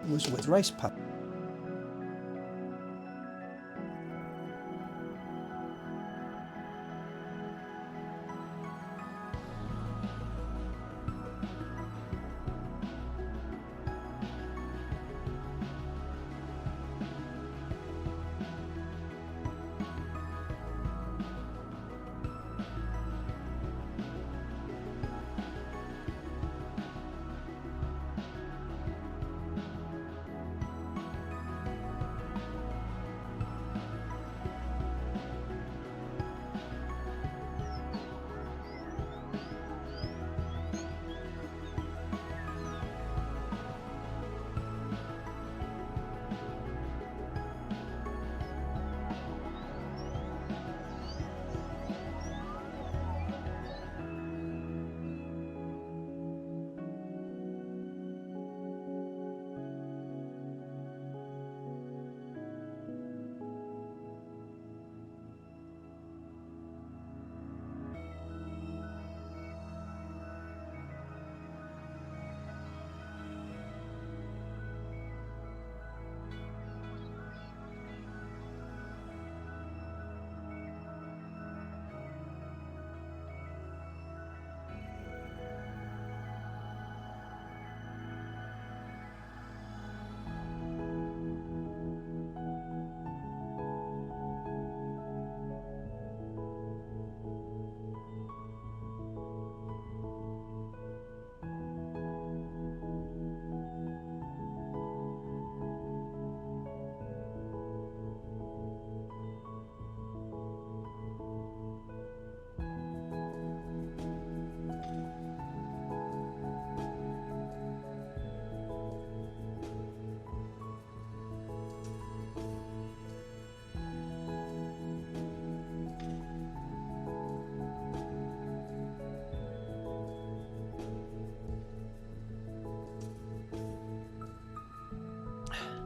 was with race pub.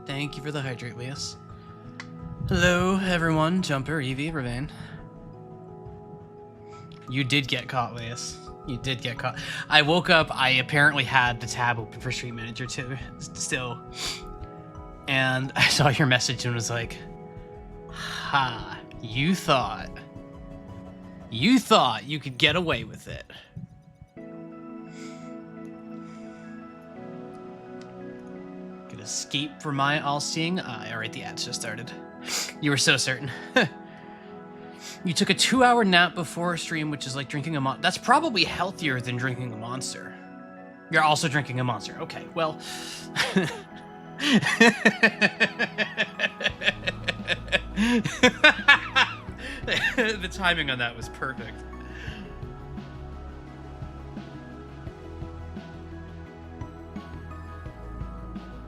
Thank you for the hydrate, Leas. Hello, everyone. Jumper, Evie, Ravane. You did get caught, Leas. You did get caught. I woke up, I apparently had the tab open for Stream Manager too, still. And I saw your message and was like, ha, you thought you could get away with it. Could escape from my all-seeing eye. All right, the ads just started. You were so certain. You took a 2-hour nap before a stream, which is like drinking a monster. That's probably healthier than drinking a monster. You're also drinking a monster. Okay, well. The timing on that was perfect.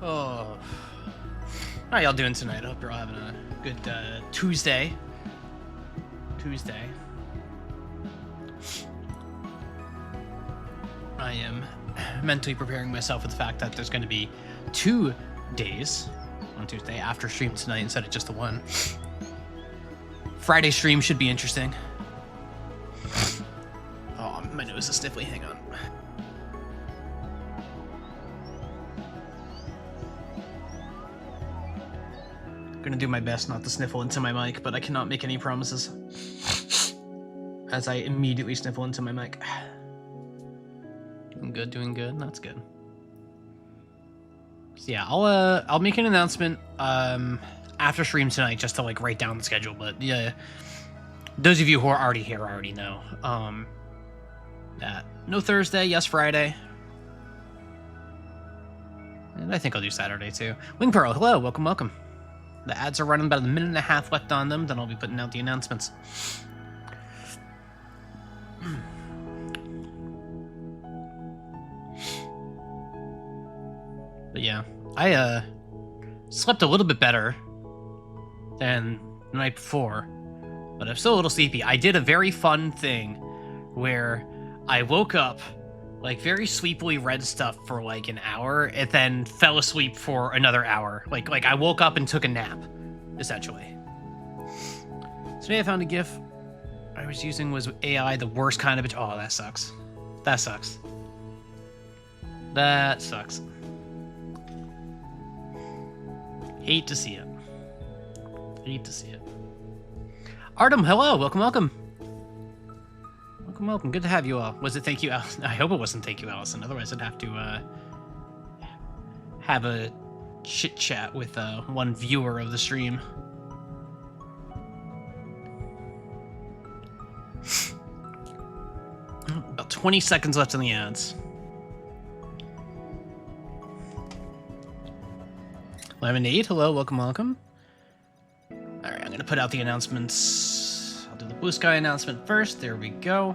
Oh. How y'all doing tonight? I hope you're all having a good Tuesday. I am mentally preparing myself for the fact that there's going to be 2 days on Tuesday after stream tonight instead of just the one. Friday stream should be interesting. Oh, my nose is sniffly. Hang on. Gonna do my best not to sniffle into my mic, but I cannot make any promises. As I immediately sniffle into my mic. Doing good. That's good. So yeah, I'll make an announcement after stream tonight just to like write down the schedule. But yeah, those of you who are already here already know that no Thursday, yes Friday, and I think I'll do Saturday too. Wing Pearl, hello, welcome. The ads are running about a minute and a half left on them. Then I'll be putting out the announcements. But yeah, I slept a little bit better than the night before, but I'm still a little sleepy. I did a very fun thing where I woke up, like very sleepily read stuff for like an hour, and then fell asleep for another hour. Like I woke up and took a nap, essentially. Today I found a GIF I was using was AI, the worst kind of bitch. Oh, that sucks. That sucks. Hate to see it. Hate to see it. Artem, hello. Welcome, welcome. Welcome, welcome. Good to have you all. Was it thank you, Allison? I hope it wasn't thank you, Allison. Otherwise, I'd have to have a chit chat with one viewer of the stream. About 20 seconds left in the ads. 11-8, hello, welcome, welcome. All right, I'm gonna put out the announcements. I'll do the Blue Sky announcement first. There we go.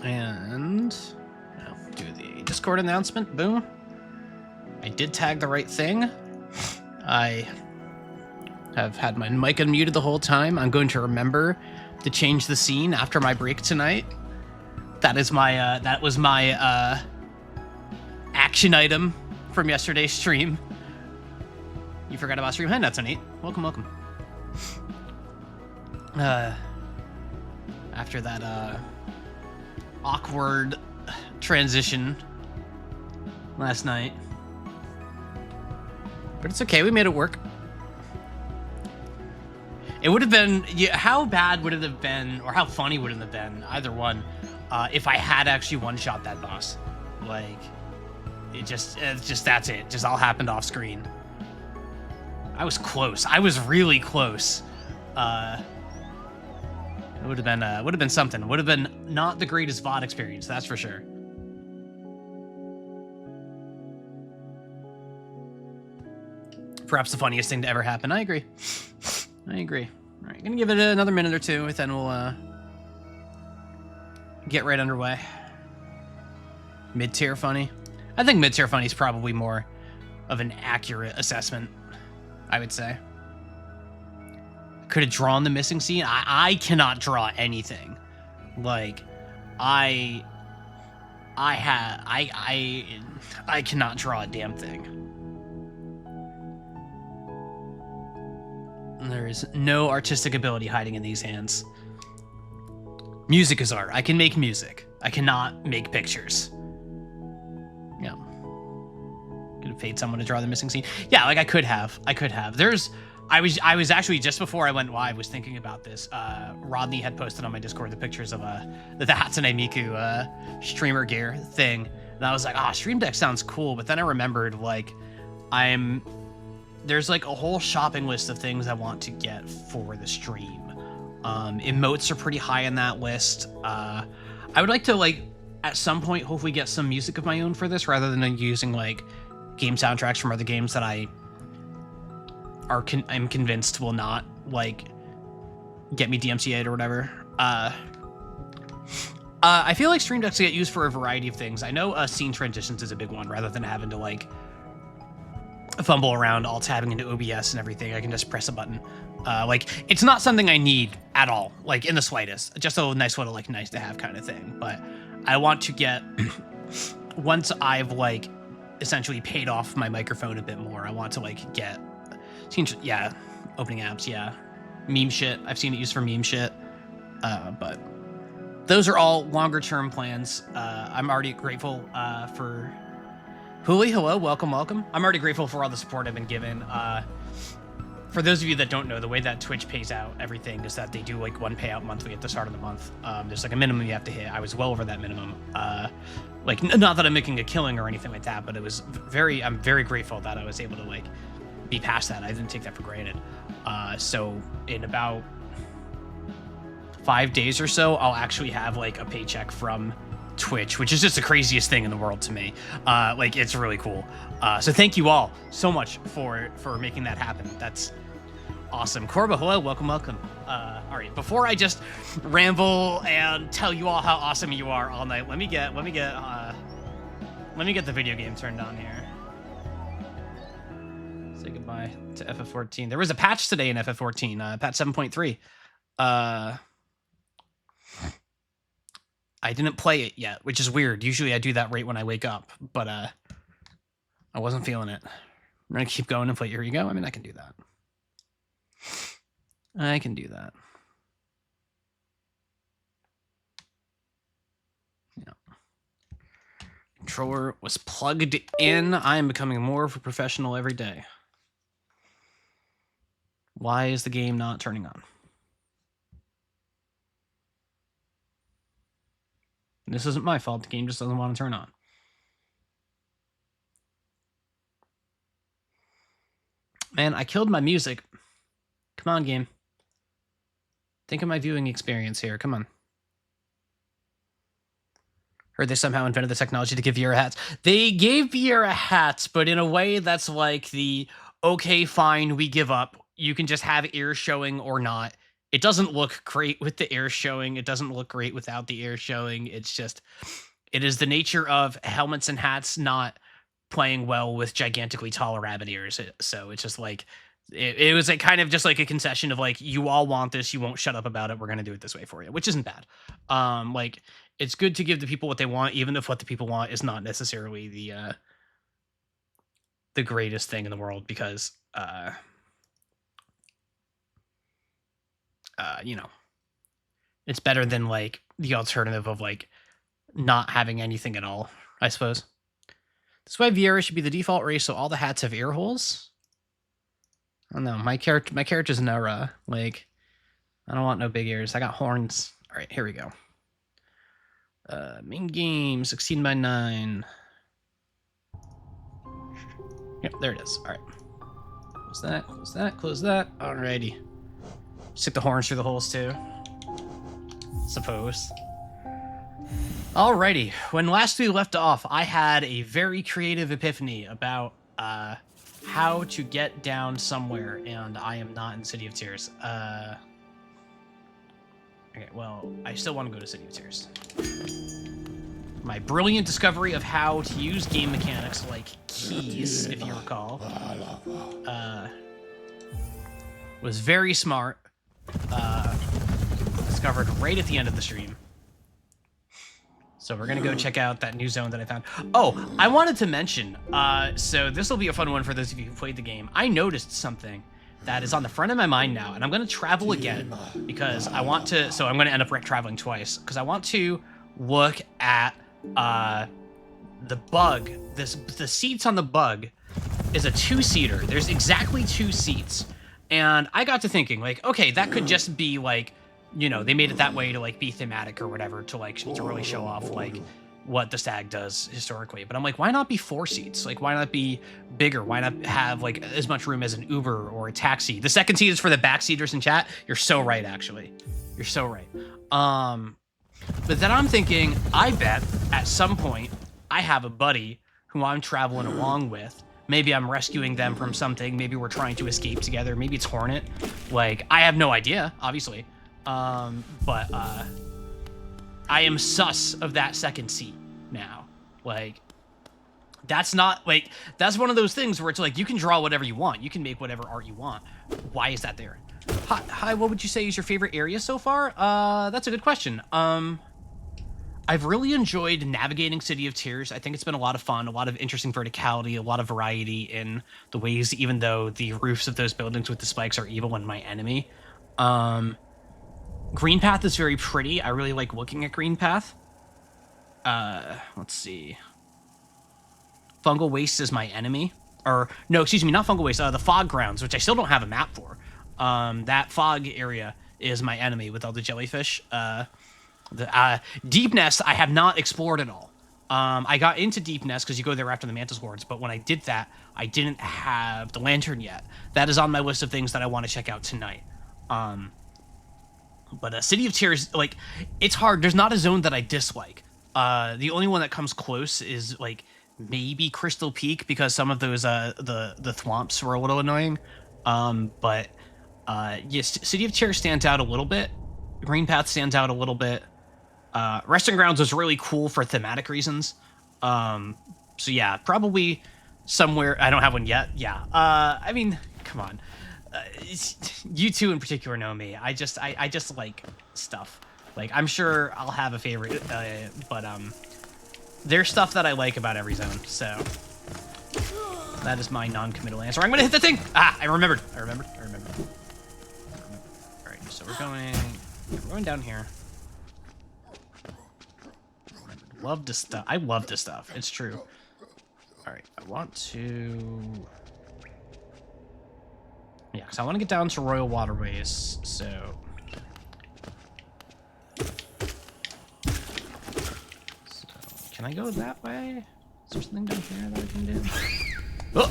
And I'll do the Discord announcement. Boom. I did tag the right thing. I have had my mic unmuted the whole time. I'm going to remember to change the scene after my break tonight. That is my that was my action item from yesterday's stream. You forgot about stream. Hi, that's an 8. Welcome, welcome. After that awkward transition last night. But it's okay, we made it work. It would have been, yeah, how bad would it have been, or how funny would it have been, either one, if I had actually one-shot that boss. Like, it's just that's it. Just all happened off screen. I was close. I was really close. It would have been something. Would have been not the greatest VOD experience, that's for sure. Perhaps the funniest thing to ever happen. I agree. I agree. All right, gonna give it another minute or two, and then we'll get right underway. Mid-tier funny. I think mid-tier funny is probably more of an accurate assessment, I would say. Could have drawn the missing scene. I cannot draw anything. Like, I cannot draw a damn thing. There is no artistic ability hiding in these hands. Music is art. I can make music. I cannot make pictures. Yeah. Could have paid someone to draw the missing scene. Yeah, like I could have. I was actually, just before I went live, was thinking about this. Rodney had posted on my Discord the pictures of the Hatsune Miku streamer gear thing. And I was like, Stream Deck sounds cool. But then I remembered, like, there's like a whole shopping list of things I want to get for the stream. Emotes are pretty high on that list. I would like to, like, at some point, hopefully get some music of my own for this, rather than using, like, game soundtracks from other games that I'm convinced will not, like, get me DMCA'd or whatever. I feel like Stream Decks get used for a variety of things. I know scene transitions is a big one, rather than having to, like, fumble around all tabbing into OBS and everything. I can just press a button. Like, it's not something I need at all, like, in the slightest. Just a nice little, like, nice to have kind of thing. But I want to get, once I've, like, essentially paid off my microphone a bit more, I want to, like, get, yeah, opening apps, yeah. Meme shit. I've seen it used for meme shit. But those are all longer term plans. I'm already grateful for Huli, hello, welcome, welcome. I'm already grateful for all the support I've been given. For those of you that don't know, the way that Twitch pays out everything is that they do, like, one payout monthly at the start of the month. There's, like, a minimum you have to hit. I was well over that minimum. Like, not that I'm making a killing or anything like that, but it was I'm very grateful that I was able to, like, be past that. I didn't take that for granted. So in about 5 days or so, I'll actually have, like, a paycheck from Twitch, which is just the craziest thing in the world to me. Like, it's really cool. So thank you all so much for making that happen. That's awesome. Corba, hello, welcome, welcome. All right, before I just ramble and tell you all how awesome you are all night, let me get the video game turned on here. Say goodbye to FF14. There was a patch today in FF14, patch 7.3. I didn't play it yet, which is weird. Usually I do that right when I wake up, but I wasn't feeling it. I'm gonna keep going and play. Here you go. I mean, I can do that. I can do that. Yeah. controller was plugged in. I am becoming more of a professional every day. Why is the game not turning on? This isn't my fault. The game just doesn't want to turn on. Man, I killed my music. Come on, game. Think of my viewing experience here. Come on. Heard they somehow invented the technology to give Viera hats. They gave Viera hats, but in a way that's like the, okay, fine, we give up. You can just have ears showing or not. It doesn't look great with the ears showing. It doesn't look great without the ears showing. It's just, it is the nature of helmets and hats not playing well with gigantically tall rabbit ears. So it's just like, it was like kind of just like a concession of like, you all want this, you won't shut up about it, we're going to do it this way for you, which isn't bad. Like, it's good to give the people what they want, even if what the people want is not necessarily the greatest thing in the world, because you know, it's better than like the alternative of like not having anything at all, I suppose. That's why Viera should be the default race, so all the hats have ear holes. I don't know. My character's Nora. Like, I don't want no big ears. I got horns. All right, here we go. Main game, 16 by 9. Yep, there it is. All right. Close that, close that, close that. Alrighty. Stick the horns through the holes too. Suppose. Alrighty. When last we left off, I had a very creative epiphany about how to get down somewhere, and I am not in City of Tears. Okay, well, I still want to go to City of Tears. My brilliant discovery of how to use game mechanics like keys, if you recall, was very smart. Discovered right at the end of the stream. So we're gonna go check out that new zone that I found. Oh, I wanted to mention, so this will be a fun one for those of you who played the game. I noticed something that is on the front of my mind now, and I'm gonna travel again because I want to, so I'm gonna end up traveling twice, because I want to look at the bug. The seats on the bug is a 2-seater. There's exactly 2 seats. And I got to thinking, like, okay, that could just be like, you know, they made it that way to like be thematic or whatever, to like to really show off like what the Stag does historically. But I'm like, why not be 4 seats? Like, why not be bigger? Why not have like as much room as an Uber or a taxi? The second seat is for the backseaters in chat. You're so right, actually. You're so right. But then I'm thinking, I bet at some point I have a buddy who I'm traveling along with. Maybe I'm rescuing them from something. Maybe we're trying to escape together. Maybe it's Hornet. Like, I have no idea, obviously. But I am sus of that second seat now. Like, that's not, like, that's one of those things where it's like, you can draw whatever you want. You can make whatever art you want. Why is that there? Hi, what would you say is your favorite area so far? That's a good question. I've really enjoyed navigating City of Tears. I think it's been a lot of fun, a lot of interesting verticality, a lot of variety in the ways, even though the roofs of those buildings with the spikes are evil and my enemy. Green Path is very pretty. I really like looking at Green Path. Let's see. Fungal Waste is my enemy. Or, no, excuse me, not Fungal Waste. The Fog Grounds, which I still don't have a map for. That fog area is my enemy with all the jellyfish. Deep Nest, I have not explored at all. I got into Deep Nest because you go there after the Mantis Wards, but when I did that, I didn't have the Lantern yet. That is on my list of things that I want to check out tonight. But City of Tears, like, it's hard. There's not a zone that I dislike. The only one that comes close is, like, maybe Crystal Peak, because some of those, the thwomps were a little annoying. But yes, City of Tears stands out a little bit. Green Path stands out a little bit. Resting Grounds was really cool for thematic reasons. So yeah, probably somewhere. I don't have one yet. Yeah. I mean, come on. You two in particular know me. I just like stuff. Like, I'm sure I'll have a favorite, but there's stuff that I like about every zone. So that is my non-committal answer. I'm gonna hit the thing. I remembered. All right, so we're going down here. love this stuff. I love this stuff. It's true. All right, I want to... Yeah, because I want to get down to Royal Waterways, so... Can I go that way? Is there something down here that I can do? Oh!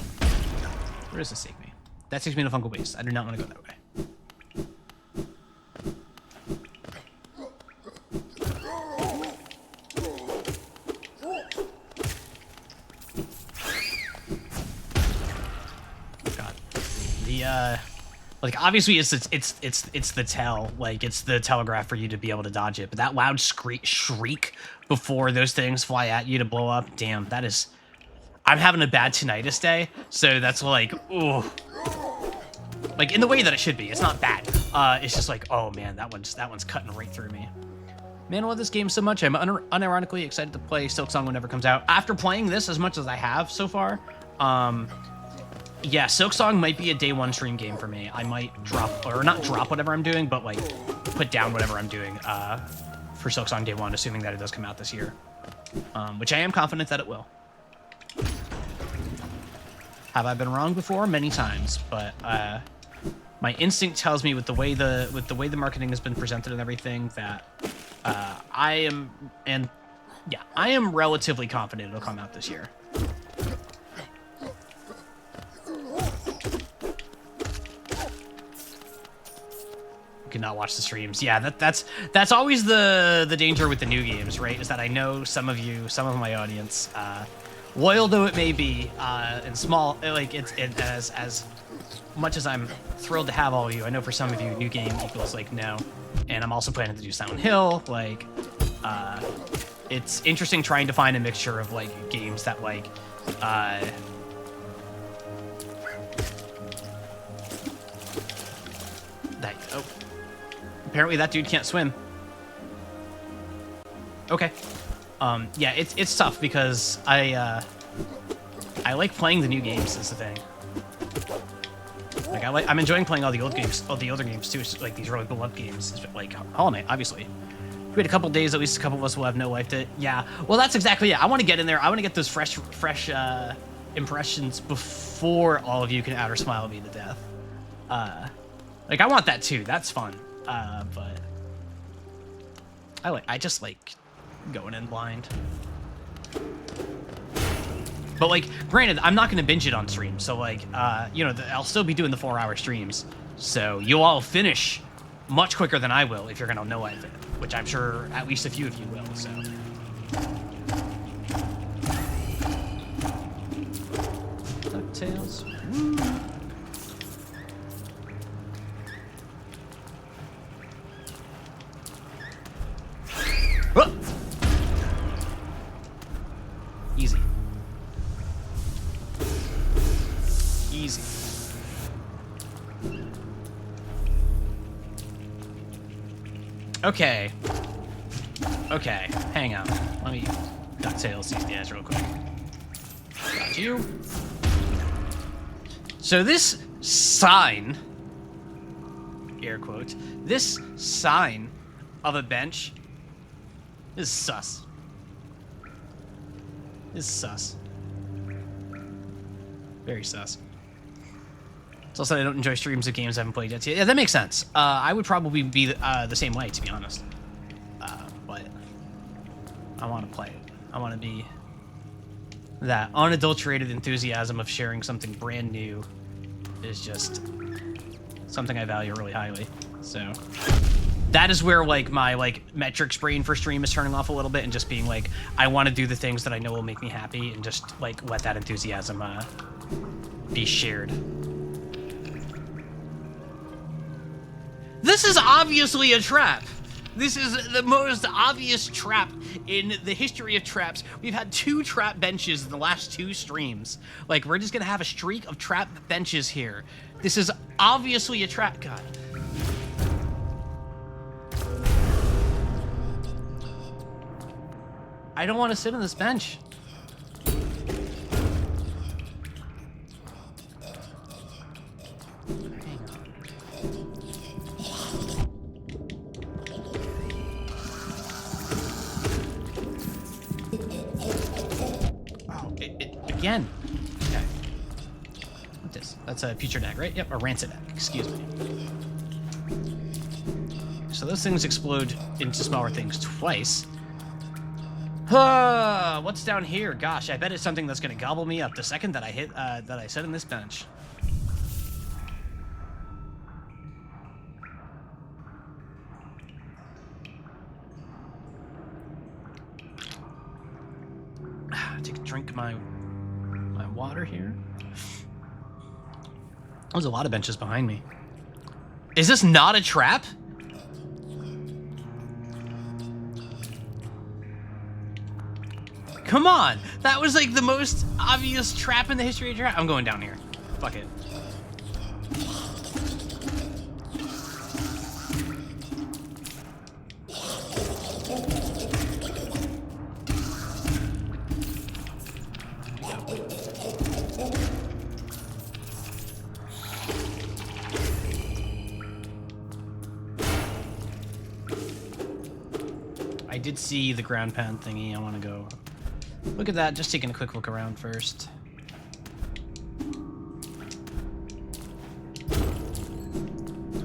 Where does this take me? That takes me to Fungal Waste. I do not want to go that way. God. The, like, obviously it's the tell, like, it's the telegraph for you to be able to dodge it, but that loud shriek before those things fly at you to blow up, damn, that is... I'm having a bad tinnitus day, so that's like, ooh. Like, in the way that it should be. It's not bad. It's just like, oh man, that one's cutting right through me. Man, I love this game so much. I'm unironically excited to play Silksong whenever it comes out. After playing this as much as I have so far, yeah, Silksong might be a day one stream game for me. I might drop, or not drop whatever I'm doing, but like put down whatever I'm doing for Silksong day one, assuming that it does come out this year, which I am confident that it will. Have I been wrong before? Many times, but my instinct tells me with the way the marketing has been presented and everything that I am relatively confident it'll come out this year. You cannot watch the streams. Yeah, that's always the danger with the new games, right? Is that I know some of my audience, loyal though it may be, and small, like as much as I'm thrilled to have all of you, I know for some of you, new game equals like no. And I'm also planning to do Silent Hill. Like, it's interesting trying to find a mixture of like games that like, oh, apparently that dude can't swim. Okay. Yeah, it's tough because I like playing the new games is the thing. Like I'm enjoying playing all the older games too, like these really beloved games, like Hollow Knight, obviously. We had a couple days, at least a couple of us will have no life to, yeah. Well, that's exactly it. I want to get in there. I want to get those fresh impressions before all of you can outer smile me to death. Like I want that too. That's fun. But I just like going in blind. But like, granted, I'm not going to binge it on stream, so like, you know, I'll still be doing the 4-hour streams, so you'll all finish much quicker than I will if you're going to know of it, which I'm sure at least a few of you will, so. DuckTales. Woo. Whoa. Easy. Easy. Okay. Okay, hang on. Let me DuckTales these guys real quick. Got you. So this sign, air quotes, this sign of a bench is sus. Is sus. Very sus. It's also I don't enjoy streams of games I haven't played yet. Yeah, that makes sense. I would probably be the same way, to be honest. But I want to play it. I want to be that unadulterated enthusiasm of sharing something brand new is just something I value really highly. So that is where like my like metrics brain for stream is turning off a little bit and just being like, I want to do the things that I know will make me happy and just like let that enthusiasm be shared. This is obviously a trap. This is the most obvious trap in the history of traps. We've had 2 trap benches in the last 2 streams. Like, we're just gonna have a streak of trap benches here. This is obviously a trap. God. I don't want to sit on this bench. again. Okay. What this? That's a Putrid Egg, right? Yep, a Rancid Egg. Excuse me. So those things explode into smaller things twice. What's down here? Gosh, I bet it's something that's gonna gobble me up the second that I hit, that I sit in this bench. Take a drink of my water here. There's a lot of benches behind me. Is this not a trap? Come on! That was like the most obvious trap in the history of trap. I'm going down here. Fuck it. I did see the ground pound thingy. I want to go look at that. Just taking a quick look around first.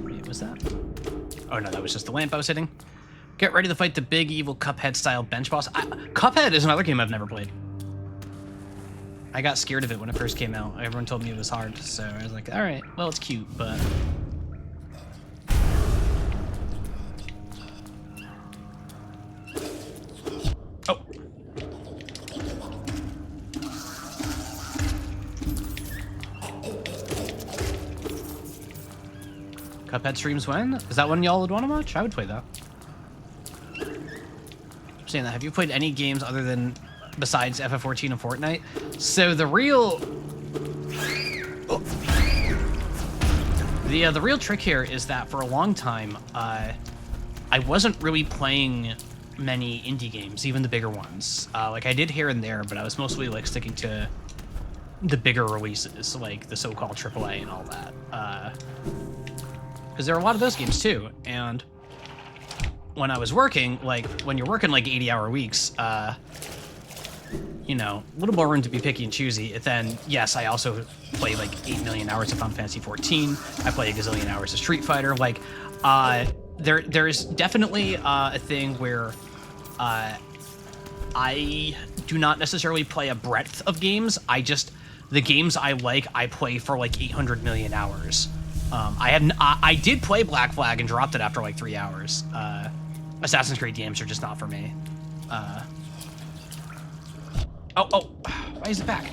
Wait, was that? Oh no, that was just the lamp I was hitting. Get ready to fight the big evil Cuphead style bench boss. Cuphead is another game I've never played. I got scared of it when it first came out. Everyone told me it was hard, so I was like, all right, well, it's cute, but... Oh. Cuphead streams when? Is that one y'all would want to watch? I would play that. I'm saying that. Have you played any games other than besides FF14 and Fortnite? So the real... Oh. The real trick here is that for a long time, I wasn't really playing many indie games, even the bigger ones. Like I did here and there, but I was mostly like sticking to the bigger releases, like the so-called AAA and all that. Because there are a lot of those games too. And when I was working, like when you're working like 80-hour weeks, you know, a little more room to be picky and choosy. Then yes, I also play like 8 million hours of Final Fantasy 14. I play a gazillion hours of Street Fighter. Like, there's definitely a thing where I do not necessarily play a breadth of games. The games I like, I play for like 800 million hours. I did play Black Flag and dropped it after like 3 hours. Assassin's Creed games are just not for me. Oh, why is it back?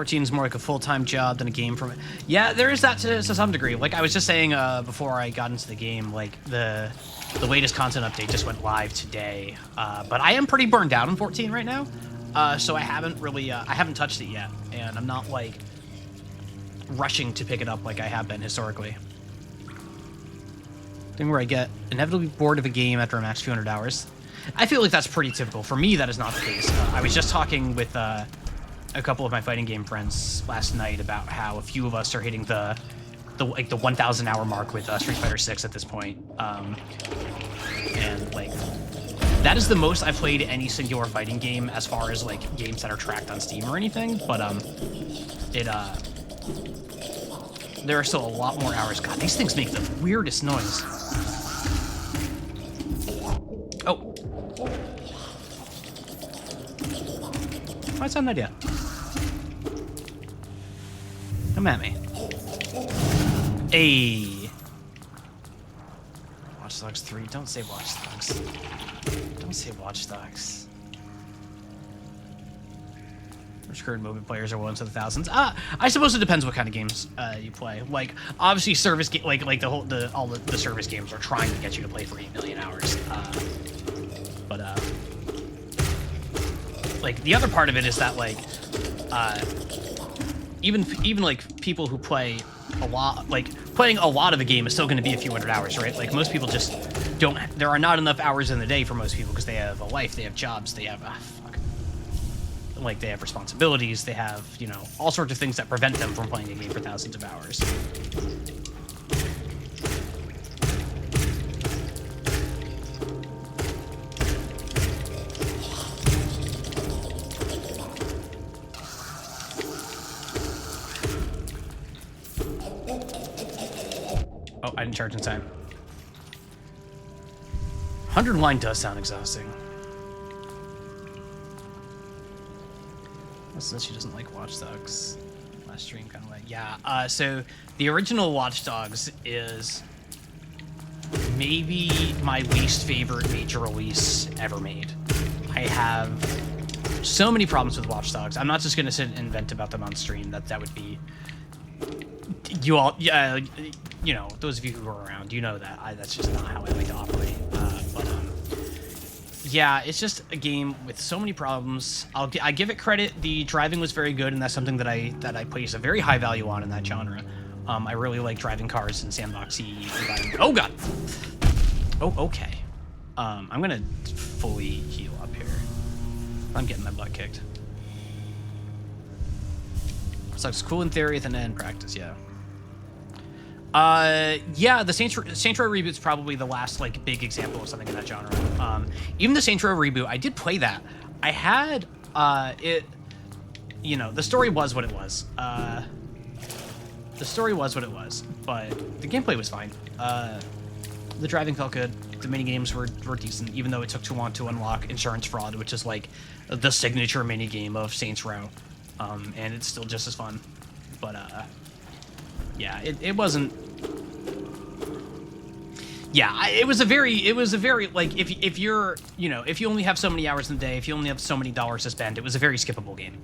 Is more like a full-time job than a game from it. Yeah, there is that to some degree. Like I was just saying before I got into the game, like the latest content update just went live today. But I am pretty burned out on 14 right now, so I haven't really I haven't touched it yet, and I'm not like rushing to pick it up like I have been historically. Thing where I get inevitably bored of a game after a max few hundred hours. I feel like that's pretty typical. For me, that is not the case. I was just talking with a couple of my fighting game friends last night about how a few of us are hitting the 1,000 hour mark with Street Fighter 6 at this point. And like that is the most I've played any singular fighting game as far as like games that are tracked on Steam or anything. But there are still a lot more hours. God, these things make the weirdest noise. Oh. Oh, it's not an idea. Come at me. Hey. Watch Dogs 3. Don't say Watch Dogs. Don't say Watch Dogs. Which current mobile players are well into the thousands? I suppose it depends what kind of games you play. Like, obviously, service like all the service games are trying to get you to play for 8 million hours. Like the other part of it is that like even like people who play a lot, like playing a lot of a game is still going to be a few hundred hours, right? Like most people just don't. There are not enough hours in the day for most people because they have a life, they have jobs, they have like they have responsibilities, they have, you know, all sorts of things that prevent them from playing a game for thousands of hours. I didn't charge in time. 100 line does sound exhausting. Since she doesn't like Watch Dogs. Last stream kind of like, yeah. So the original Watch Dogs is maybe my least favorite major release ever made. I have so many problems with Watch Dogs. I'm not just gonna sit and vent about them on stream. That would be, you all, yeah, you know, those of you who are around, you know that that's just not how I like to operate. Yeah, it's just a game with so many problems. I give it credit. The driving was very good, and that's something that I place a very high value on in that genre. I really like driving cars in sandboxy environment. Oh god. Oh, okay. I'm gonna fully heal up here. I'm getting my butt kicked. Sucks cool in theory, then in practice, yeah. Yeah, the Saints Row reboot's probably the last like big example of something in that genre. Even the Saints Row reboot, I did play that. I had it, you know, the story was what it was. The story was what it was, but the gameplay was fine. The driving felt good. The minigames were decent, even though it took too long to unlock Insurance Fraud, which is like the signature minigame of Saints Row. And it's still just as fun. But yeah, it wasn't. Yeah, it was a very like if you're, you know, if you only have so many hours in the day, if you only have so many dollars to spend, it was a very skippable game.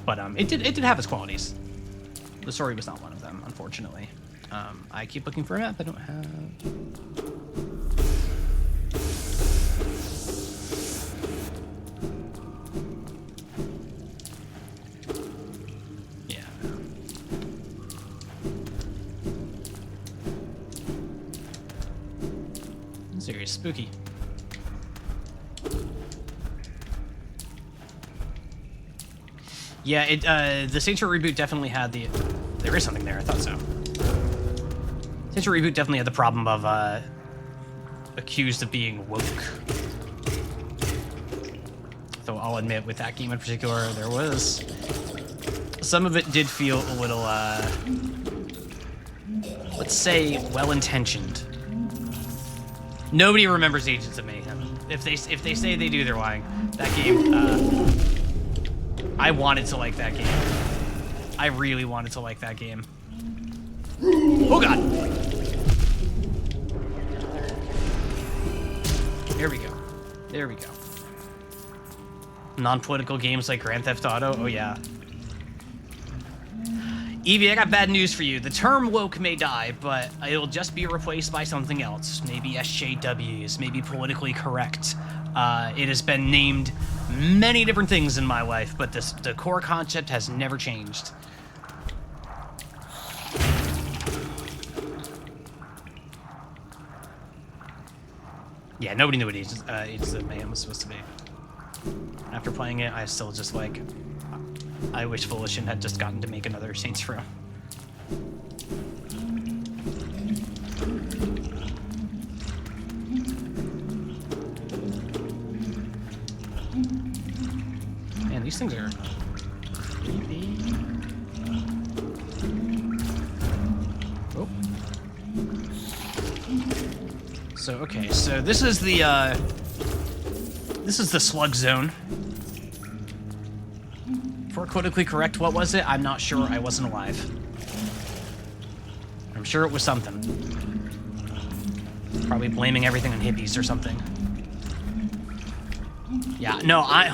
But it did have its qualities. The story was not one of them, unfortunately. I keep looking for a map I don't have. Serious, spooky. Yeah, the Saints Row reboot definitely had the. There is something there. I thought so. Saints Row reboot definitely had the problem of accused of being woke. Though I'll admit, with that game in particular, there was some of it did feel a little, let's say, well-intentioned. Nobody remembers Agents of Mayhem. If they say they do, they're lying. That game, I wanted to like that game. I really wanted to like that game. Oh god! There we go. There we go. Non-political games like Grand Theft Auto? Oh yeah. Evie, I got bad news for you. The term woke may die, but it'll just be replaced by something else. Maybe SJWs, maybe politically correct. It has been named many different things in my life, but the core concept has never changed. Yeah, nobody knew what Agents of Mayhem was supposed to be. After playing it, I still just like... I wish Volition had just gotten to make another Saints Row. Man, these things are creepy. Oh. So, okay, so this is the slug zone. For politically correct, what was it? I'm not sure. I wasn't alive. I'm sure it was something. Probably blaming everything on hippies or something. Yeah, no, I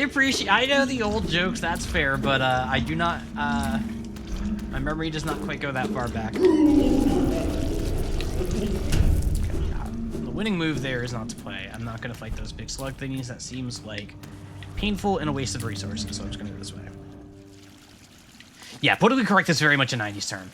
appreciate. I know the old jokes. That's fair, but I do not. My memory does not quite go that far back. Okay, yeah. The winning move there is not to play. I'm not gonna fight those big slug thingies. That seems like painful and a waste of resources, so I'm just gonna go this way. Yeah, politically correct is very much a 90s term.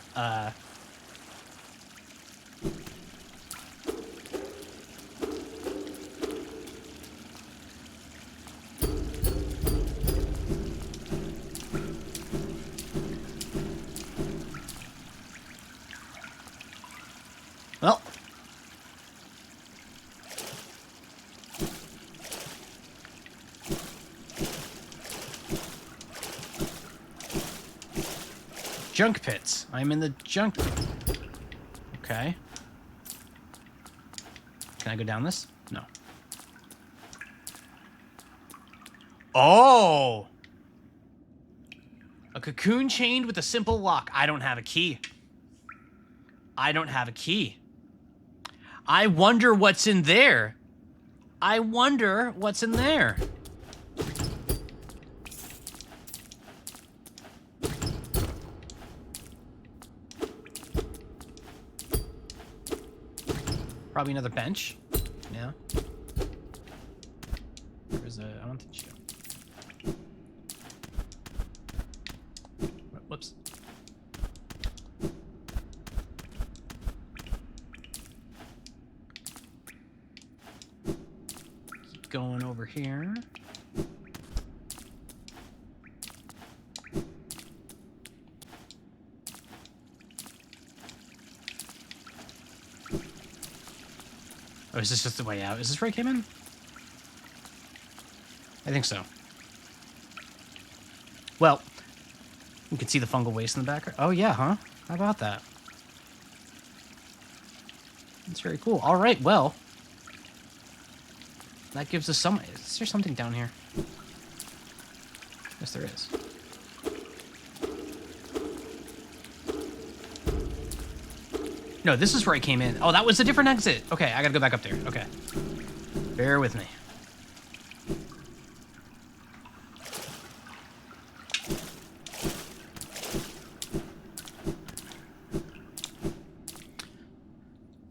Well. Junk pits. I'm in the junk. Okay. Can I go down this? No. Oh! A cocoon chained with a simple lock. I don't have a key. I don't have a key. I wonder what's in there. I wonder what's in there. Probably another bench. Yeah. There's a... I don't think so. Whoops. Keep going over here. Oh, is this just the way out? Is this where I came in? I think so. Well, you can see the fungal waste in the background. Oh, yeah, huh? How about that? That's very cool. All right, well. That gives us some... Is there something down here? Yes, there is. No, this is where I came in. Oh, that was a different exit. Okay, I gotta go back up there. Okay. Bear with me.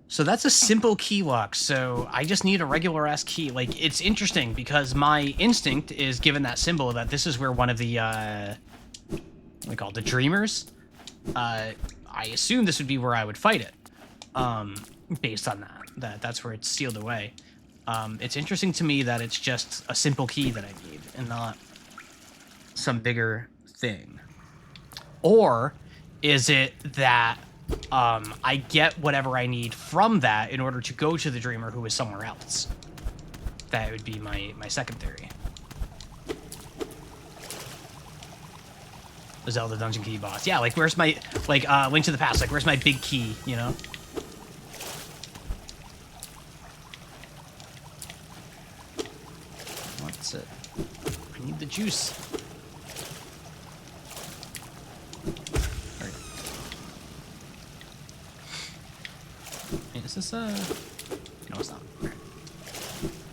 So that's a simple key lock, so I just need a regular-ass key. Like, it's interesting, because my instinct is, given that symbol, that this is where one of the, what do we call it, the Dreamers? I assume this would be where I would fight it, based on that's where it's sealed away. It's interesting to me that it's just a simple key that I need, and not some bigger thing. Or is it that... I get whatever I need from that in order to go to the Dreamer who is somewhere else. That would be my second theory. The Zelda Dungeon Key boss. Yeah, like, where's my... Like, Link to the Past. Like, where's my big key, you know? What's it? I need the juice. Is this a... No, it's not. Right.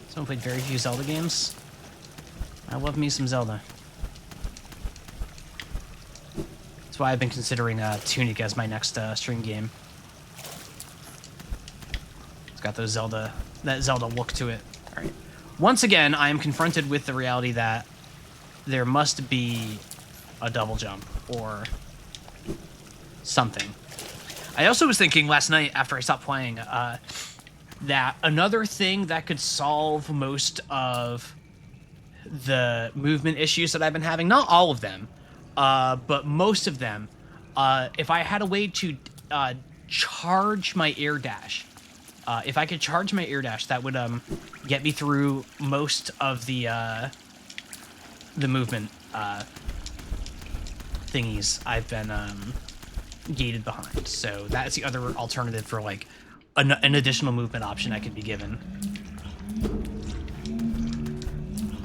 Someone played very few Zelda games. I love me some Zelda. That's why I've been considering Tunic as my next stream game. It's got those that Zelda look to it. All right. Once again, I am confronted with the reality that there must be a double jump or something. I also was thinking last night after I stopped playing that another thing that could solve most of the movement issues that I've been having, not all of them, but most of them, if I had a way to charge my air dash, if I could charge my air dash, that would get me through most of the movement thingies I've been gated behind. So that's the other alternative for like an additional movement option I could be given.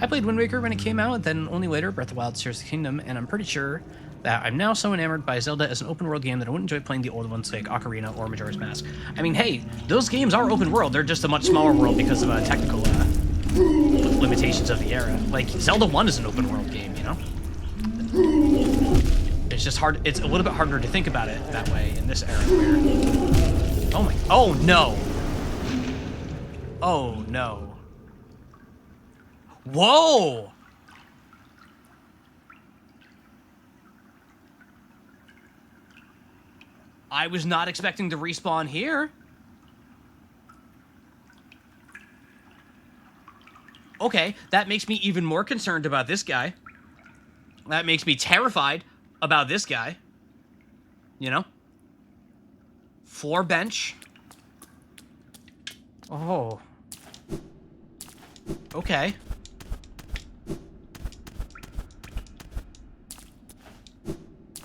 I played Wind Waker when it came out, then only later Breath of the Wild: Tears of the Kingdom, and I'm pretty sure that I'm now so enamored by Zelda as an open world game that I wouldn't enjoy playing the old ones like Ocarina or Majora's Mask. I mean, hey, those games are open world. They're just a much smaller world because of technical limitations of the era. Like, Zelda 1 is an open world game, you know? It's just hard. It's a little bit harder to think about it that way in this era where... Oh my... Oh, no. Oh, no. Whoa! I was not expecting to respawn here. Okay, that makes me even more concerned about this guy. That makes me terrified about this guy. You know? Floor bench. Oh. Okay.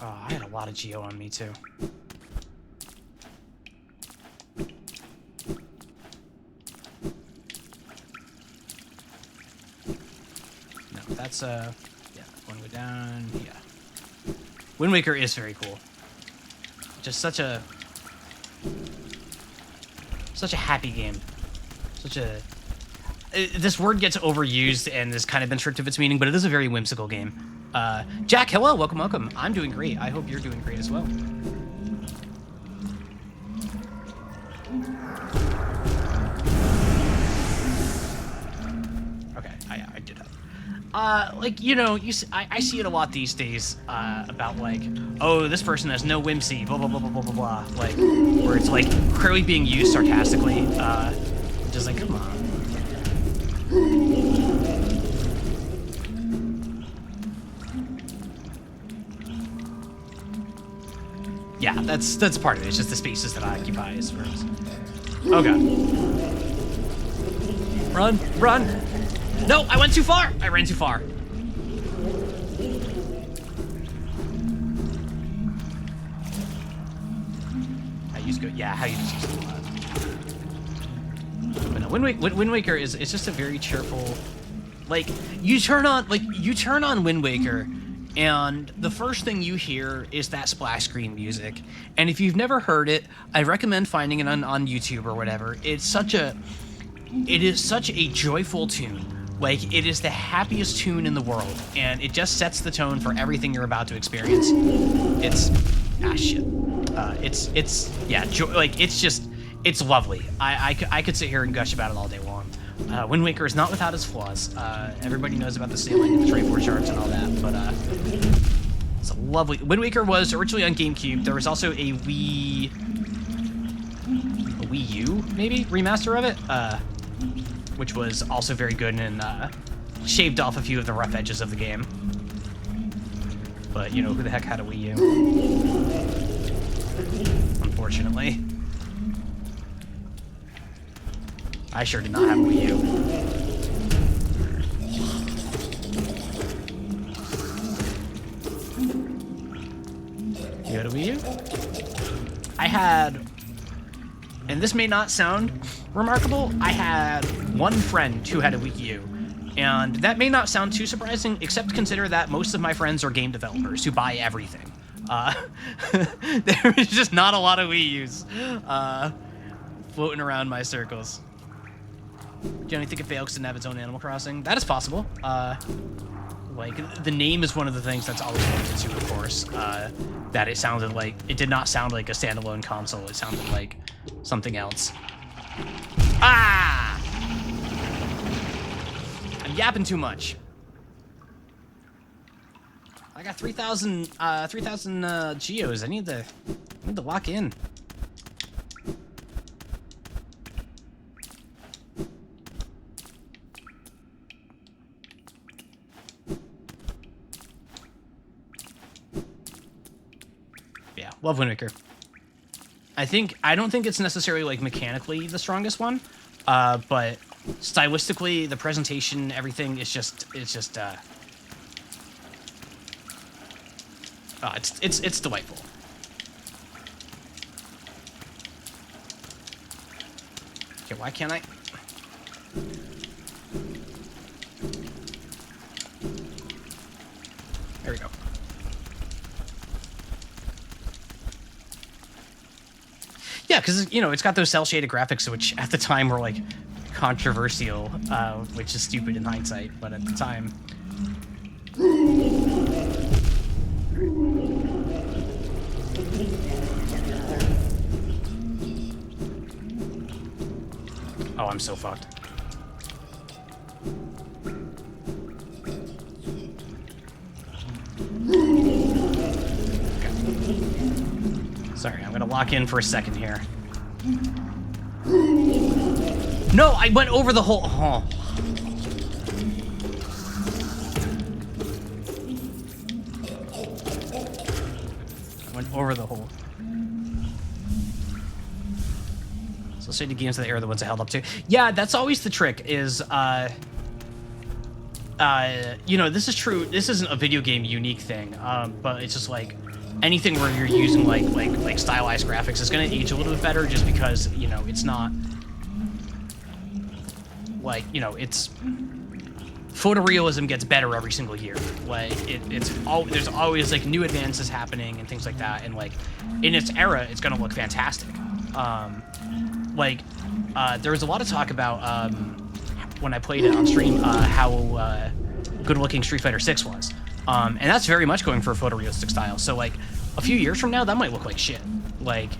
Oh, I had a lot of Geo on me, too. that's yeah, one go down. Yeah, Wind Waker is very cool. Just such a happy game. This word gets overused and has kind of been stripped of its meaning, but it is a very whimsical game. Jack, hello, welcome. I'm doing great. I hope you're doing great as well. Okay, I did that. Like, you know, I see it a lot these days, about like, oh, this person has no whimsy, blah, blah, blah, blah, blah, blah, blah. Like, where it's like clearly being used sarcastically, just like, come on. Yeah, that's part of it. It's just the spaces that I occupy as far as... Oh god. Run! No, I went too far! I ran too far. How you just use it a lot. But no, Wind Waker is just a very cheerful... Like, you turn on Wind Waker, and the first thing you hear is that splash screen music. And if you've never heard it, I recommend finding it on YouTube or whatever. It is such a joyful tune. Like, it is the happiest tune in the world, and it just sets the tone for everything you're about to experience. It's lovely. I could sit here and gush about it all day long. Wind Waker is not without its flaws. Everybody knows about the sailing and the trade charts and all that, but it's a lovely... Wind Waker was originally on GameCube. There was also a Wii U, maybe, remaster of it, which was also very good and shaved off a few of the rough edges of the game. But, you know, who the heck had a Wii U? Unfortunately. I sure did not have a Wii U. You had a Wii U? I had... And this may not sound remarkable, I had one friend who had a Wii U. And that may not sound too surprising, except consider that most of my friends are game developers who buy everything. There is just not a lot of Wii U's floating around my circles. Do you think it fails to have its own Animal Crossing? That is possible. Like, the name is one of the things that's always pointed to, of course. That it sounded like... It did not sound like a standalone console. It sounded like something else. Ah! I'm yapping too much. I got 3,000 geos. I need to lock in. Yeah, love Wind Waker. I don't think it's necessarily like mechanically the strongest one, but stylistically, the presentation, everything is just it's delightful. Okay, why can't I? There we go. Yeah, because, you know, it's got those cel-shaded graphics, which at the time were, like, controversial, which is stupid in hindsight, but at the time... Oh, I'm so fucked. Sorry, I'm gonna lock in for a second here. No, I went over the hole. Oh. I went over the hole. So say the games that are the ones I held up to. Yeah, that's always the trick is, you know, this is true. This isn't a video game unique thing, but it's just like, anything where you're using like stylized graphics is going to age a little bit better just because, you know, it's not like, you know, it's photorealism gets better every single year. Like there's always like new advances happening and things like that. And like in its era, it's gonna look fantastic. There was a lot of talk about when I played it on stream how good looking Street Fighter 6 was. And that's very much going for a photorealistic style. So like a few years from now, that might look like shit. Like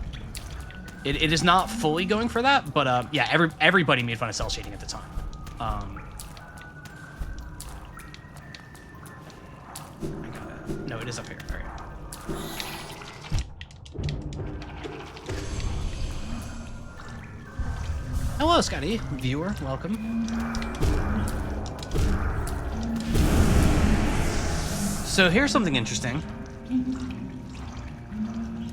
it is not fully going for that, but yeah, everybody made fun of cell shading at the time. No, it is up here. All right. Hello, Scotty. Viewer, welcome. So here's something interesting.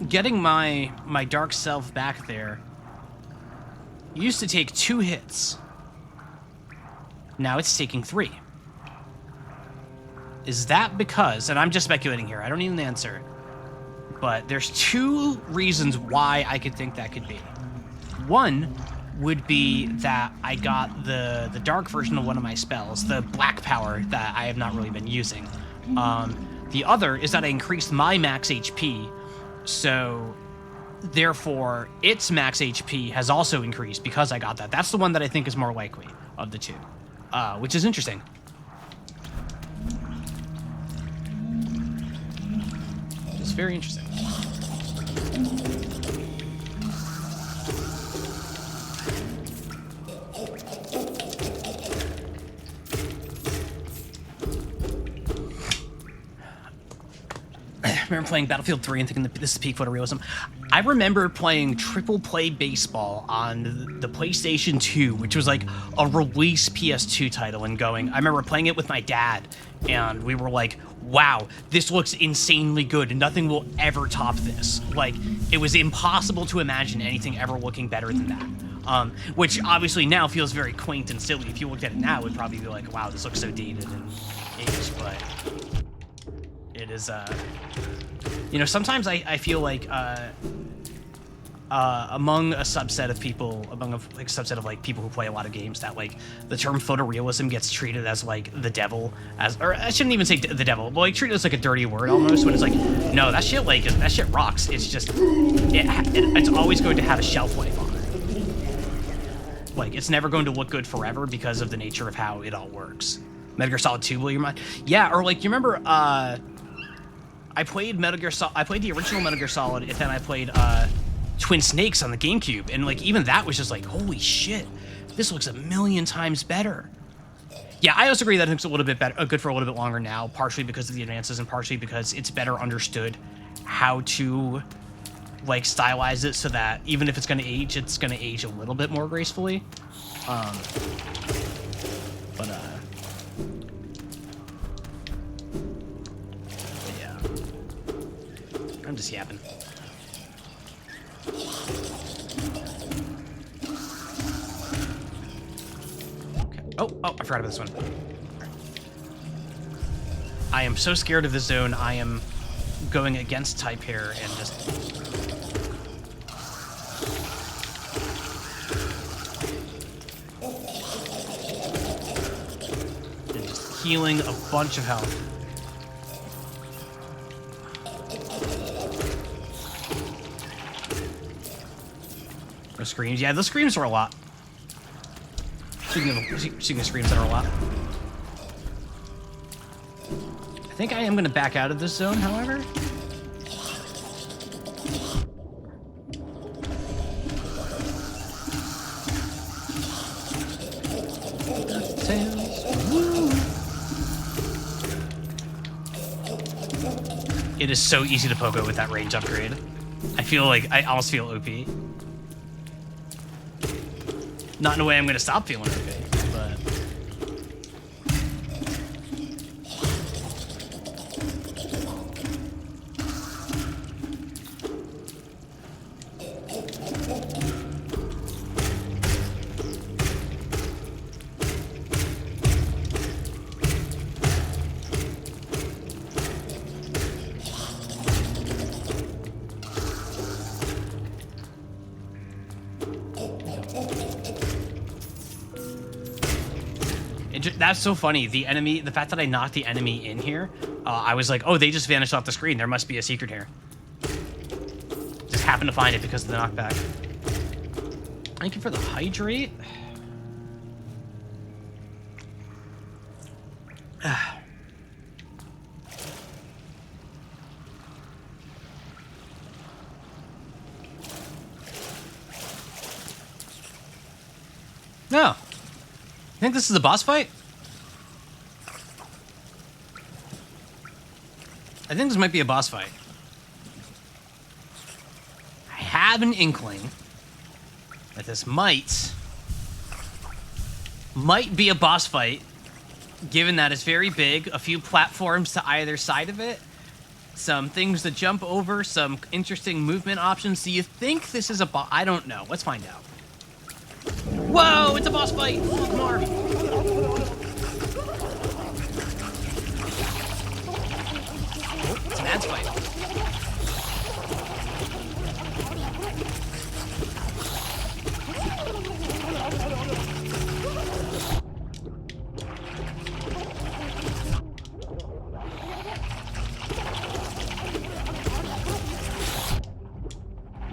Getting my dark self back there used to take 2 hits. Now it's taking 3. Is that because, and I'm just speculating here, I don't need an answer, but there's 2 reasons why I could think that could be. One would be that I got the dark version of one of my spells, the black power that I have not really been using. The other is that I increased my max HP, so therefore its max HP has also increased because I got that. That's the one that I think is more likely of the 2, which is interesting. It's very interesting. I remember playing Battlefield 3 and thinking that this is peak photorealism. I remember playing Triple Play Baseball on the PlayStation 2, which was like a release PS2 title, and I remember playing it with my dad, and we were like, wow, this looks insanely good, and nothing will ever top this. Like, it was impossible to imagine anything ever looking better than that. Which obviously now feels very quaint and silly. If you looked at it now, it would probably be like, wow, this looks so dated and aged, but it is, you know, sometimes I feel like, among a subset of people, subset of like people who play a lot of games, that like the term photorealism gets treated as like the devil, or I shouldn't even say the devil, but like treated as like a dirty word almost, when it's like, no, that shit rocks. It's just, it's always going to have a shelf life on it. Like, it's never going to look good forever because of the nature of how it all works. Metal Gear Solid 2 blew your mind? Yeah, or like, you remember, I played the original Metal Gear Solid, and then I played Twin Snakes on the GameCube, and like even that was just like, holy shit, this looks a million times better. Yeah, I also agree that it looks a little bit better, good for a little bit longer now, partially because of the advances and partially because it's better understood how to like stylize it so that even if it's going to age a little bit more gracefully. But yeah, I'm just yapping. Okay. Oh, I forgot about this one. I am so scared of this zone. I am going against type here and just... healing a bunch of health. The screams, yeah, those screams are a lot. Speaking of screams that are a lot. I think I am going to back out of this zone, however. It is so easy to poke it with that range upgrade. I almost feel OP. Not in a way I'm gonna stop feeling OP, but... That's so funny. The enemy, the fact that I knocked the enemy in here, I was like, oh, they just vanished off the screen. There must be a secret here. Just happened to find it because of the knockback. Thank you for the hydrate. No. You think this is a boss fight? I think this might be a boss fight. I have an inkling that this might be a boss fight, given that it's very big, a few platforms to either side of it, some things to jump over, some interesting movement options. Do you think this is a boss? I don't know. Let's find out. Whoa, it's a boss fight! Marv. Oh, it's an ads fight.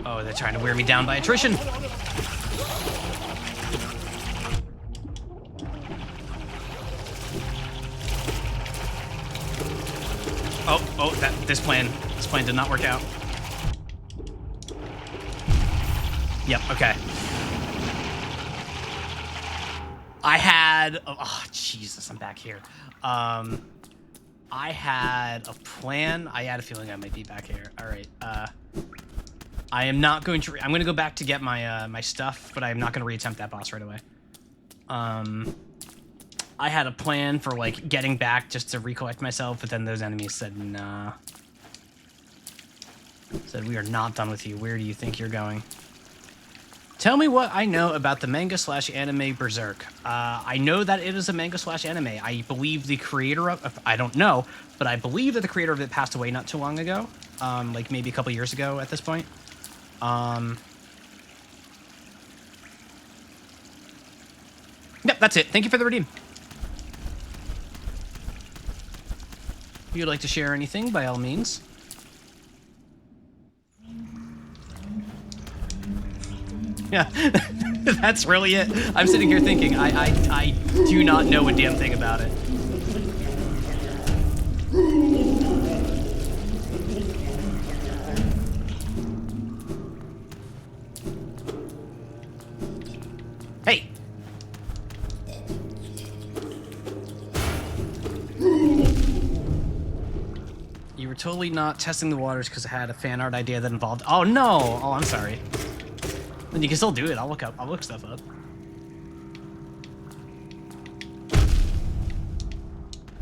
Oh, they're trying to wear me down by attrition. Oh, this plan did not work out. Yep, okay. I had, oh, Jesus, I'm back here. I had a plan. I had a feeling I might be back here. All right, I am not going to, I'm going to go back to get my, my stuff, but I'm not going to reattempt that boss right away. I had a plan for, like, getting back just to recollect myself, but then those enemies said, nah. Said, we are not done with you. Where do you think you're going? Tell me what I know about the manga/anime Berserk. I know that it is a manga/anime. I believe the creator of, I don't know, but I believe that the creator of it passed away not too long ago. Like, maybe a couple years ago at this point. Yep, that's it. Thank you for the redeem. If you'd like to share anything, by all means. Yeah, that's really it. I'm sitting here thinking, I do not know a damn thing about it. Hey! You were totally not testing the waters because I had a fan art idea that involved... Oh, no! Oh, I'm sorry. Then you can still do it. I'll look stuff up.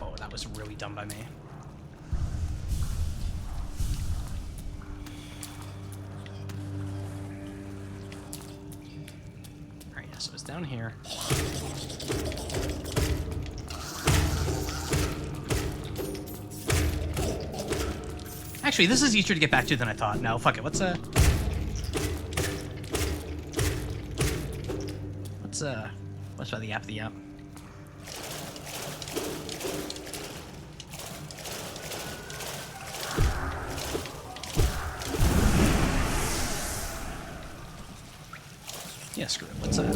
Oh, that was really dumb by me. Alright, yeah, so it's down here. Actually, this is easier to get back to than I thought. No, fuck it. What's by the app? Yeah, screw it. What's that?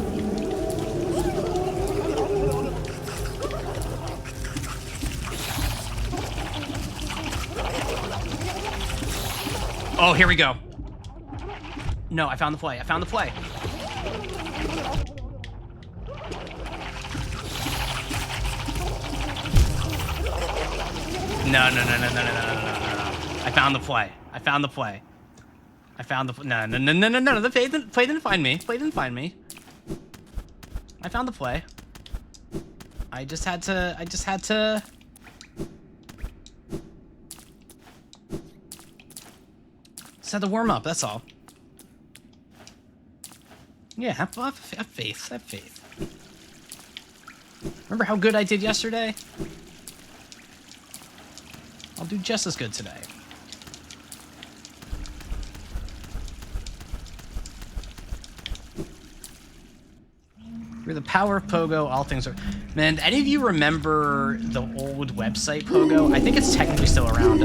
Oh, here we go. No, I found the play. No. I found the play. No. The play didn't find me. I found the play. I just had to. Just had to warm up. That's all. Yeah, have faith. Remember how good I did yesterday? I'll do just as good today. Through the power of Pogo, all things are... Man, any of you remember the old website Pogo? I think it's technically still around.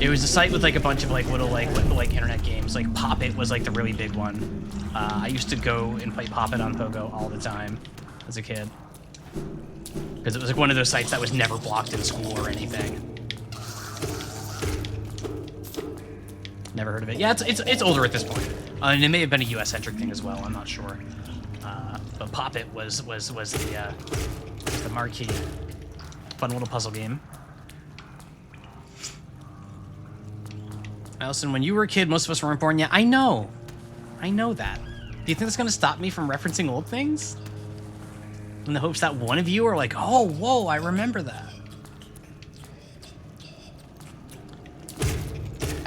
It was a site with like a bunch of like little like internet games. Like Pop It was like the really big one. I used to go and play Pop It on Pogo all the time as a kid. Because it was like one of those sites that was never blocked in school or anything. Never heard of it. Yeah, it's older at this point. And it may have been a US-centric thing as well. I'm not sure. But Pop It was the marquee. Fun little puzzle game. Allison, when you were a kid, most of us weren't born yet. I know. I know that. Do you think that's going to stop me from referencing old things? In the hopes that one of you are like, oh, whoa, I remember that.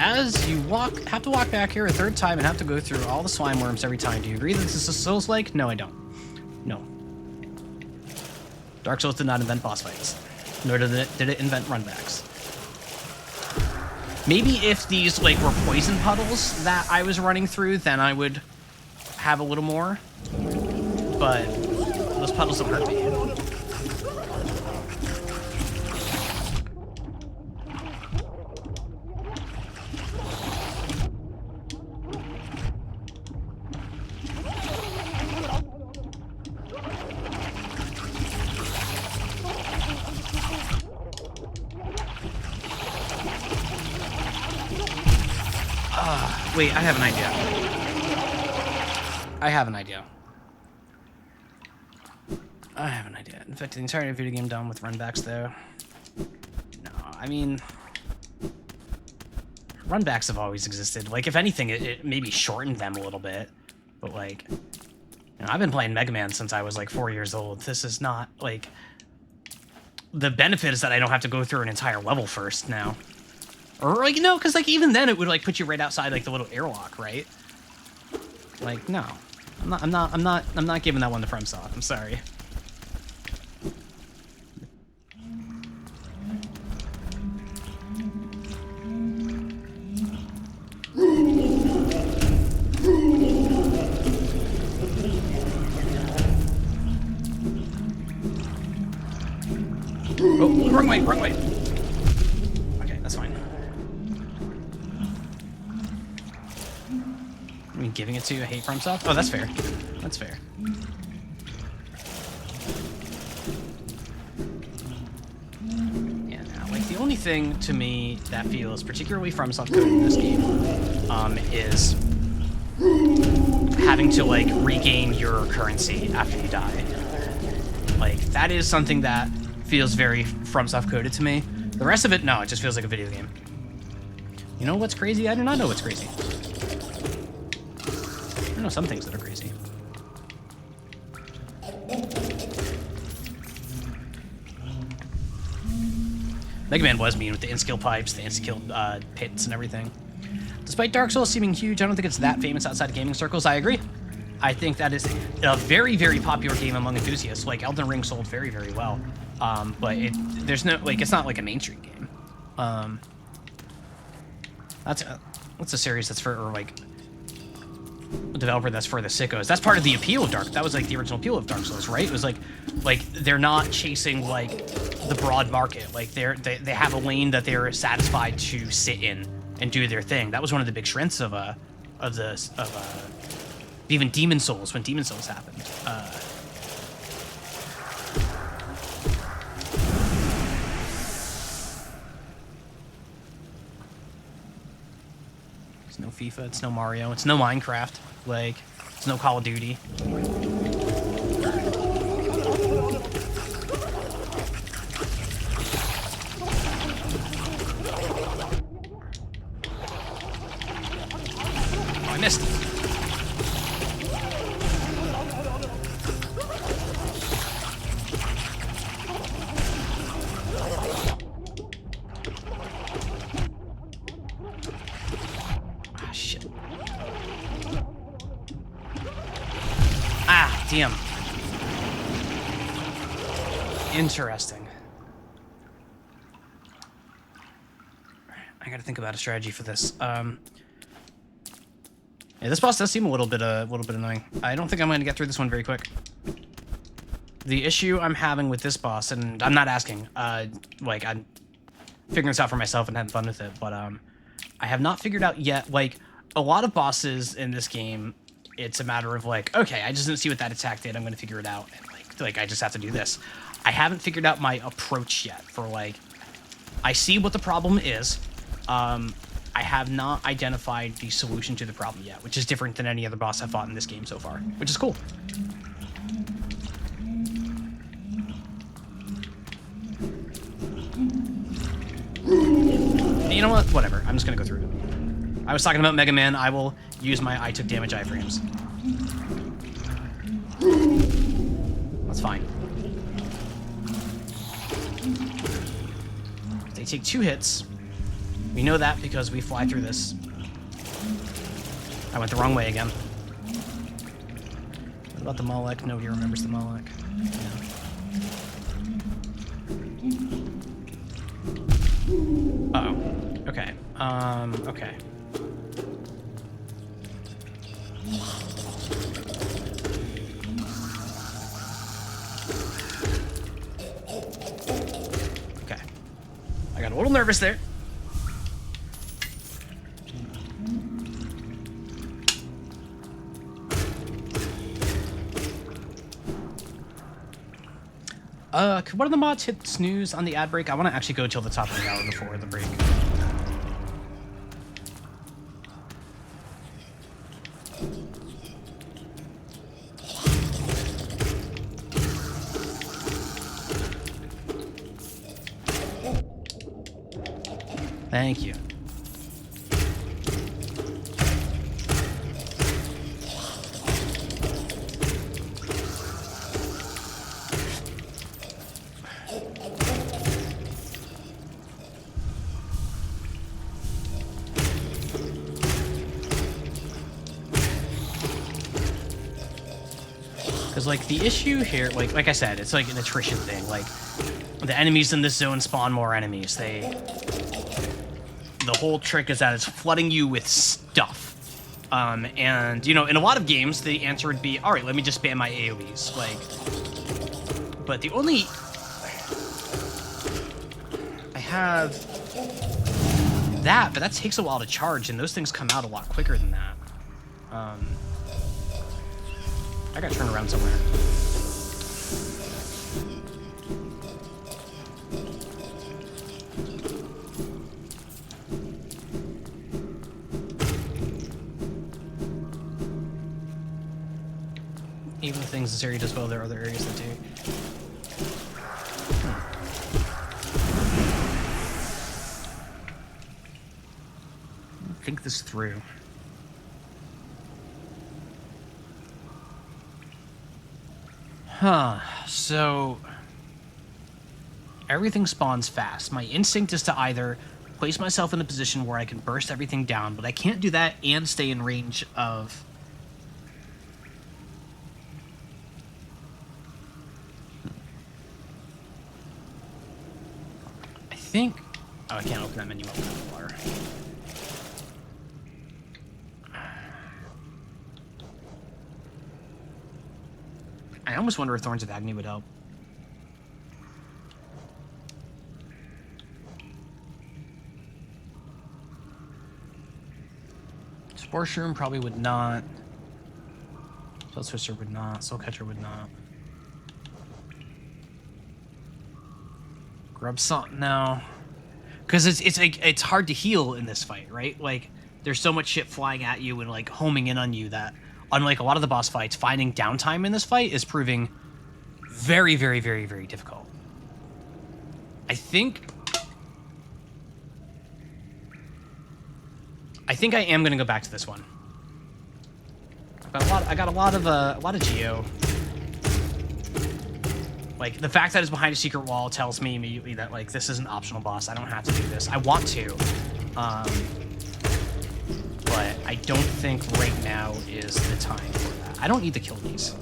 As you have to walk back here a third time and have to go through all the slime worms every time. Do you agree that this is Souls-like? No, I don't. No. Dark Souls did not invent boss fights. Nor did it invent runbacks. Maybe if these like were poison puddles that I was running through, then I would have a little more. But those puddles don't hurt me. Wait, I have an idea. I have an idea. In fact, the entire video game done with runbacks, though. No, I mean... Runbacks have always existed. Like, if anything, it maybe shortened them a little bit. But, like... You know, I've been playing Mega Man since I was, like, 4 years old. This is not, like... The benefit is that I don't have to go through an entire level first now. Or, like, no, because, like, even then it would, like, put you right outside, like, the little airlock, right? Like, no. I'm not giving that one to FromSoft. I'm sorry. Oh, wrong way, wrong way. Okay, that's fine. I mean, giving it to you, I hate FromSoft? Oh, that's fair. That's fair. Yeah, now, like, the only thing to me that feels particularly FromSoft coded in this game is having to, like, regain your currency after you die. Like, that is something that feels very FromSoft coded to me. The rest of it, no, it just feels like a video game. You know what's crazy? I do not know what's crazy. I know some things that are crazy. Mega Man was mean with the in-skill pipes, the insta-kill pits, and everything. Despite Dark Souls seeming huge, I don't think it's that famous outside of gaming circles. I agree. I think that is a very, very popular game among enthusiasts. Like, Elden Ring sold very, very well. But there's no, like, it's not like a mainstream game. That's a series that's for, or like, a developer that's for the sickos. That's part of the appeal of that was like the original appeal of Dark Souls, right? It was like they're not chasing like the broad market. Like they have a lane that they're satisfied to sit in and do their thing. That was one of the big strengths of even Demon Souls, when Demon Souls happened. It's no FIFA, it's no Mario, it's no Minecraft, like, it's no Call of Duty. Oh, I missed. Damn. Interesting. I gotta think about a strategy for this. Yeah, Yeah, this boss does seem a little bit annoying. I don't think I'm going to get through this one very quick. The issue I'm having with this boss, and I'm not asking, like, I'm figuring this out for myself and having fun with it, but I have not figured out yet, like, a lot of bosses in this game, it's a matter of, like, okay, I just didn't see what that attack did, I'm going to figure it out, and, like, I just have to do this. I haven't figured out my approach yet for, like, I see what the problem is, I have not identified the solution to the problem yet, which is different than any other boss I've fought in this game so far, which is cool. You know what? Whatever. I'm just gonna go through it. I was talking about Mega Man. I will use my I took damage iframes. That's fine. They take 2 hits. We know that because we fly through this. I went the wrong way again. What about the Malek? Nobody remembers the Malek. Yeah. Uh-oh. Okay. Okay. Okay. I got a little nervous there. Could one of the mods hit snooze on the ad break? I want to actually go till the top of the hour before the break. Thank you. Because, like, the issue here, like I said, it's like an attrition thing. Like, the enemies in this zone spawn more enemies. The whole trick is that it's flooding you with stuff. And, you know, in a lot of games, the answer would be, all right, let me just spam my AoEs. Like, but the only... I have that, but that takes a while to charge, and those things come out a lot quicker than that. I gotta turn around somewhere. Even the things this area does well, there are other areas that do. Think this through. Huh, so everything spawns fast. My instinct is to either place myself in a position where I can burst everything down, but I can't do that and stay in range of... I think... Oh, I can't open that menu up with water. I almost wonder if Thorns of Agony would help. Spore Shroom probably would not. Spell Twister would not. Soul Catcher would not. Grub Salt, no. Because it's hard to heal in this fight, right? Like, there's so much shit flying at you and, like, homing in on you that... Unlike a lot of the boss fights, finding downtime in this fight is proving very, very, very, very difficult. I think I am going to go back to this one. I got a lot of geo. Like, the fact that it's behind a secret wall tells me immediately that, like, this is an optional boss. I don't have to do this. I want to. But I don't think right now is the time for that. I don't need to kill these.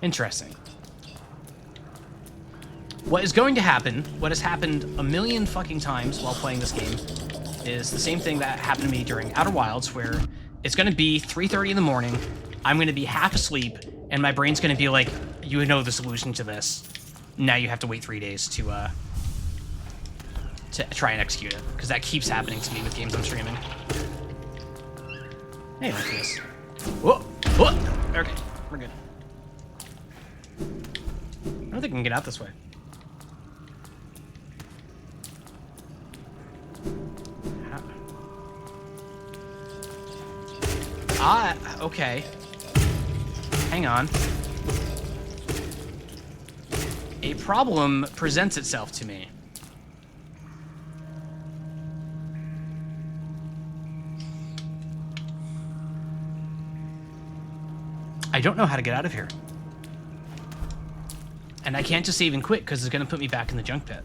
Interesting. What is going to happen, what has happened a million fucking times while playing this game, is the same thing that happened to me during Outer Wilds, where it's going to be 3:30 in the morning, I'm going to be half asleep, and my brain's going to be like, you know the solution to this. Now you have to wait 3 days to try and execute it, because that keeps happening to me with games I'm streaming. Hey, look at this. Whoa! Whoa! Okay, we're good. I don't think I can get out this way. Okay. Hang on. A problem presents itself to me. I don't know how to get out of here. And I can't just save and quit because it's going to put me back in the junk pit.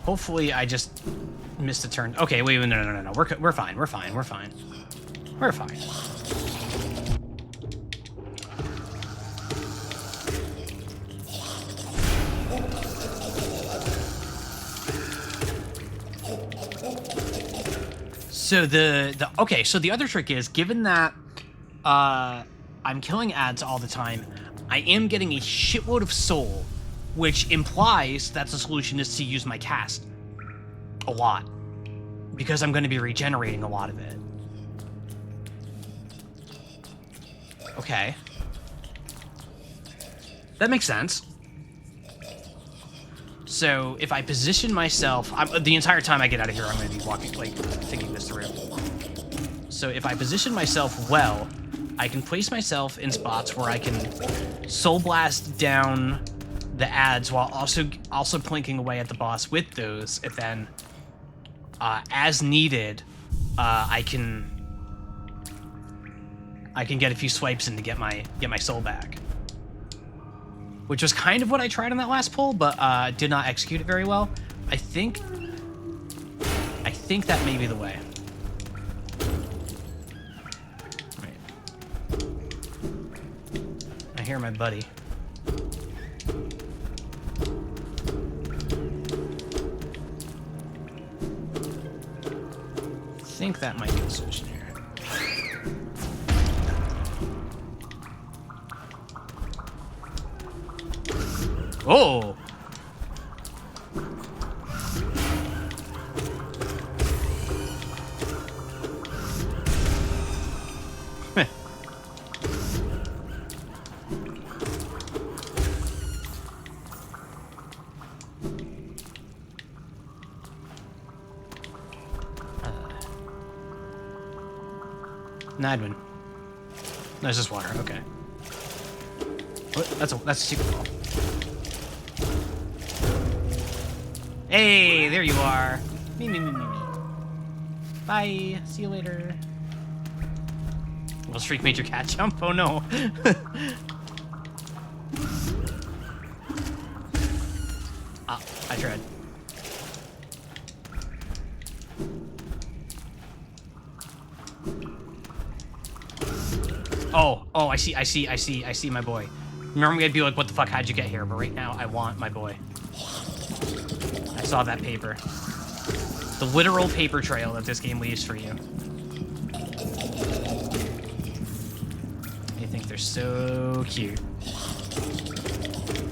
Hopefully I just missed a turn. Okay, wait, no. We're fine. So so the other trick is, given that I'm killing ads all the time, I am getting a shitload of soul, which implies that the solution is to use my cast a lot, because I'm going to be regenerating a lot of it. Okay. That makes sense. So if I position myself, the entire time I get out of here, I'm going to be walking, like, thinking this through. So if I position myself well, I can place myself in spots where I can soul blast down the ads while also plinking away at the boss with those. And then, as needed, I can get a few swipes in to get my soul back. Which was kind of what I tried on that last pull, but did not execute it very well. I think that may be the way. Right. I hear my buddy. I think that might be the solution here. Oh! Heh. Nadwin. No, it's just water. Okay. What? That's a secret ball. Hey, there you are. Me. Bye. See you later. Will Streak made your cat jump? Oh no. I tried. Oh, I see my boy. Normally I'd be like, what the fuck, how'd you get here? But right now, I want my boy. I saw that paper. The literal paper trail that this game leaves for you. They think they're so cute.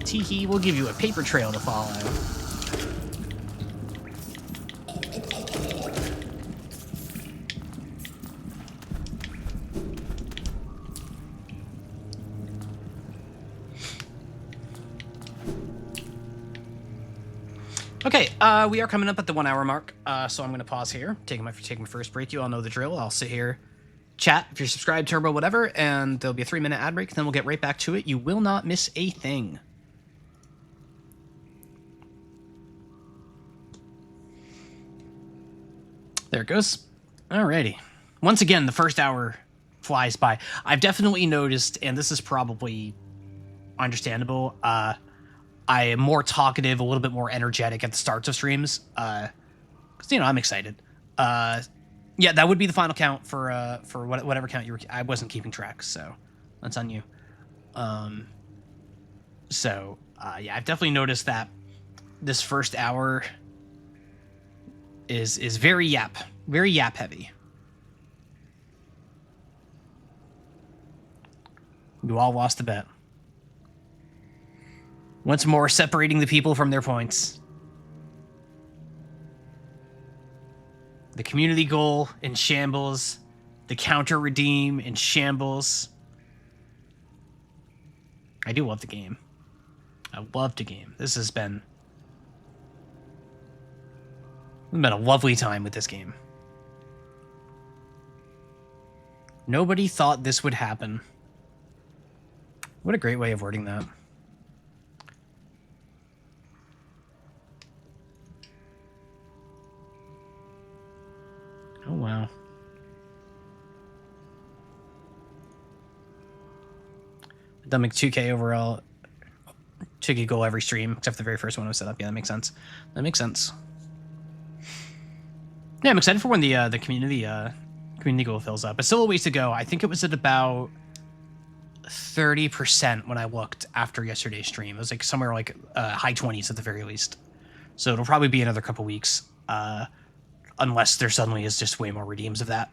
Teehee will give you a paper trail to follow. Okay, we are coming up at the 1 hour mark, so I'm going to pause here, taking my first break. You all know the drill. I'll sit here, chat, if you're subscribed, turbo, whatever, and there'll be a 3-minute ad break, then we'll get right back to it. You will not miss a thing. There it goes. Alrighty. Once again, the first hour flies by. I've definitely noticed, and this is probably understandable, I am more talkative, a little bit more energetic at the starts of streams, because, I'm excited. Yeah, that would be the final count for whatever count you were. I wasn't keeping track, so that's on you. Yeah, I've definitely noticed that this first hour is very yap heavy. You all lost the bet. Once more, separating the people from their points. The community goal in shambles. The counter redeem in shambles. I do love the game. I love the game. This has been a lovely time with this game. Nobody thought this would happen. What a great way of wording that. Oh, wow. They'll make 2K overall. 2K goal every stream, except for the very first one was set up. Yeah, that makes sense. That makes sense. Yeah, I'm excited for when the community goal fills up. It's still a ways to go. I think it was at about 30% when I looked after yesterday's stream. It was like somewhere like high 20s at the very least. So it'll probably be another couple weeks, unless there suddenly is just way more redeems of that.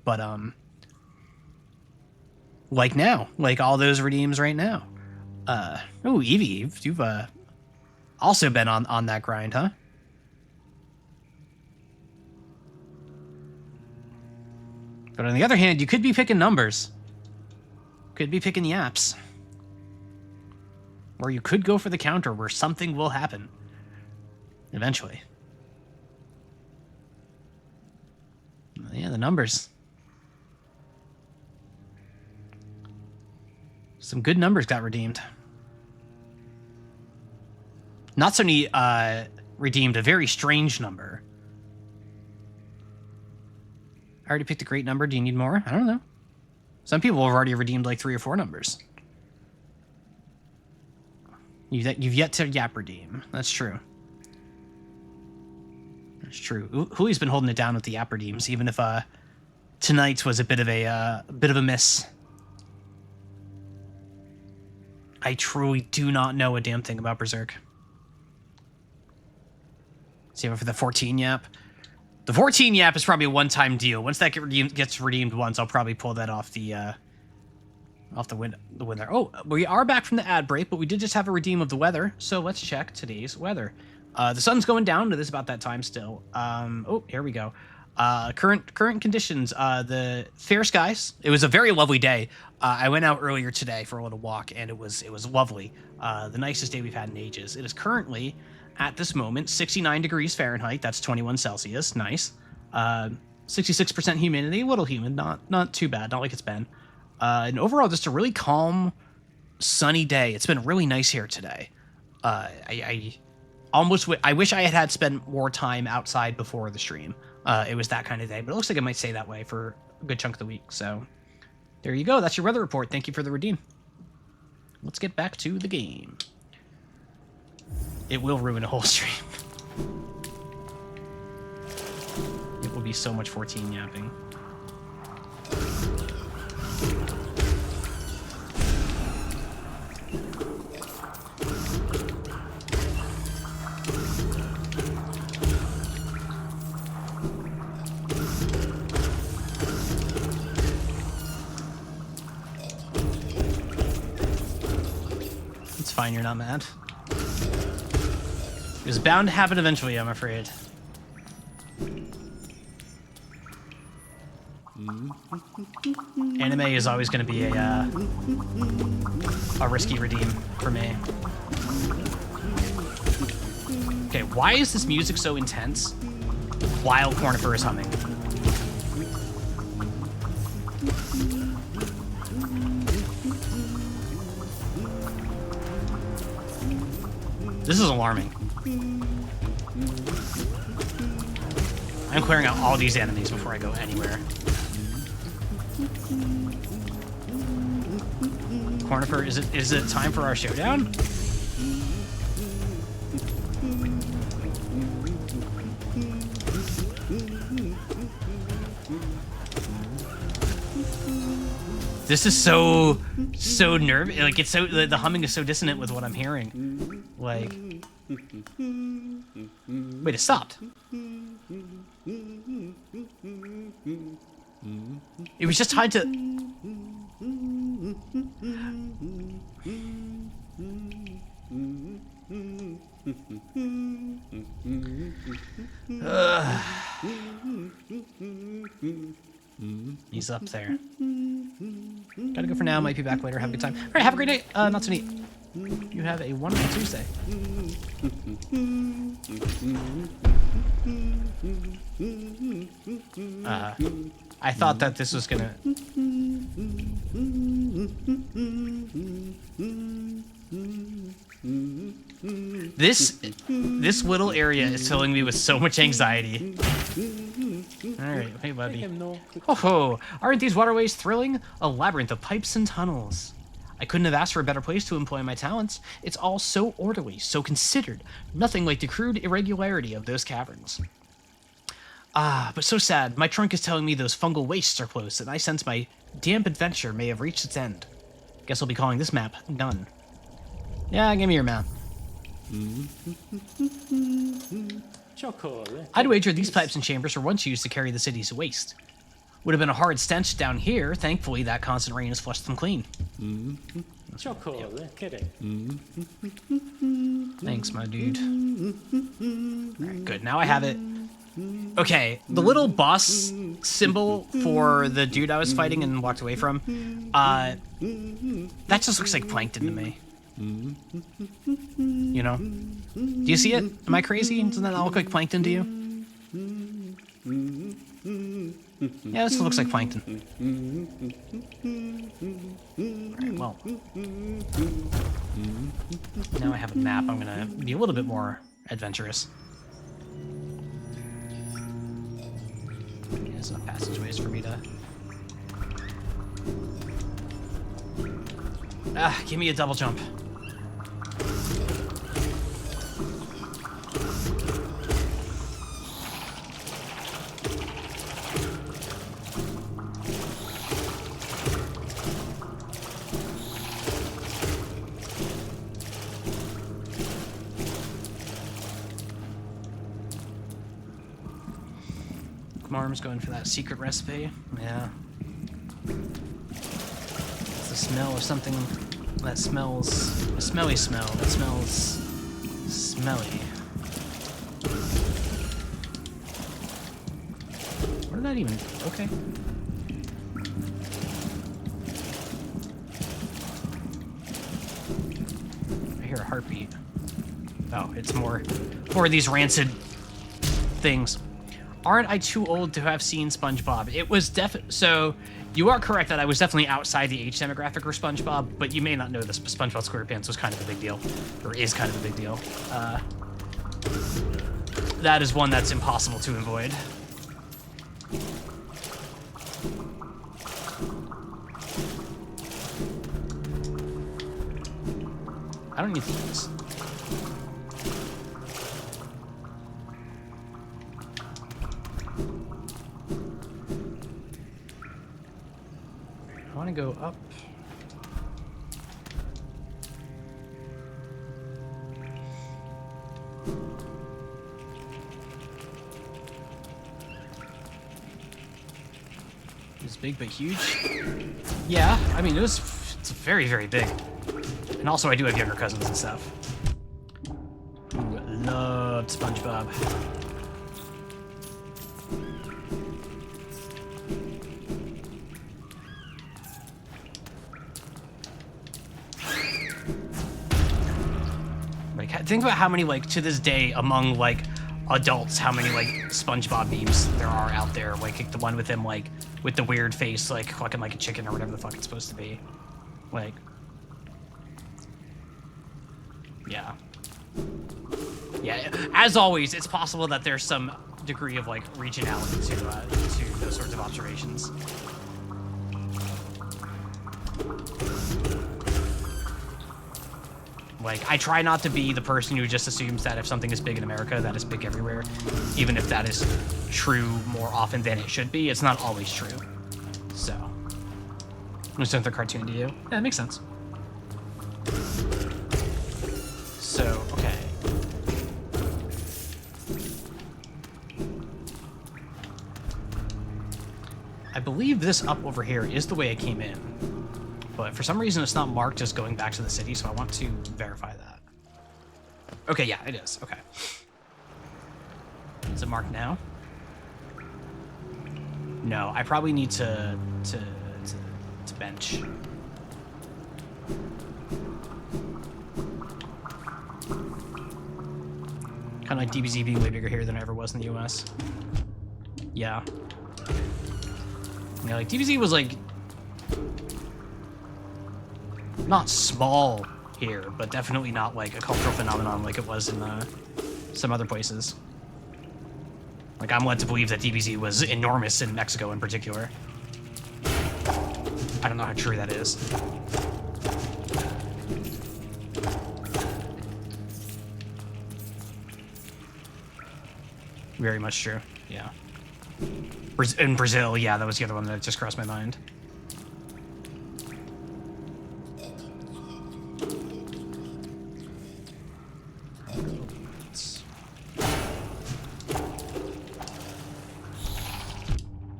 But like now, like all those redeems right now. Oh, Evie, you've also been on that grind, huh? But on the other hand, you could be picking numbers. Could be picking yaps. Or you could go for the counter where something will happen. Eventually. Yeah, the numbers. Some good numbers got redeemed. Not so neat redeemed a very strange number. I already picked a great number. Do you need more? I don't know. Some people have already redeemed like 3 or 4 numbers. You've yet to yap redeem. That's true. That's true. Huli's been holding it down with the yap redeems, even if tonight's was a bit of a miss. I truly do not know a damn thing about Berserk. See, for the 14 yap. The 14 yap is probably a one-time deal. Once that gets redeemed once, I'll probably pull that off the winner. Oh, we are back from the ad break, but we did just have a redeem of the weather. So let's check today's weather. The sun's going down. It is about that time still. Oh, here we go. Current conditions. The fair skies. It was a very lovely day. I went out earlier today for a little walk, and it was lovely. The nicest day we've had in ages. It is currently, at this moment, 69 degrees Fahrenheit. That's 21 Celsius. Nice. 66% humidity. A little humid. Not too bad. Not like it's been. And overall, just a really calm, sunny day. It's been really nice here today. I wish I had spent more time outside before the stream. It was that kind of day, but it looks like it might stay that way for a good chunk of the week. So there you go. That's your weather report. Thank you for the redeem. Let's get back to the game. It will ruin a whole stream. It will be so much 14 yapping. It's fine, you're not mad. It was bound to happen eventually, I'm afraid. Anime is always going to be a risky redeem for me. Okay, why is this music so intense while Cornifer is humming? This is alarming. I'm clearing out all these enemies before I go anywhere. Cornifer, is it time for our showdown? This is so nervous. Like, it's so, the humming is so dissonant with what I'm hearing. Like, wait, it stopped. It was just tied to... He's up there. Gotta go for now. Might be back later. Have a good time. All right, have a great day. Not so neat. You have a wonderful Tuesday. I thought that this was gonna... This little area is filling me with so much anxiety. Alright, hey buddy. Oh ho! Aren't these waterways thrilling? A labyrinth of pipes and tunnels. I couldn't have asked for a better place to employ my talents. It's all so orderly, so considered. Nothing like the crude irregularity of those caverns. Ah, but so sad. My trunk is telling me those fungal wastes are close, and I sense my damp adventure may have reached its end. Guess I'll be calling this map done. Yeah, give me your map. I'd wager these pipes and chambers were once used to carry the city's waste. Would have been a hard stench down here. Thankfully, that constant rain has flushed them clean. Thanks, my dude. Alright, good. Now I have it. Okay, the little boss symbol for the dude I was fighting and walked away from, that just looks like plankton to me. You know? Do you see it? Am I crazy? Doesn't that look like plankton to you? Yeah, this looks like plankton. Alright, well. Now I have a map. I'm gonna be a little bit more adventurous. There's enough passageways for me to... give me a double jump. Marm's going for that secret recipe. Yeah. It's the smell of something that smells... a smelly smell that smells... smelly. What did that even... okay. I hear a heartbeat. Oh, it's more of these rancid things. Aren't I too old to have seen SpongeBob? It was so you are correct that I was definitely outside the age demographic for SpongeBob, but you may not know this, but SpongeBob SquarePants was kind of a big deal, or is kind of a big deal. That is one that's impossible to avoid. I don't need these. I want to go up. It's big but huge. Yeah, I mean it's very, very big. And also I do have younger cousins and stuff. Ooh, I loved SpongeBob. Think about how many, like, to this day, among, like, adults, how many, like, SpongeBob memes there are out there. Like the one with him, like, with the weird face, like, fucking like a chicken or whatever the fuck it's supposed to be. Like... yeah. Yeah, as always, it's possible that there's some degree of, like, regionality to those sorts of observations. Like, I try not to be the person who just assumes that if something is big in America, that it's big everywhere. Even if that is true more often than it should be, it's not always true. So. When it's another cartoon to you. Yeah, that makes sense. So, okay. I believe this up over here is the way I came in. But for some reason it's not marked as going back to the city, so I want to verify that. Okay, yeah, it is. Okay. Is it marked now? No, I probably need to bench. Kind of like DBZ being way bigger here than it ever was in the US. Yeah. Yeah, like DBZ was like not small here, but definitely not like a cultural phenomenon like it was in some other places. Like I'm led to believe that DBZ was enormous in Mexico in particular. I don't know how true that is. Very much true, yeah. In Brazil, yeah, that was the other one that just crossed my mind.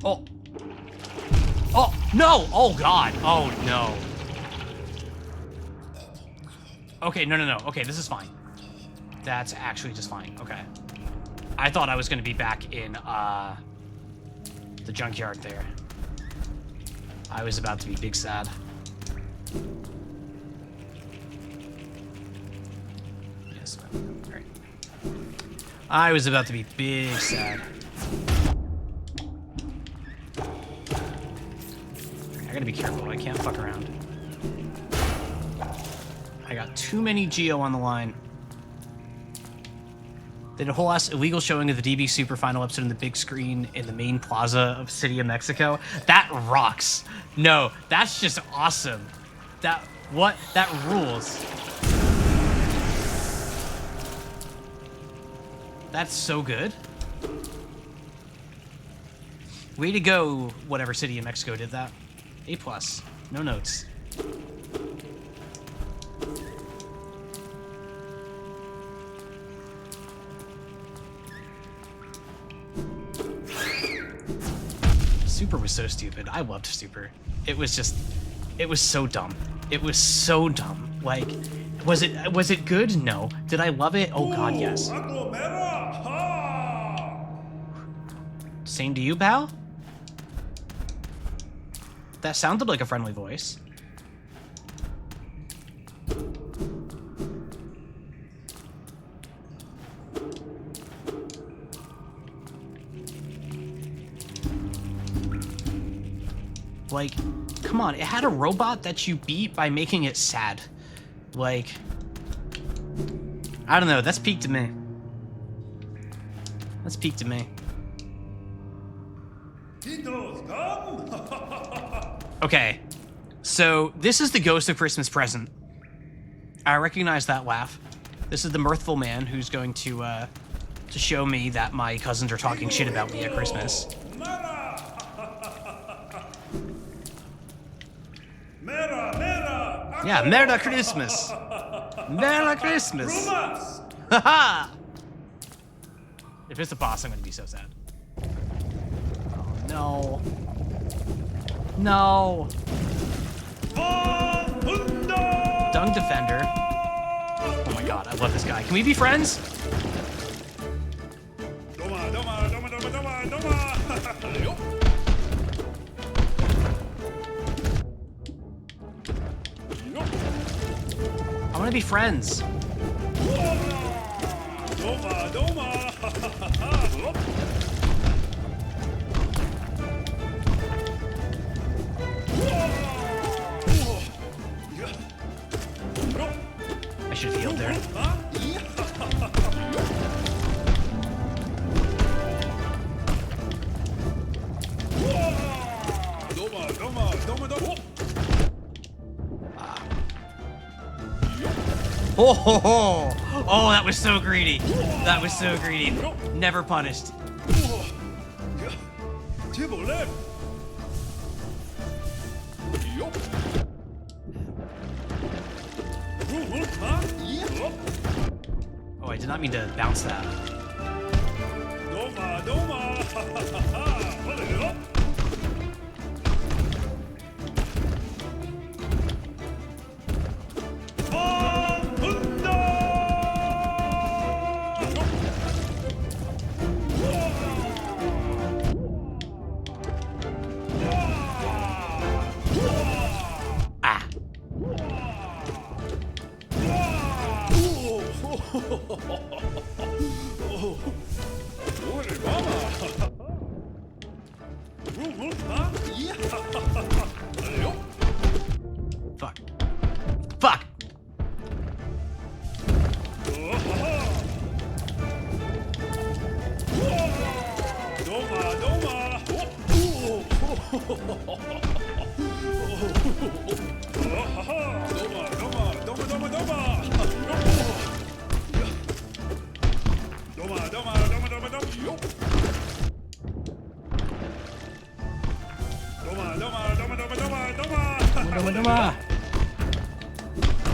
Oh. Oh, no! Oh, God. Oh, no. Okay, no. Okay, this is fine. That's actually just fine. Okay. I thought I was going to be back in, the junkyard there. I was about to be big sad. Yes, all right. I was about to be big sad. I gotta be careful. I can't fuck around. I got too many Geo on the line. They did a whole ass illegal showing of the DB Super final episode on the big screen in the main plaza of City of Mexico. That rocks. No, that's just awesome. That rules. That's so good. Way to go, whatever City of Mexico did that. A+. No notes. Super was so stupid. I loved Super. It was so dumb. It was so dumb. Like, was it good? No. Did I love it? Oh God, yes. Same to you, pal? That sounded like a friendly voice. Like, come on, it had a robot that you beat by making it sad. Like, I don't know, that's peak to me. That's peak to me. Okay, so this is the Ghost of Christmas Present. I recognize that laugh. This is the mirthful man who's going to show me that my cousins are talking shit about me at Christmas. Yeah, Merry Christmas! Merry Christmas! Haha! If it's a boss, I'm gonna be so sad. Oh, no. No! Dung Defender. Oh my god, I love this guy. Can we be friends? I want to be friends. I should have healed there. Oh, ho, ho. Oh, that was so greedy. That was so greedy. Never punished. Oh, I did not mean to bounce that. Fuck. Fuck!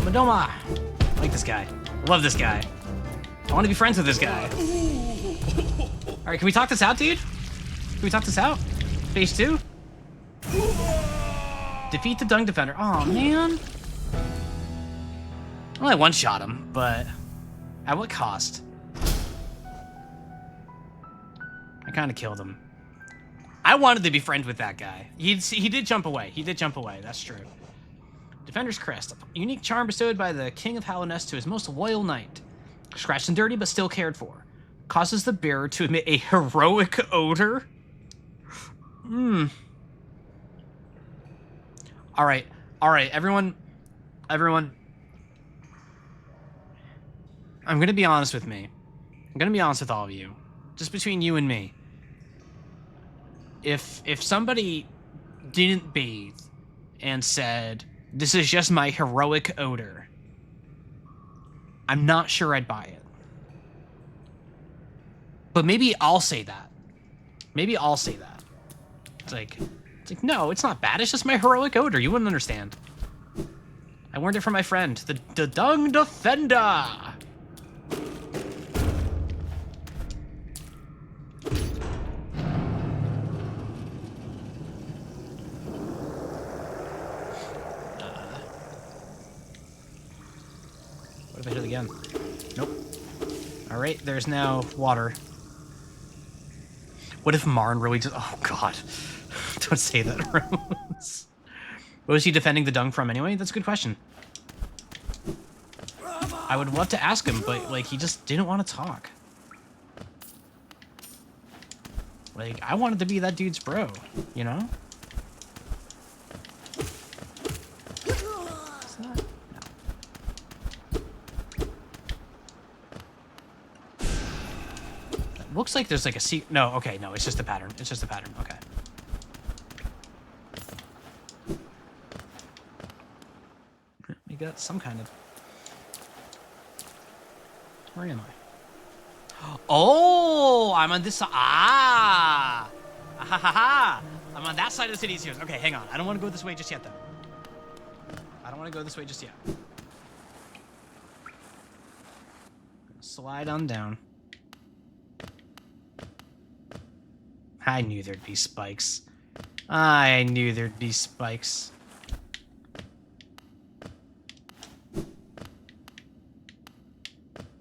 Doma. I like this guy. I love this guy. I want to be friends with this guy. Alright, can we talk this out, dude? Can we talk this out? Phase 2? Defeat the Dung Defender. Aw, man. Well, I one-shot him, but at what cost? I kind of killed him. I wanted to be friends with that guy. He did jump away. He did jump away. That's true. Defender's Crest. A unique charm bestowed by the King of Hallownest to his most loyal knight. Scratched and dirty, but still cared for. Causes the bearer to emit a heroic odor. Alright, everyone. I'm gonna be honest with me. I'm gonna be honest with all of you. Just between you and me. If somebody didn't bathe and said, "This is just my heroic odor," I'm not sure I'd buy it. But maybe I'll say that. Maybe I'll say that. It's like, no, it's not bad. It's just my heroic odor. You wouldn't understand. I learned it from my friend, the Dung Defender. What if I hit it again? Nope. Alright, there's now water. What if Marn really just... Oh, God. Don't say that, Rose. What was he defending the dung from anyway? That's a good question. I would love to ask him, but, like, he just didn't want to talk. Like, I wanted to be that dude's bro, you know? Looks like there's like a secret. No, okay, no, it's just a pattern. It's just a pattern. Okay. We got some kind of. Where am I? Oh, I'm on this side. Ah! Ah ha ha ha! I'm on that side of the city. Okay, hang on. I don't want to go this way just yet, though. I don't want to go this way just yet. Slide on down. I knew there'd be spikes. I knew there'd be spikes.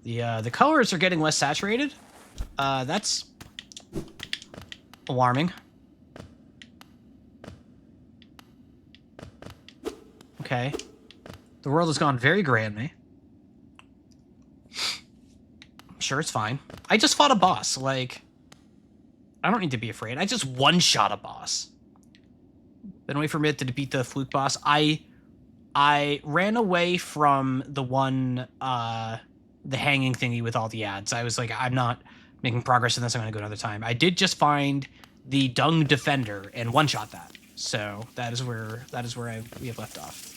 The colors are getting less saturated. That's alarming. Okay. The world has gone very gray on me. I'm sure it's fine. I just fought a boss, like... I don't need to be afraid. I just one-shot a boss. Been away from it to defeat the fluke boss. I ran away from the one, the hanging thingy with all the ads. I was like, I'm not making progress in this. I'm going to go another time. I did just find the Dung Defender and one-shot that. So that is where we have left off.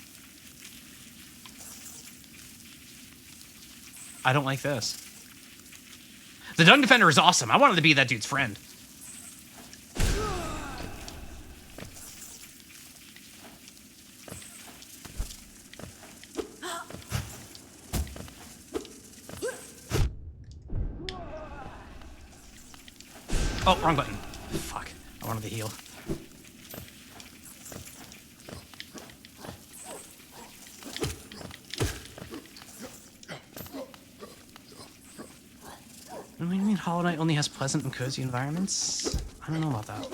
I don't like this. The Dung Defender is awesome. I wanted to be that dude's friend. Oh, wrong button. Fuck. I wanted to heal. What do you mean Hollow Knight only has pleasant and cozy environments? I don't know about that.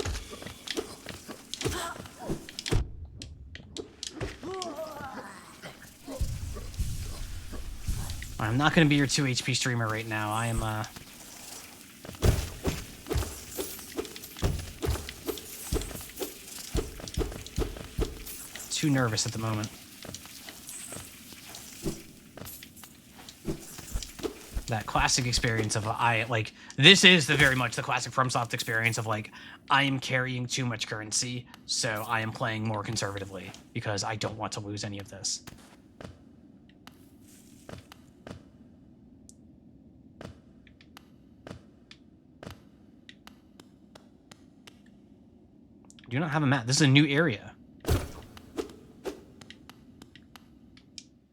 I'm not going to be your 2 HP streamer right now. I am, too nervous at the moment. That classic experience of, this is very much the classic FromSoft experience of, like, I am carrying too much currency, so I am playing more conservatively, because I don't want to lose any of this. Do not have a map. This is a new area.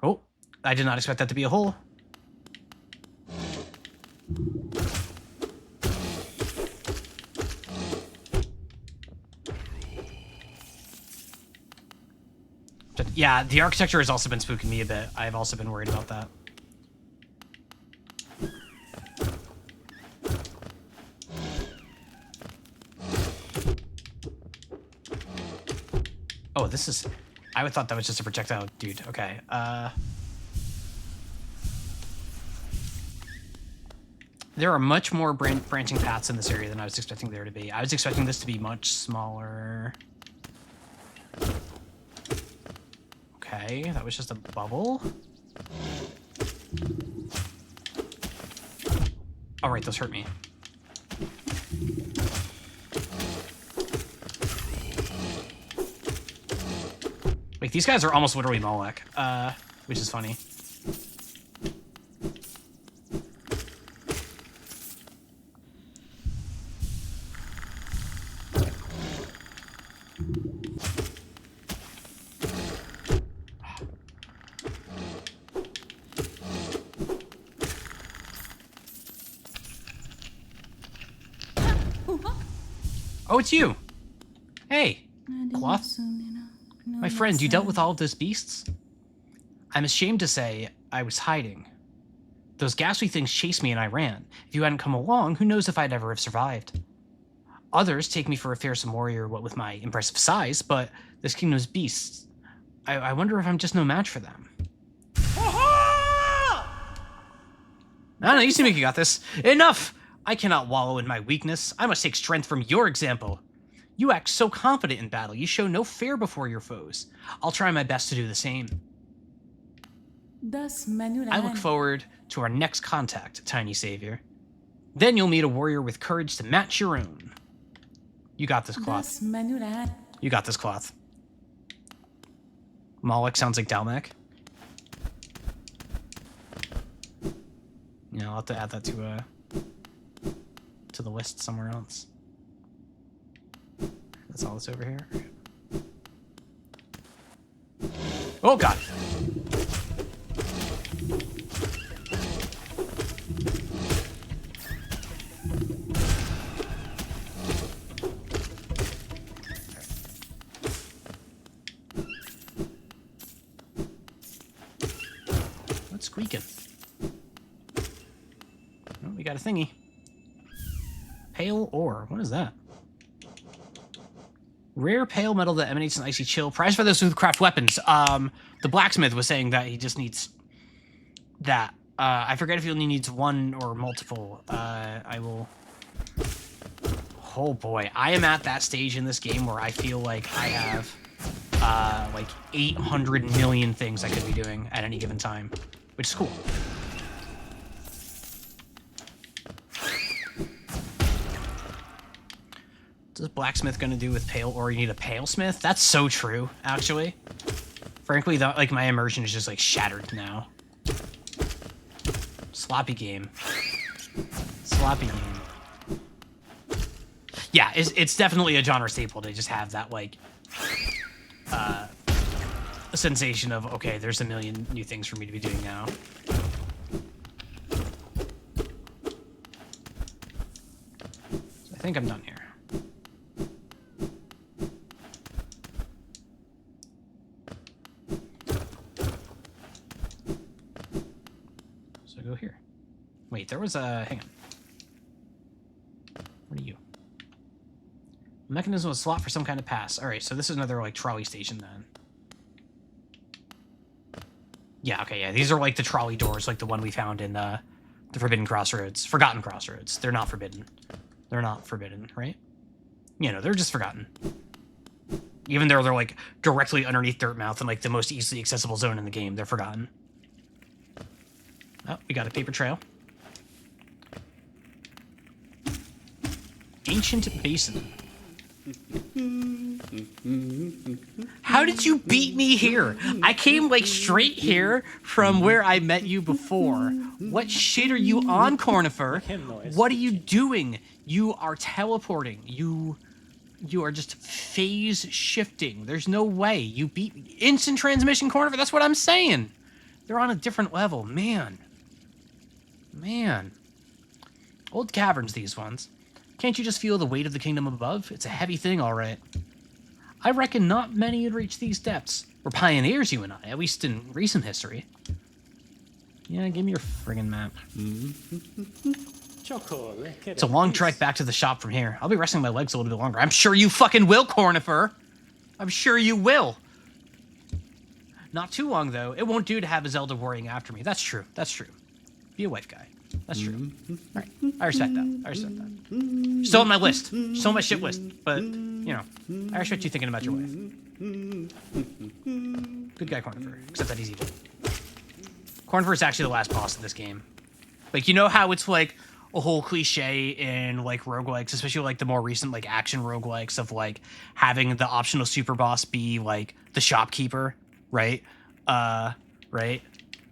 Oh, I did not expect that to be a hole. But yeah, the architecture has also been spooking me a bit. I've also been worried about that. Oh, this is... I would thought that was just a projectile, dude. Okay, there are much more branching paths in this area than I was expecting there to be. I was expecting this to be much smaller. Okay, that was just a bubble. All right, those hurt me. Like, these guys are almost literally Moloch, which is funny. Oh, it's you. Hey, Cloth. My friend, you dealt with all of those beasts? I'm ashamed to say I was hiding. Those ghastly things chased me and I ran. If you hadn't come along, who knows if I'd ever have survived. Others take me for a fearsome warrior, what with my impressive size, but this kingdom's beasts, I wonder if I'm just no match for them. I don't know, you seem like you got this. Enough! I cannot wallow in my weakness. I must take strength from your example. You act so confident in battle. You show no fear before your foes. I'll try my best to do the same. I look forward to our next contact, tiny savior. Then you'll meet a warrior with courage to match your own. You got this, Cloth. You got this, Cloth. Moloch sounds like Dalmac. Yeah, I'll have to add that to the list somewhere else. That's all that's over here. Oh god. What's squeaking? Oh, we got a thingy. Pale ore. What is that? Rare pale metal that emanates an icy chill. Prize for those who craft weapons. The blacksmith was saying that he just needs that. I forget if he only needs one or multiple. I will... Oh boy, I am at that stage in this game where I feel like I have like 800 million things I could be doing at any given time, which is cool. What's blacksmith gonna do with pale ore? You need a pale smith? That's so true, actually. Frankly, like my immersion is just like shattered now. Sloppy game. Sloppy game. Yeah, it's definitely a genre staple to just have that like a sensation of, okay, there's a million new things for me to be doing now. So I think I'm done here. So go here. Wait, there was a... Hang on. What are you? Mechanism was slot for some kind of pass. All right, so this is another, like, trolley station, then. Yeah, okay, yeah. These are, like, the trolley doors, like the one we found in the Forbidden Crossroads. Forgotten Crossroads. They're not forbidden. They're not forbidden, right? You know, they're just forgotten. Even though they're, like, directly underneath Dirtmouth in, like, the most easily accessible zone in the game, they're forgotten. Oh, we got a paper trail. Ancient Basin. How did you beat me here? I came, like, straight here from where I met you before. What shit are you on, Cornifer? What are you doing? You are teleporting. You are just phase shifting. There's no way. You beat me. Instant transmission, Cornifer. That's what I'm saying. They're on a different level. Man. Man. Old caverns, these ones. Can't you just feel the weight of the kingdom above? It's a heavy thing, all right. I reckon not many would reach these depths. We're pioneers, you and I, at least in recent history. Yeah, give me your friggin' map. It's a long trek back to the shop from here. I'll be resting my legs a little bit longer. I'm sure you fucking will, Cornifer. I'm sure you will. Not too long, though. It won't do to have a Zelda worrying after me. That's true. That's true. Be a wife guy. That's true. All right. I respect that. I respect that. Still on my list. Still on my shit list. But, you know, I respect you thinking about your wife. Good guy, Cornifer. Except that he's evil. Cornifer is actually the last boss of this game. Like, you know how it's, like, a whole cliche in, like, roguelikes, especially, like, the more recent, like, action roguelikes of, like, having the optional super boss be, like, the shopkeeper, right? Right?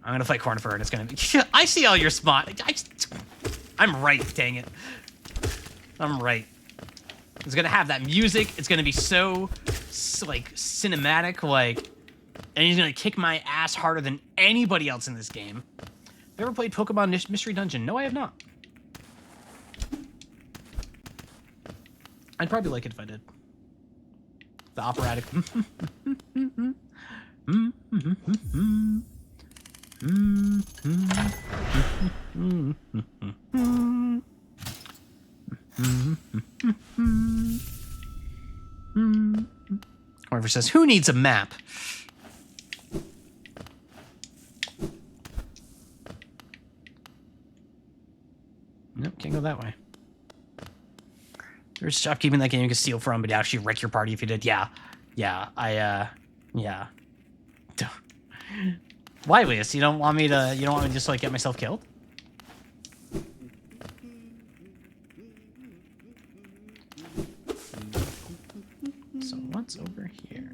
I'm gonna fight Cornifer, and it's gonna be... I see all your spot. I'm right, dang it. I'm right. It's gonna have that music. It's gonna be so like, cinematic, like... And he's gonna kick my ass harder than anybody else in this game. Have you ever played Pokemon Mystery Dungeon? No, I have not. I'd probably like it if I did. The operatic... Cornifer says, who needs a map? Nope, can't go that way. There's shopkeeping that game you can steal from, but actually wreck your party if you did. Yeah. Yeah, yeah. Why, Liz? You don't want me to just, like, get myself killed? So what's over here?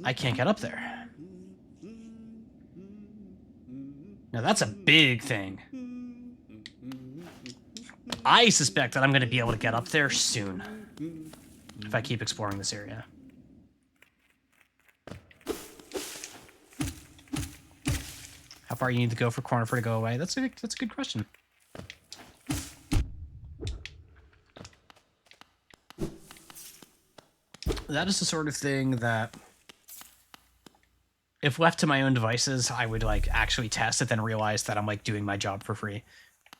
I can't get up there. Now that's a big thing. I suspect that I'm going to be able to get up there soon if I keep exploring this area. How far you need to go for Cornifer to go away? That's a good question. That is the sort of thing that, if left to my own devices, I would, like, actually test it, then realize that I'm, like, doing my job for free.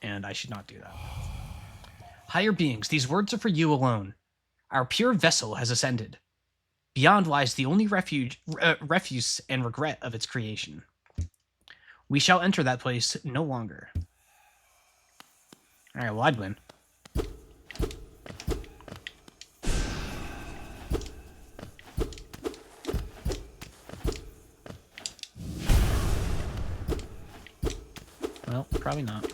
And I should not do that. Higher beings, these words are for you alone. Our pure vessel has ascended. Beyond lies the only refuse and regret of its creation. We shall enter that place no longer. Alright, well, I'd win. Well, probably not.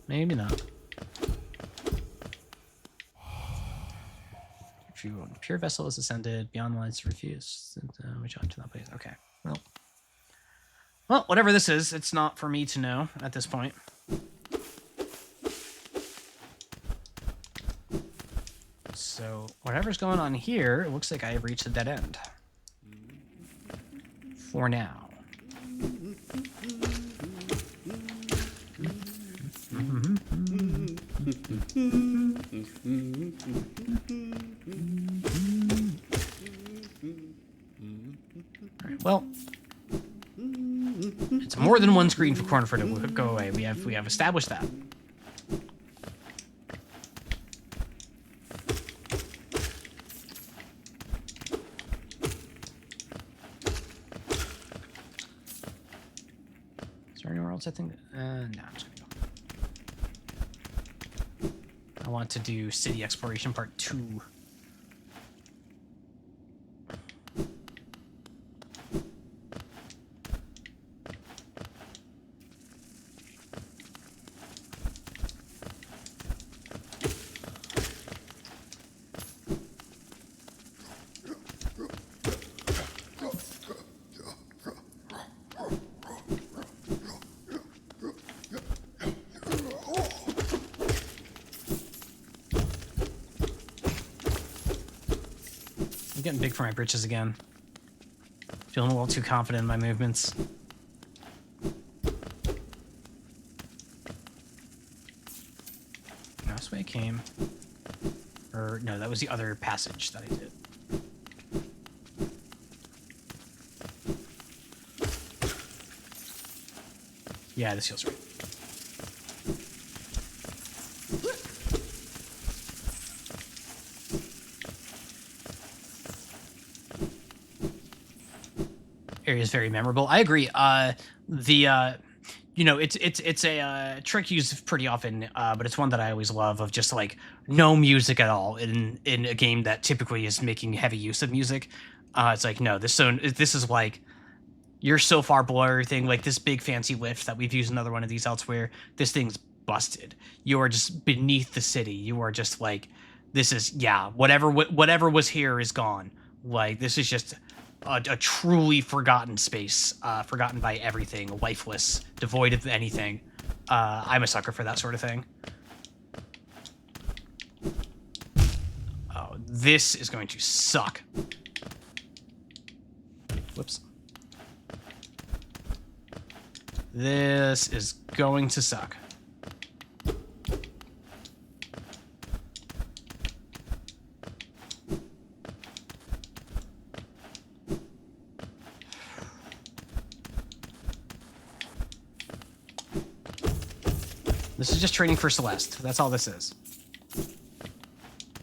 Maybe not. Pure vessel is ascended. Beyond lies refuse. We shall enter that place. Okay. Well, whatever this is, it's not for me to know at this point. so whatever's going on here, it looks like I have reached a dead end. For now. Alright, well, it's more than one screen for Corner to go away. We have established that. Is there anywhere else I think? No, I'm just gonna go. I want to do City Exploration Part 2. Getting big for my britches again. Feeling a little too confident in my movements. That's the way I came. Or, no, that was the other passage that I did. Yeah, this feels right. Area is very memorable. I agree. You know, it's a trick used pretty often, but it's one that I always love, of just like no music at all in a game that typically is making heavy use of music. It's like, no, this is like, you're so far below everything. Like this big fancy lift that we've used another one of these elsewhere. This thing's busted. You are just beneath the city. You are just like, this is, yeah, whatever was here is gone. Like this is just a truly forgotten space, forgotten by everything, lifeless, devoid of anything. I'm a sucker for that sort of thing. Oh, this is going to suck. Whoops. This is going to suck. This is just training for Celeste. That's all this is.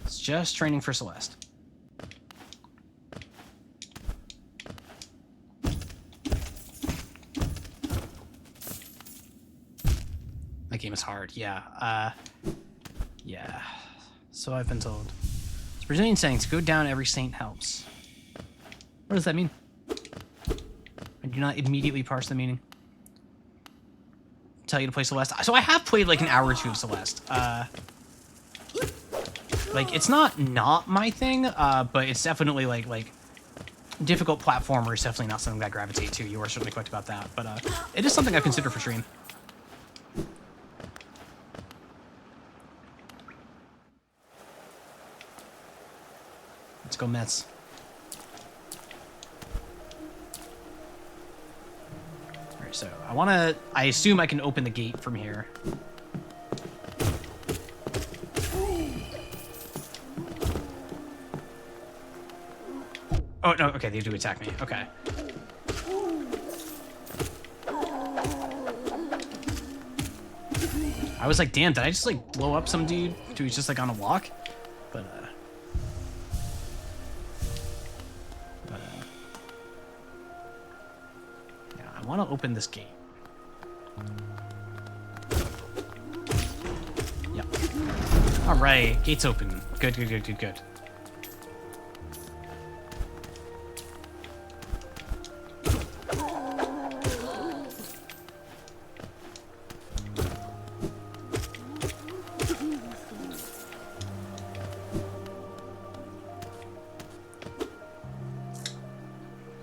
It's just training for Celeste. That game is hard. Yeah. Yeah. So I've been told. It's Brazilian saying, to go down every saint helps. What does that mean? I do not immediately parse the meaning. Tell you to play Celeste. So I have played like an hour or two of Celeste. Like it's not my thing, but it's definitely like difficult platformer is definitely not something that I gravitate to. You are certainly correct about that, but it is something I consider for stream. Let's go Mets. So I assume I can open the gate from here. Oh, no, okay, they do attack me. Okay. I was like, damn, did I just like blow up some dude who's just like on a walk? But, I want to open this gate. Yep. All right, gate's open. Good, good, good, good, good.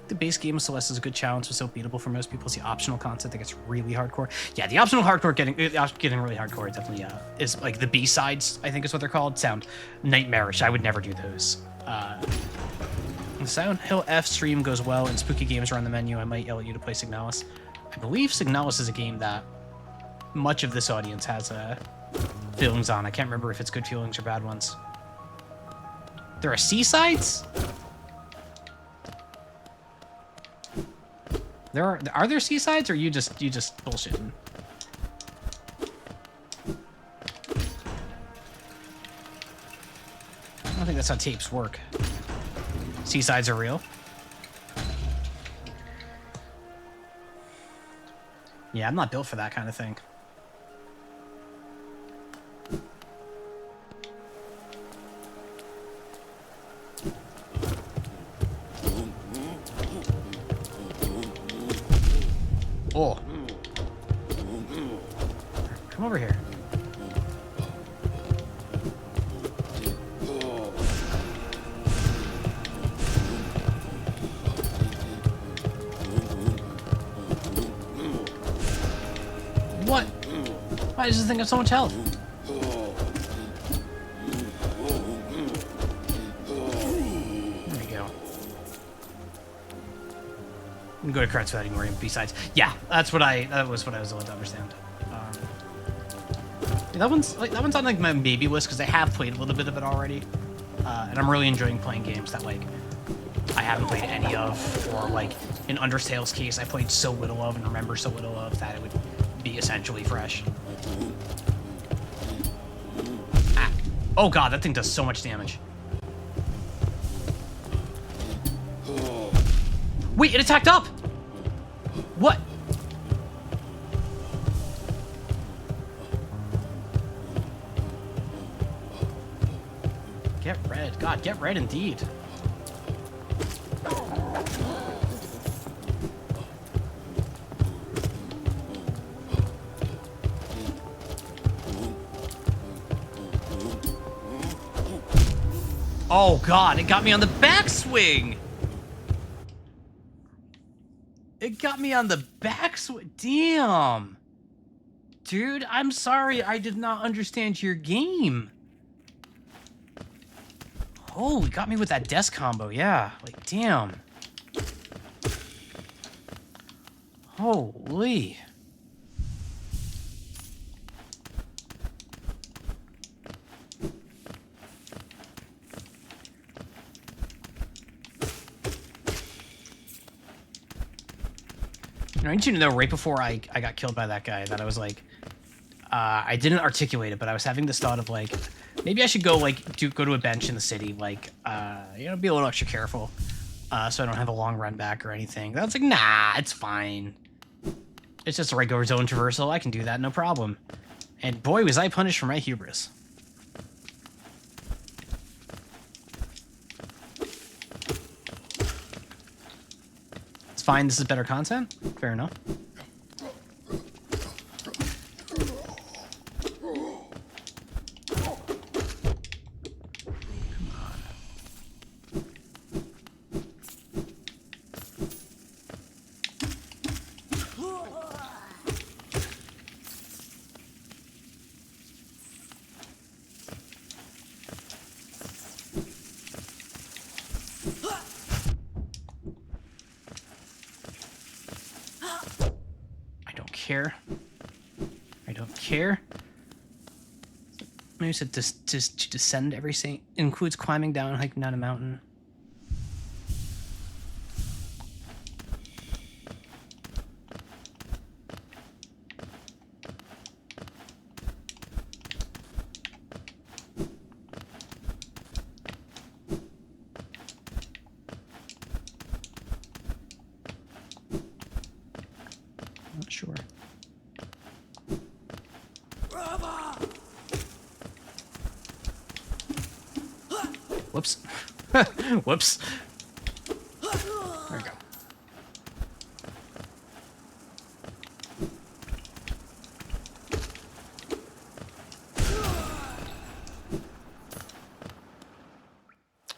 The base game of Celeste is a good challenge, was so beatable for most people. It's the optional content that gets really hardcore. Yeah, the optional hardcore getting really hardcore definitely is like the B-sides, I think is what they're called, sound nightmarish. I would never do those. The Silent Hill F stream goes well and spooky games are on the menu. I might yell at you to play Signalis. I believe Signalis is a game that much of this audience has feelings on. I can't remember if it's good feelings or bad ones. There are C-sides? Are there C-sides, or you just bullshitting? I don't think that's how tapes work. C-sides are real. Yeah, I'm not built for that kind of thing. Oh. Come over here. What? Why does this thing have so much health? There we go. You can go to cards without ignoring B-sides. Yeah, that was what I was able to understand. That one's on like my maybe list because I have played a little bit of it already, and I'm really enjoying playing games that like I haven't played any of, or like in Undertale's case, I played so little of and remember so little of that it would be essentially fresh. Ah. Oh god, that thing does so much damage. Wait, it attacked up! What? Get red. God, get red indeed. Oh god, it got me on the backswing! It got me on the backswing. Damn! Dude, I'm sorry, I did not understand your game. Oh, it got me with that desk combo, yeah. Like, damn. Holy. I need you to know right before I got killed by that guy that I was like, I didn't articulate it, but I was having this thought of like, maybe I should go like go to a bench in the city, like, you know, be a little extra careful, so I don't have a long run back or anything. I was like, nah, it's fine. It's just a regular zone traversal. I can do that, no problem. And boy, was I punished for my hubris. Fine, this is better content. Fair enough. I don't care. Maybe said to descend every saint includes climbing down and hiking down a mountain. Not sure. Whoops. Whoops. There we go.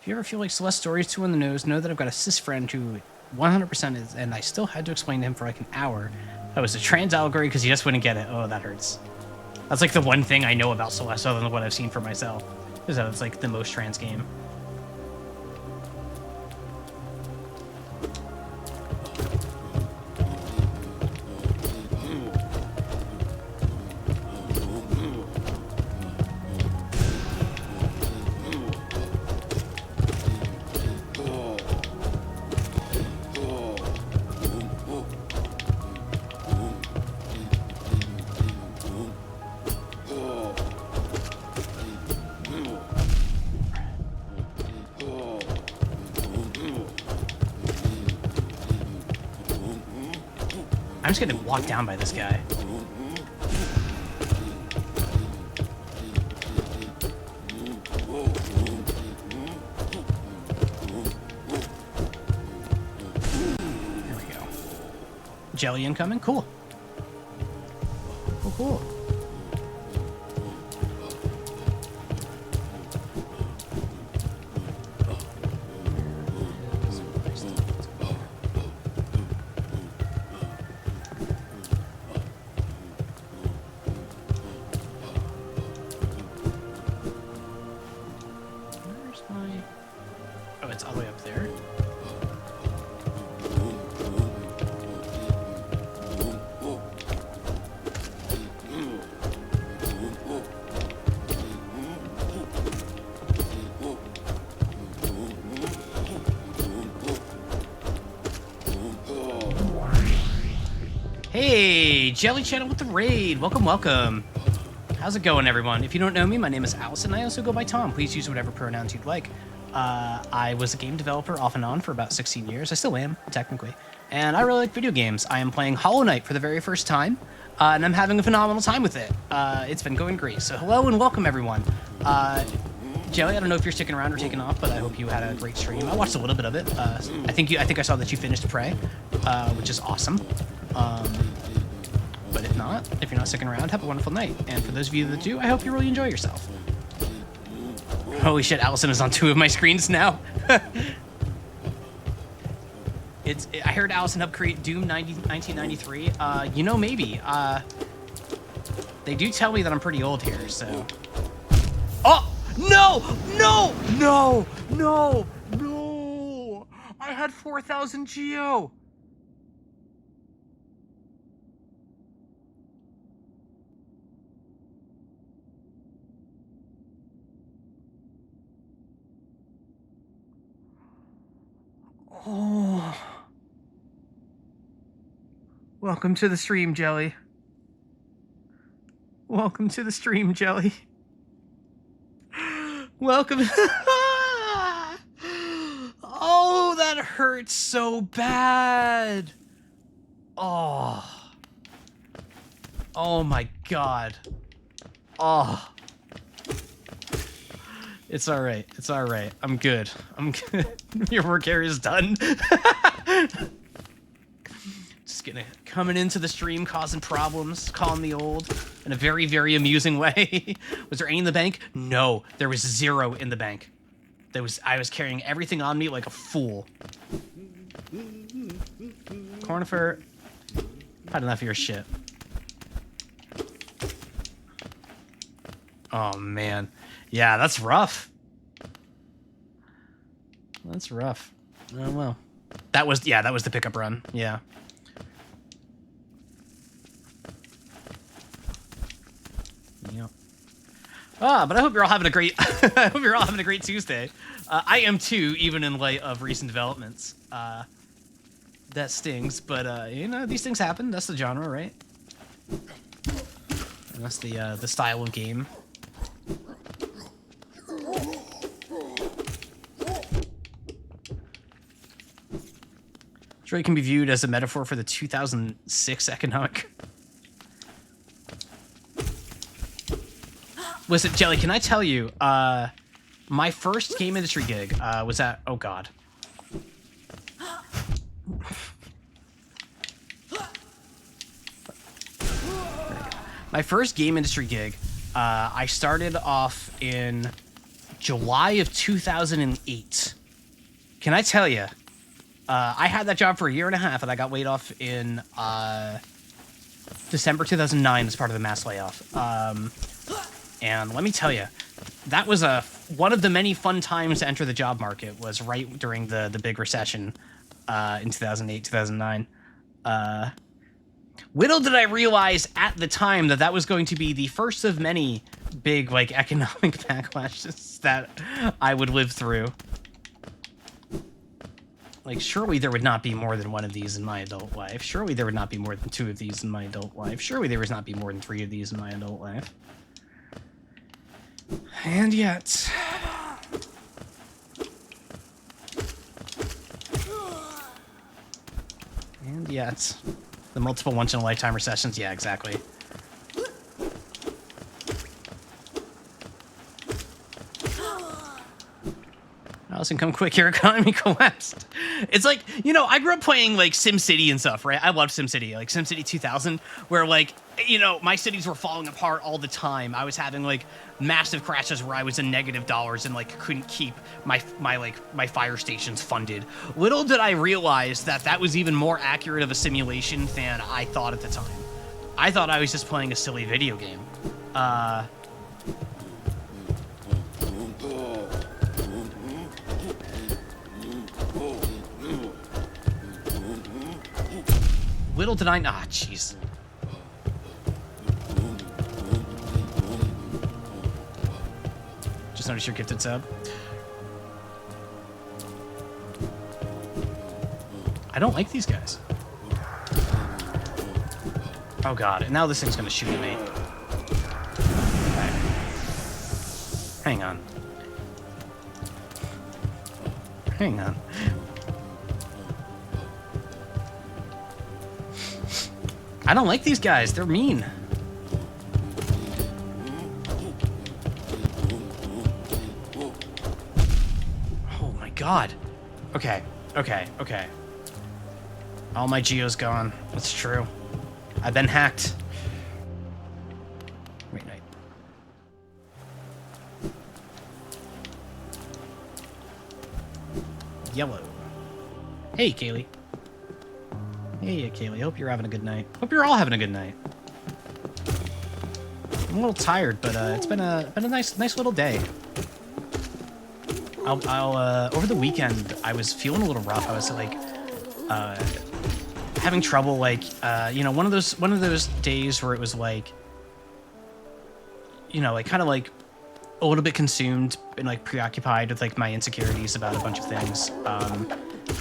If you ever feel like Celeste's story is too on the nose, know that I've got a cis friend who 100% is, and I still had to explain to him for like an hour. That was a trans allegory because he just wouldn't get it. Oh, that hurts. That's like the one thing I know about Celeste other than what I've seen for myself. Is that it's like the most trans game. I'm just getting walked down by this guy. There we go. Jelly incoming? Cool. Cool, cool. Hey, Jelly Channel with the raid. Welcome, welcome. How's it going, everyone? If you don't know me, my name is Allison. I also go by Tom. Please use whatever pronouns you'd like. I was a game developer off and on for about 16 years. I still am, technically. And I really like video games. I am playing Hollow Knight for the very first time, and I'm having a phenomenal time with it. It's been going great. So hello and welcome, everyone. Jelly, I don't know if you're sticking around or taking off, but I hope you had a great stream. I watched a little bit of it. I think I saw that you finished Prey, which is awesome. But if not, if you're not sticking around, have a wonderful night. And for those of you that do, I hope you really enjoy yourself. Holy shit, Allison is on 2 of my screens now. I heard Allison helped create Doom 1993. You know, maybe. They do tell me that I'm pretty old here, so. Oh! No! No! No! No! No! I had 4,000 Geo! Oh. Welcome to the stream, Jelly. Welcome to the stream, Jelly. Welcome. Oh, that hurts so bad. Oh. Oh my God. Oh. It's all right. It's all right. I'm good. I'm good. Your work area is done. Just coming into the stream, causing problems, calling me old in a very, very amusing way. Was there any in the bank? No, there was 0 in the bank. I was carrying everything on me like a fool. Cornifer, had enough of your shit. Oh man. Yeah, that's rough. That's rough. Oh well. That was the pickup run. Yeah. Yep. But I hope you're all having a great I hope you're all having a great Tuesday. I am too, even in light of recent developments. That stings, but you know, these things happen. That's the genre, right? And that's the style of game. Detroit can be viewed as a metaphor for the 2006 economic. Listen, Jelly, can I tell you, my first game industry gig was at, oh God. My first game industry gig, I started off in July of 2008. Can I tell you, I had that job for a year and a half, and I got laid off in December 2009 as part of the mass layoff. And let me tell you, that was one of the many fun times to enter the job market. Was right during the big recession in 2008, 2009. Little did I realize at the time that that was going to be the first of many big, like, economic backlashes that I would live through. Like, surely there would not be more than one of these in my adult life. Surely there would not be more than 2 of these in my adult life. Surely there would not be more than 3 of these in my adult life. And yet... And yet... The multiple once-in-a-lifetime recessions, yeah, exactly. Allison, come quick, your economy collapsed. It's like, you know, I grew up playing, like, SimCity and stuff, right? I loved SimCity, like SimCity 2000, where, like, you know, my cities were falling apart all the time. I was having, like, massive crashes where I was in negative dollars and, like, couldn't keep my fire stations funded. Little did I realize that that was even more accurate of a simulation than I thought at the time. I thought I was just playing a silly video game. Little did I... Ah, jeez. Just noticed your gifted sub. I don't like these guys. Oh god, and now this thing's gonna shoot at me. Okay. Hang on. Hang on. I don't like these guys. They're mean. Oh my god. Okay. Okay. Okay. All my geo's gone. That's true. I've been hacked. Wait, wait. Yellow. Hey, Kaylee. Hey, Kaylee. Hope you're having a good night. Hope you're all having a good night. I'm a little tired, but it's been a nice little day. Over the weekend I was feeling a little rough. I was like having trouble, like you know, one of those days where it was like, you know, like kind of like a little bit consumed and like preoccupied with like my insecurities about a bunch of things.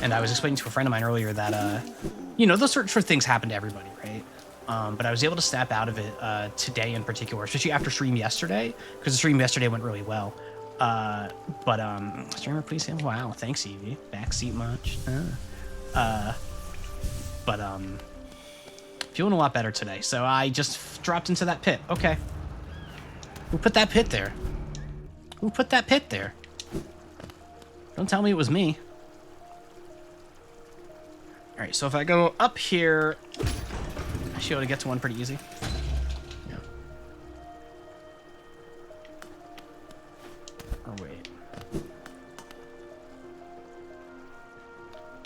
And I was explaining to a friend of mine earlier that you know, those sorts of things happen to everybody, right? But I was able to snap out of it today in particular, especially after stream yesterday, because the stream yesterday went really well. Streamer, please say wow. Thanks, Evie. Backseat much? Feeling a lot better today, so I just dropped into that pit. Okay. Who put that pit there? Who put that pit there? Don't tell me it was me. Alright, so if I go up here, I should be able to get to one pretty easy. Yeah. Oh, wait.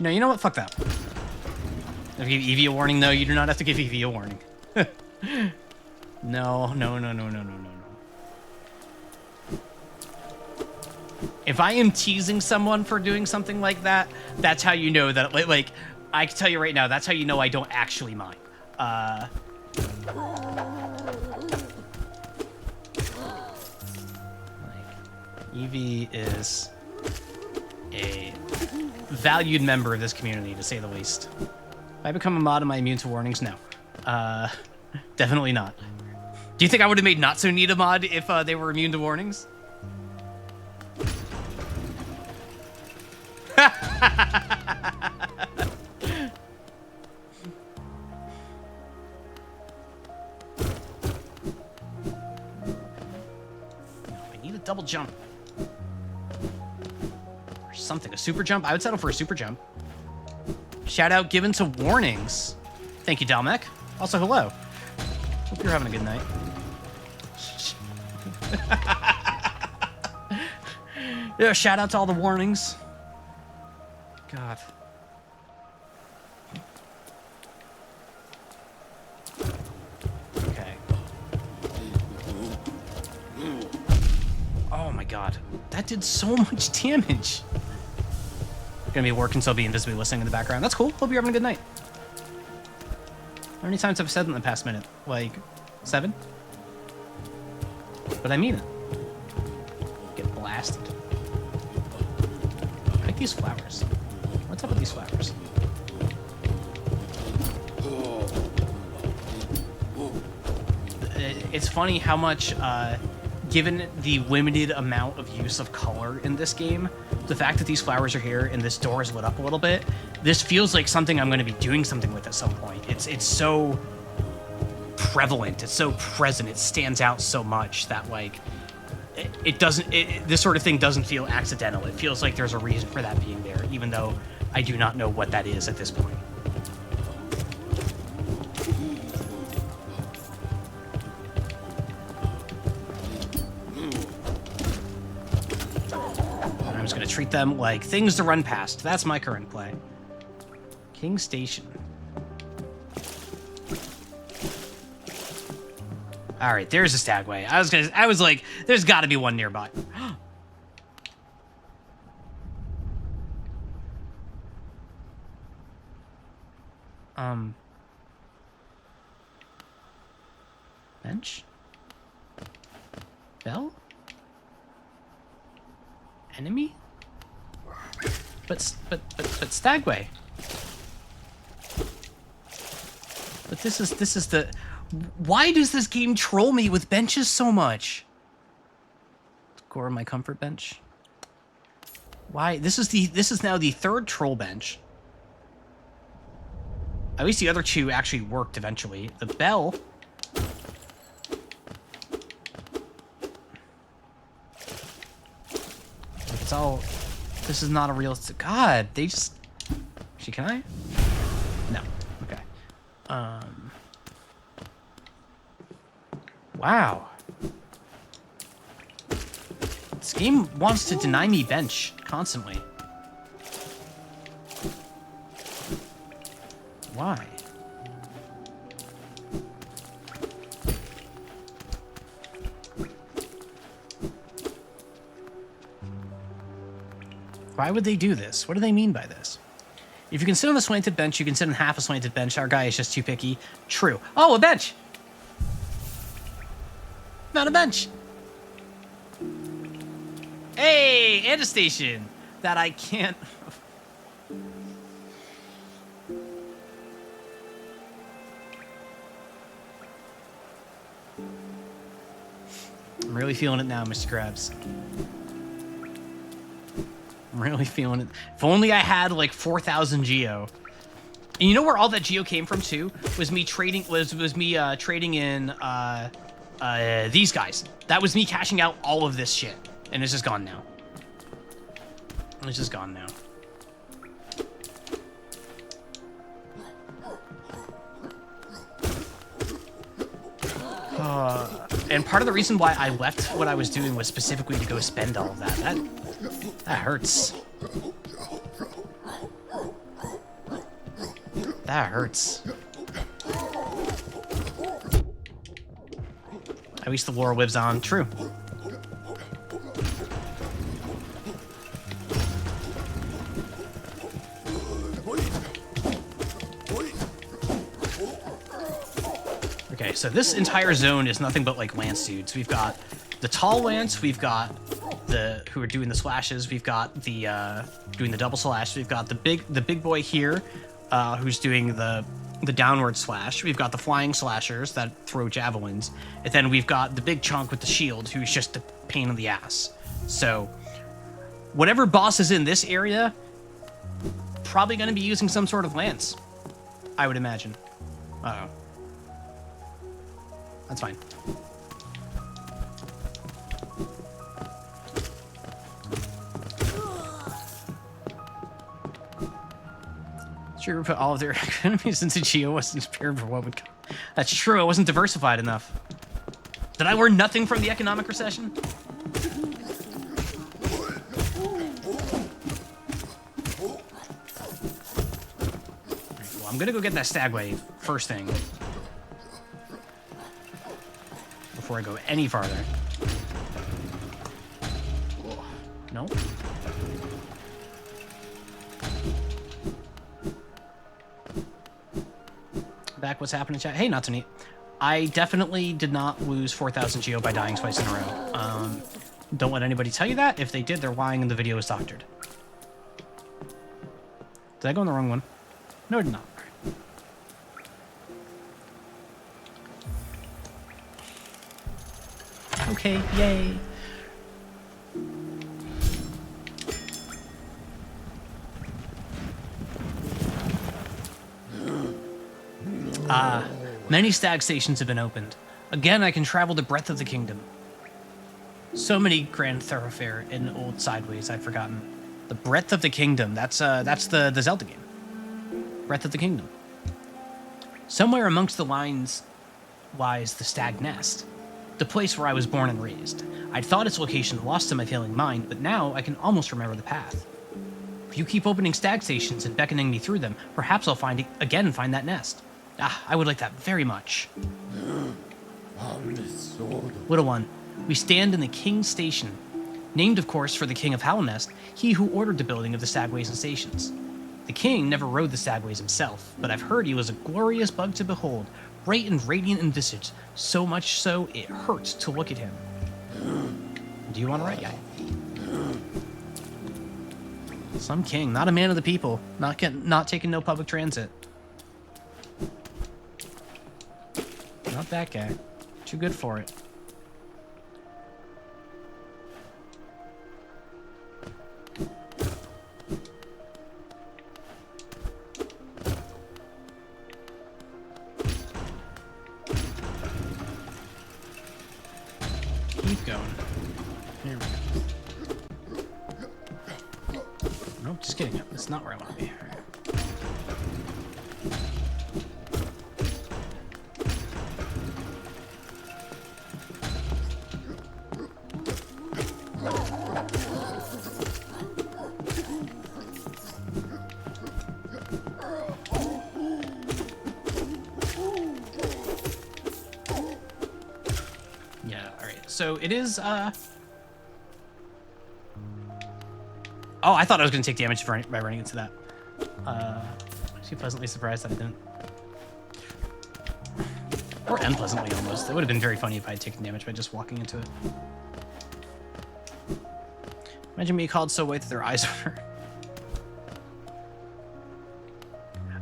No, you know what? Fuck that. I'll give Evie a warning, though. You do not have to give Evie a warning. No. If I am teasing someone for doing something like that, that's how you know that, like, I can tell you right now, that's how you know I don't actually mind. Like, Evie is a valued member of this community, to say the least. If I become a mod, am I immune to warnings? No. Definitely not. Do you think I would have made Not So Neat a mod if they were immune to warnings? Double jump. Or something. A super jump? I would settle for a super jump. Shout out given to warnings. Thank you, Dalmec. Also, hello. Hope you're having a good night. Yeah, shout out to all the warnings. God. god. That did so much damage. Gonna be working, so I'll be invisibly listening in the background. That's cool. Hope you're having a good night. How many times have I said in the past minute? Like, 7? But I mean it. Get blasted. I like these flowers. What's up with these flowers? It's funny how much, given the limited amount of use of color in this game, the fact that these flowers are here and this door is lit up a little bit, this feels like something I'm going to be doing something with at some point. It's so prevalent, it's so present, it stands out so much that, like, this sort of thing doesn't feel accidental. It feels like there's a reason for that being there, even though I do not know what that is at this point. I'm just going to treat them like things to run past. That's my current play. King Station. All right, there's a stagway. I was like, there's got to be one nearby. Bench? Bell? Enemy? But stagway. But this is the... Why does this game troll me with benches so much? Score my comfort bench. Why? This is now the third troll bench. At least the other two actually worked eventually. The bell. It's all... This is not a realistic... God, they just... Actually, can I? No. Okay. Wow. This game wants to deny me bench constantly. Why? Why would they do this? What do they mean by this? If you can sit on a slanted bench, you can sit on half a slanted bench. Our guy is just too picky. True. Oh, a bench! Not a bench! Hey, and a station that I can't... I'm really feeling it now, Mr. Krabs. I'm really feeling it. If only I had like 4,000 geo. And you know where all that geo came from too? Was me trading. Was me trading in these guys. That was me cashing out all of this shit, and it's just gone now. It's just gone now. And part of the reason why I left what I was doing was specifically to go spend all of that. That hurts. That hurts. At least the lore lives on. True. Okay, so this entire zone is nothing but like lance dudes. We've got the tall lance, we've got the who are doing the slashes, we've got the doing the double slash, we've got the big boy here, who's doing the downward slash, we've got the flying slashers that throw javelins, and then we've got the big chunk with the shield who's just a pain in the ass. So whatever boss is in this area, probably gonna be using some sort of lance, I would imagine. Uh-oh. That's fine. Sure, put all of their enemies into Geo wasn't prepared for what would come. That's true, it wasn't diversified enough. Did I learn nothing from the economic recession? Right, well, I'm gonna go get that stagway first thing. Before I go any farther. No. Back, what's happening, chat? Hey, not to neat. I definitely did not lose 4,000 geo by dying twice in a row. Don't let anybody tell you that. If they did, they're lying and the video is doctored. Did I go on the wrong one? No, I did not. Okay, yay. Many stag stations have been opened. Again, I can travel the breadth of the kingdom. So many grand thoroughfare in old sideways I'd forgotten. The breadth of the kingdom. That's the Zelda game. Breadth of the kingdom. Somewhere amongst the lines lies the stag nest, the place where I was born and raised. I'd thought its location lost to my failing mind, but now I can almost remember the path. If you keep opening stag stations and beckoning me through them, perhaps I'll find that nest. I would like that very much. Little one, we stand in the King's Station, named, of course, for the King of Halnest, he who ordered the building of the stagways and stations. The king never rode the stagways himself, but I've heard he was a glorious bug to behold, bright and radiant in visage, so much so it hurts to look at him. Do you want to ride? Yeah. Some king, not a man of the people, not taking no public transit. Not that guy. Too good for it. Keep going. Here we go. Nope, just kidding. That's not where I want to be. So it is, Oh, I thought I was going to take damage by running into that. Actually pleasantly surprised that I didn't. Or unpleasantly, almost. It would have been very funny if I had taken damage by just walking into it. Imagine me called so white that their eyes were...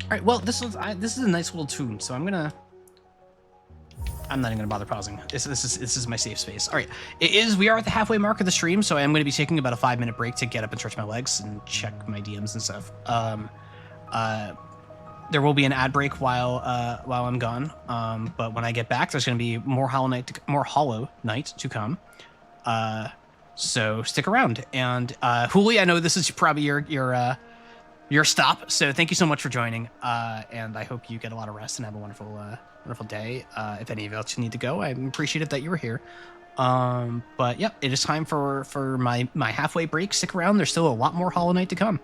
Alright, well, this is a nice little tune, so I'm not even gonna bother pausing. This is my safe space. All right, we are at the halfway mark of the stream, so I am gonna be taking about a 5-minute break to get up and stretch my legs and check my DMs and stuff. There will be an ad break while I'm gone. But when I get back, there's gonna be more Hollow Knight to come. So stick around. And Huli, I know this is probably your stop, so thank you so much for joining. And I hope you get a lot of rest and have a wonderful day. If any of you need to go, I appreciate it that you were here. But yeah, it is time for my halfway break. Stick around. There's still a lot more Hollow Knight to come.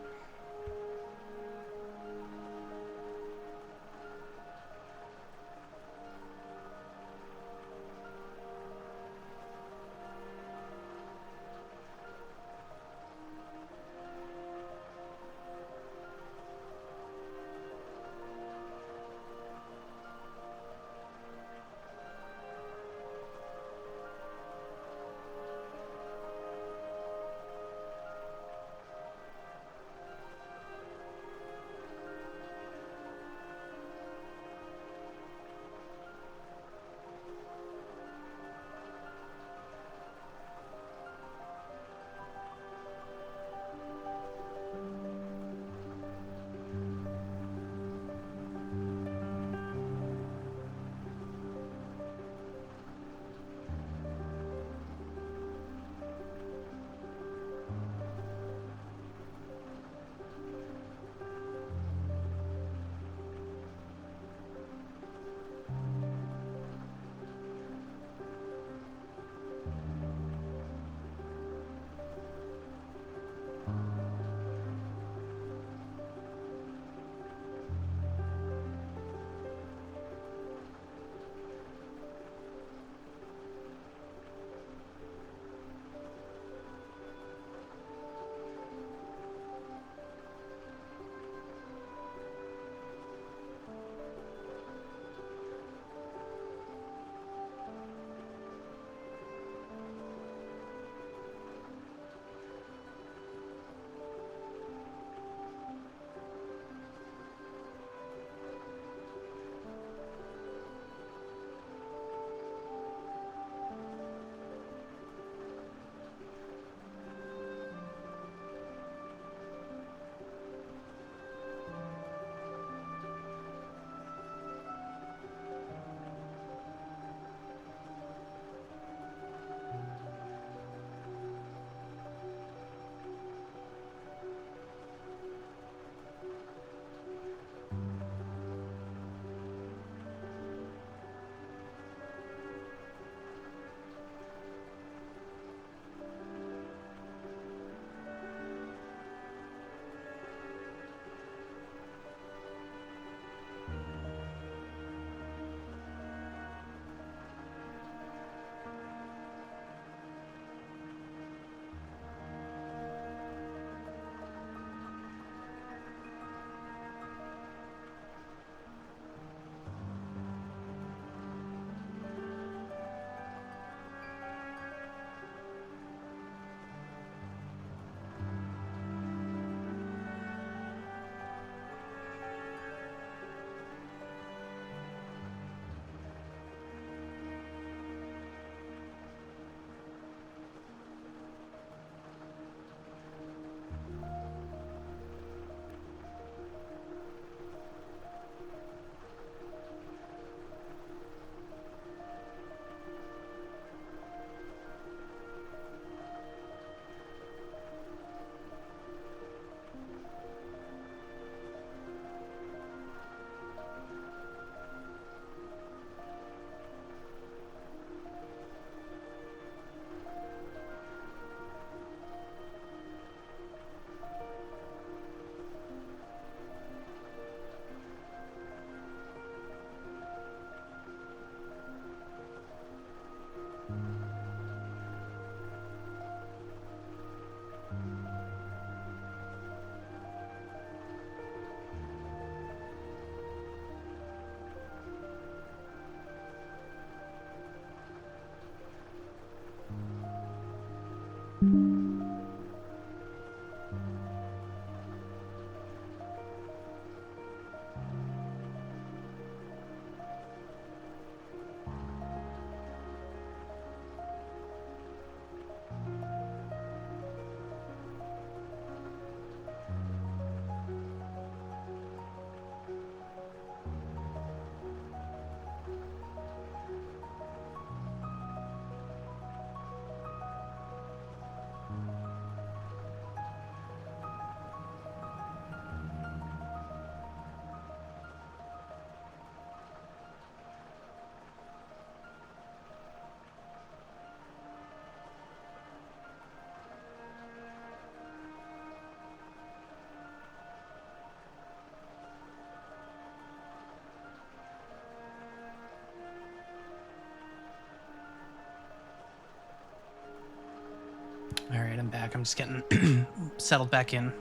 All right, I'm back. I'm just getting settled back in.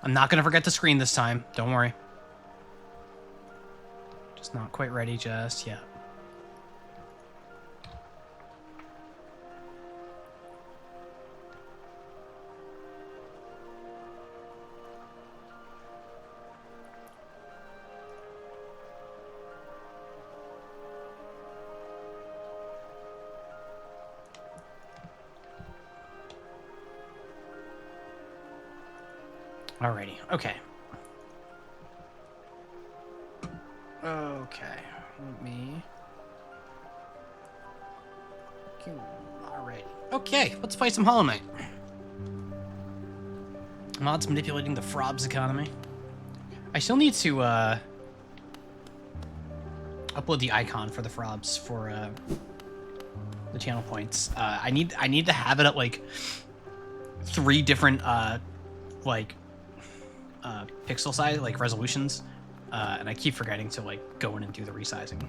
I'm not gonna forget the screen this time. Don't worry. Just not quite ready just yet. Alrighty, okay. Okay, let me... Alrighty. Okay, let's play some Hollow Knight. Mods manipulating the Frobs economy. I still need to, upload the icon for the Frobs for, the channel points. I need to have it at, like, 3 different, pixel size, like resolutions, and I keep forgetting to like go in and do the resizing.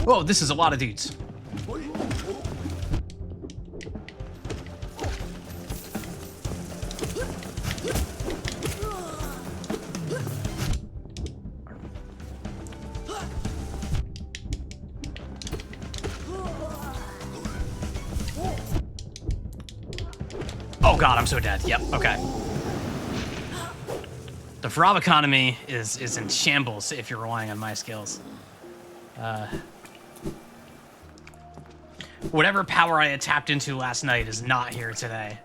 Whoa, this is a lot of dudes. Oh god, I'm so dead. Yep, okay. The Frob economy is in shambles if you're relying on my skills. Whatever power I had tapped into last night is not here today.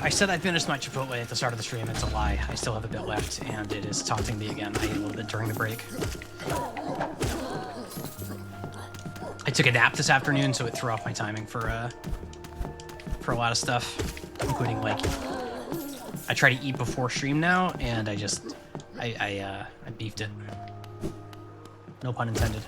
I said I finished my Chipotle at the start of the stream. It's a lie. I still have a bit left, and it is taunting me again. I ate a little bit during the break. I took a nap this afternoon, so it threw off my timing for a lot of stuff, including, like, I try to eat before stream now, and I beefed it. No pun intended.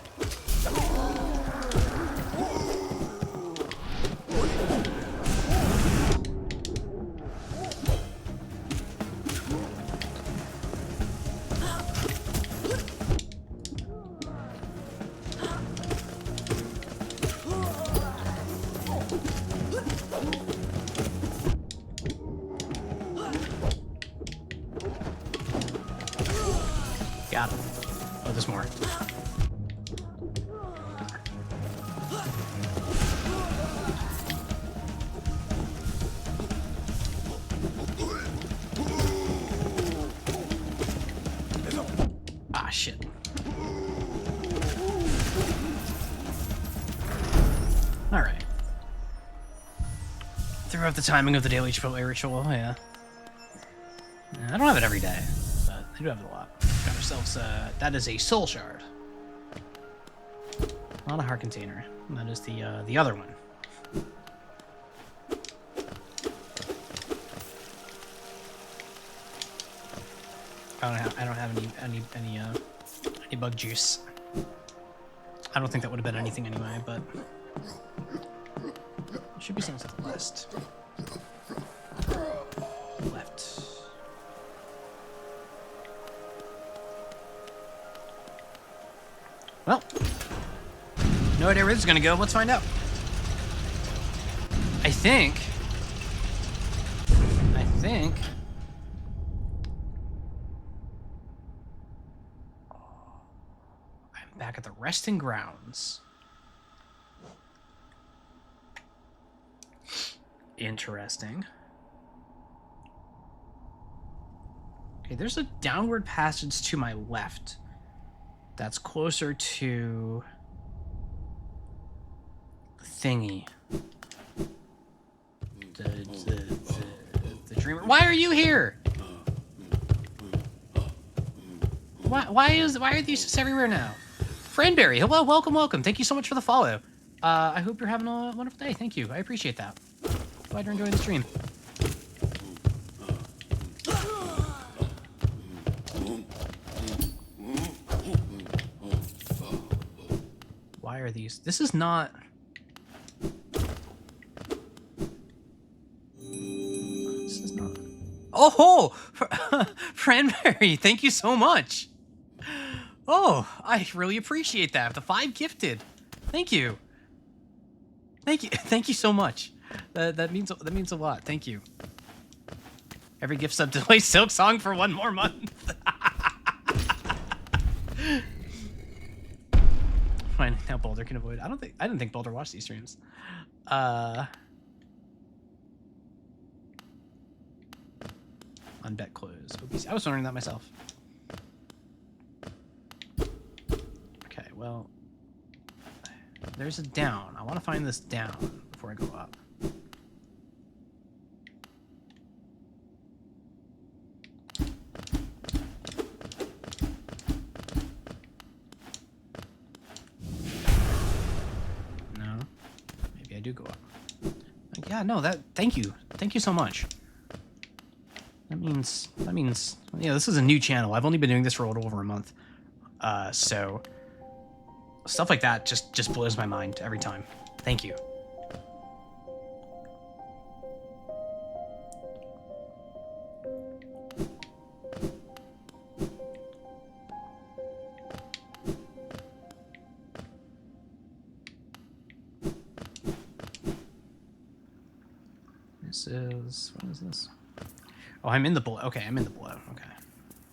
Got him. Oh, there's more. Ah, shit. All right. Threw out the timing of the daily Chipotle ritual, yeah. I don't have it every day, but I do have it a lot. Got ourselves, that is a soul shard. Not a heart container. That is the other one. I don't have any bug juice. I don't think that would have been anything anyway, but there should be something to the left. Well, no idea where this is gonna go. Let's find out. I think I'm back at the resting grounds. Interesting. Okay, there's a downward passage to my left. That's closer to thingy. The dreamer. Why are you here? Why are these just everywhere now? Franberry, hello, welcome. Thank you so much for the follow. I hope you're having a wonderful day. Thank you. I appreciate that. Glad you're enjoying the stream. Why are these? This is not... This is not... Oh! Franberry, thank you so much. Oh, I really appreciate that. The 5 gifted. Thank you. Thank you so much. That means a lot. Thank you. Every gift sub delay Silk Song for 1 more month. Fine, now Boulder can avoid. I didn't think Boulder watched these streams. Unbet close. OPC. I was wondering that myself. Okay, well, there's a down. I want to find this down before I go up. No, maybe I do go up. Yeah, no, thank you so much. That means, yeah, this is a new channel. I've only been doing this for a little over a month. So stuff like that just blows my mind every time. Thank you. What is this? Oh, I'm in the below. Okay, I'm in the below. Okay.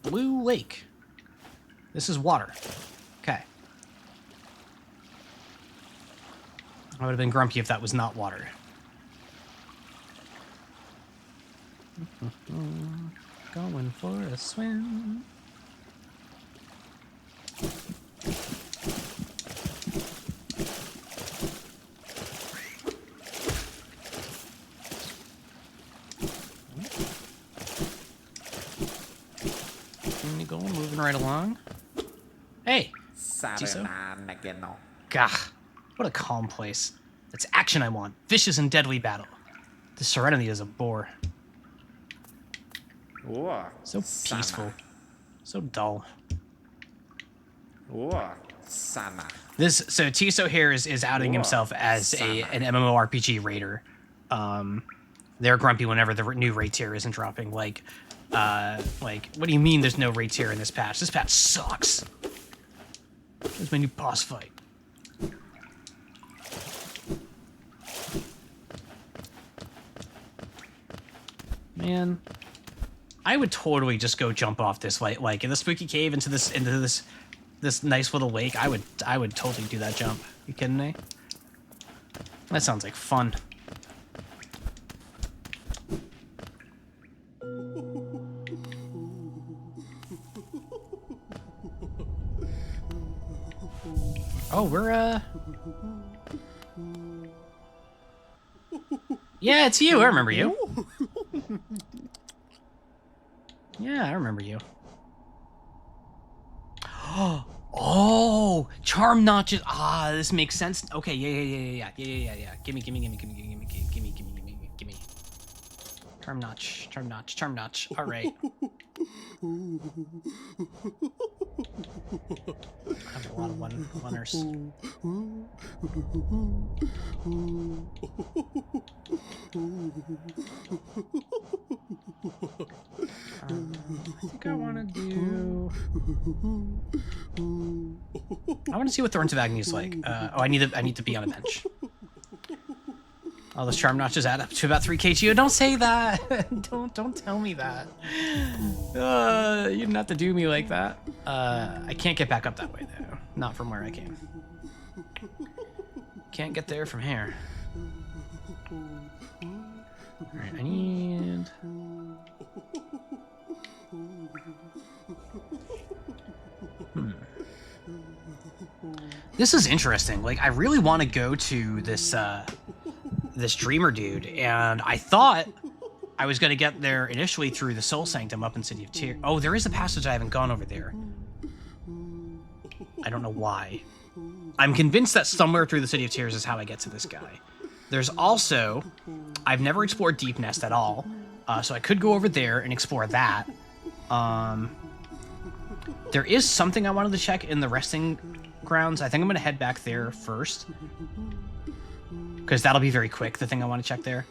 Blue Lake. This is water. Okay. I would have been grumpy if that was not water. Going for a swim. Moving right along. Hey! Tiso. Gah. What a calm place. It's action I want. Vicious and deadly battle. The serenity is a bore. So peaceful. So dull. This so Tiso here is outing himself as an MMORPG raider. They're grumpy whenever the new raid tier isn't dropping. Like, what do you mean there's no raid tier in this patch? This patch sucks. Here's my new boss fight. Man, I would totally just go jump off this like in the spooky cave into this nice little lake. I would totally do that jump. You kidding me? That sounds like fun. Oh, we're yeah, it's you. I remember you. Yeah, I remember you. Oh, charm notches. Ah, this makes sense. Okay, yeah. Gimme. Charm notch. All right. I have a lot of oneers. I think I want to do... I want to see what Thorns of Agony is like. Oh, I need to be on a bench. All those charm notches add up to about 3 KGO. Don't say that. Don't tell me that. You didn't have to do me like that. I can't get back up that way though. Not from where I came. Can't get there from here. All right, I need. This is interesting. Like, I really want to go to this this dreamer dude, and I thought I was gonna get there initially through the Soul Sanctum up in City of Tears. Oh, there is a passage I haven't gone over there. I don't know why. I'm convinced that somewhere through the City of Tears is how I get to this guy. There's also... I've never explored Deep Nest at all, so I could go over there and explore that. There is something I wanted to check in the resting grounds. I think I'm going to head back there first, because that'll be very quick, the thing I want to check there.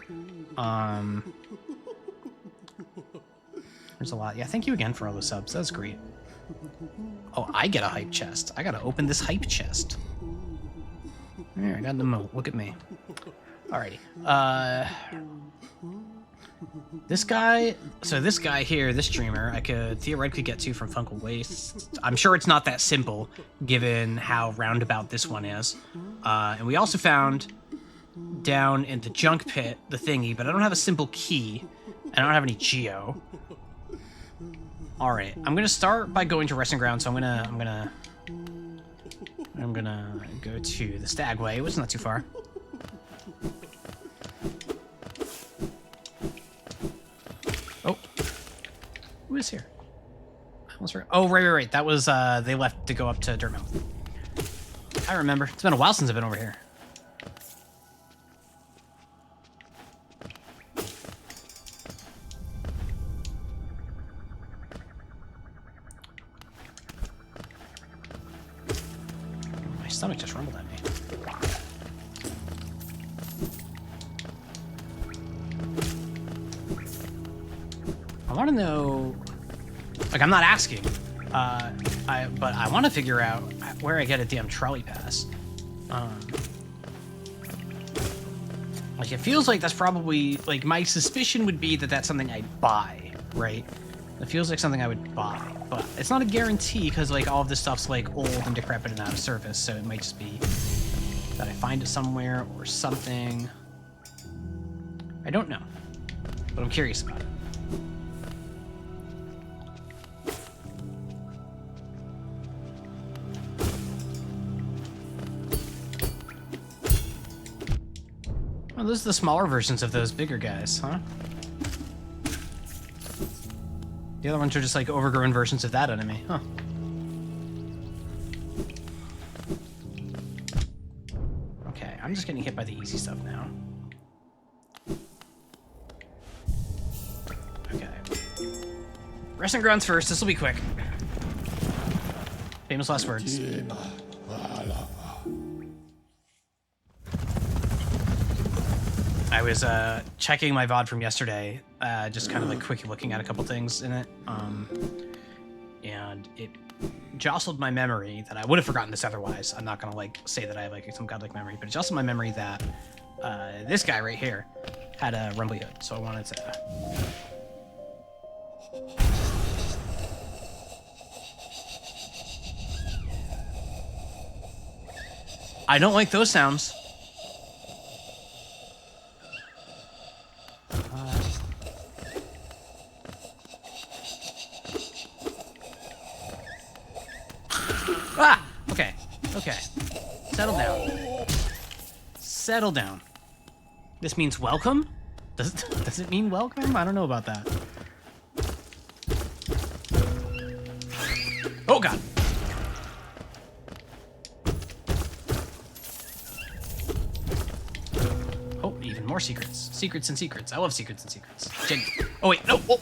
There's a lot. Yeah, thank you again for all the subs. That's great. Oh, I get a hype chest. I gotta open this hype chest. There, I got the moat. Look at me. Alrighty. This guy... So this guy here, this streamer, I could theoretically get to from Funkle Waste. I'm sure it's not that simple, given how roundabout this one is. And we also found down in the junk pit the thingy, but I don't have a simple key. I don't have any geo. Alright, I'm gonna start by going to resting ground, so I'm gonna go to the Stagway, which is not too far. Oh. Who is here? Oh, right. That was, they left to go up to Dirt Mountain. I remember. It's been a while since I've been over here. My stomach just rumbled at me. I want to know... Like, I'm not asking, but I want to figure out where I get a damn trolley pass. Like, it feels like that's probably... Like, my suspicion would be that that's something I'd buy, right? It feels like something I would buy, but it's not a guarantee, because, like, all of this stuff's, like, old and decrepit and out of service, so it might just be that I find it somewhere or something. I don't know, but I'm curious about it. Oh, those are the smaller versions of those bigger guys, huh? The other ones are just like overgrown versions of that enemy, huh? Okay, I'm just getting hit by the easy stuff now. Okay. Resting grounds first, this will be quick. Famous last words. I was checking my VOD from yesterday, just kind of like quickly looking at a couple things in it, and it jostled my memory that I would have forgotten this otherwise. I'm not gonna like say that I have like some godlike memory, but it jostled my memory that this guy right here had a rumbly hood, so I wanted to. I don't like those sounds. Ah! Okay. Okay. Settle down. Settle down. This means welcome? Does it mean welcome? I don't know about that. Oh, God. Oh, even more secrets. Secrets and secrets. I love secrets and secrets. Oh, wait. No. Oh.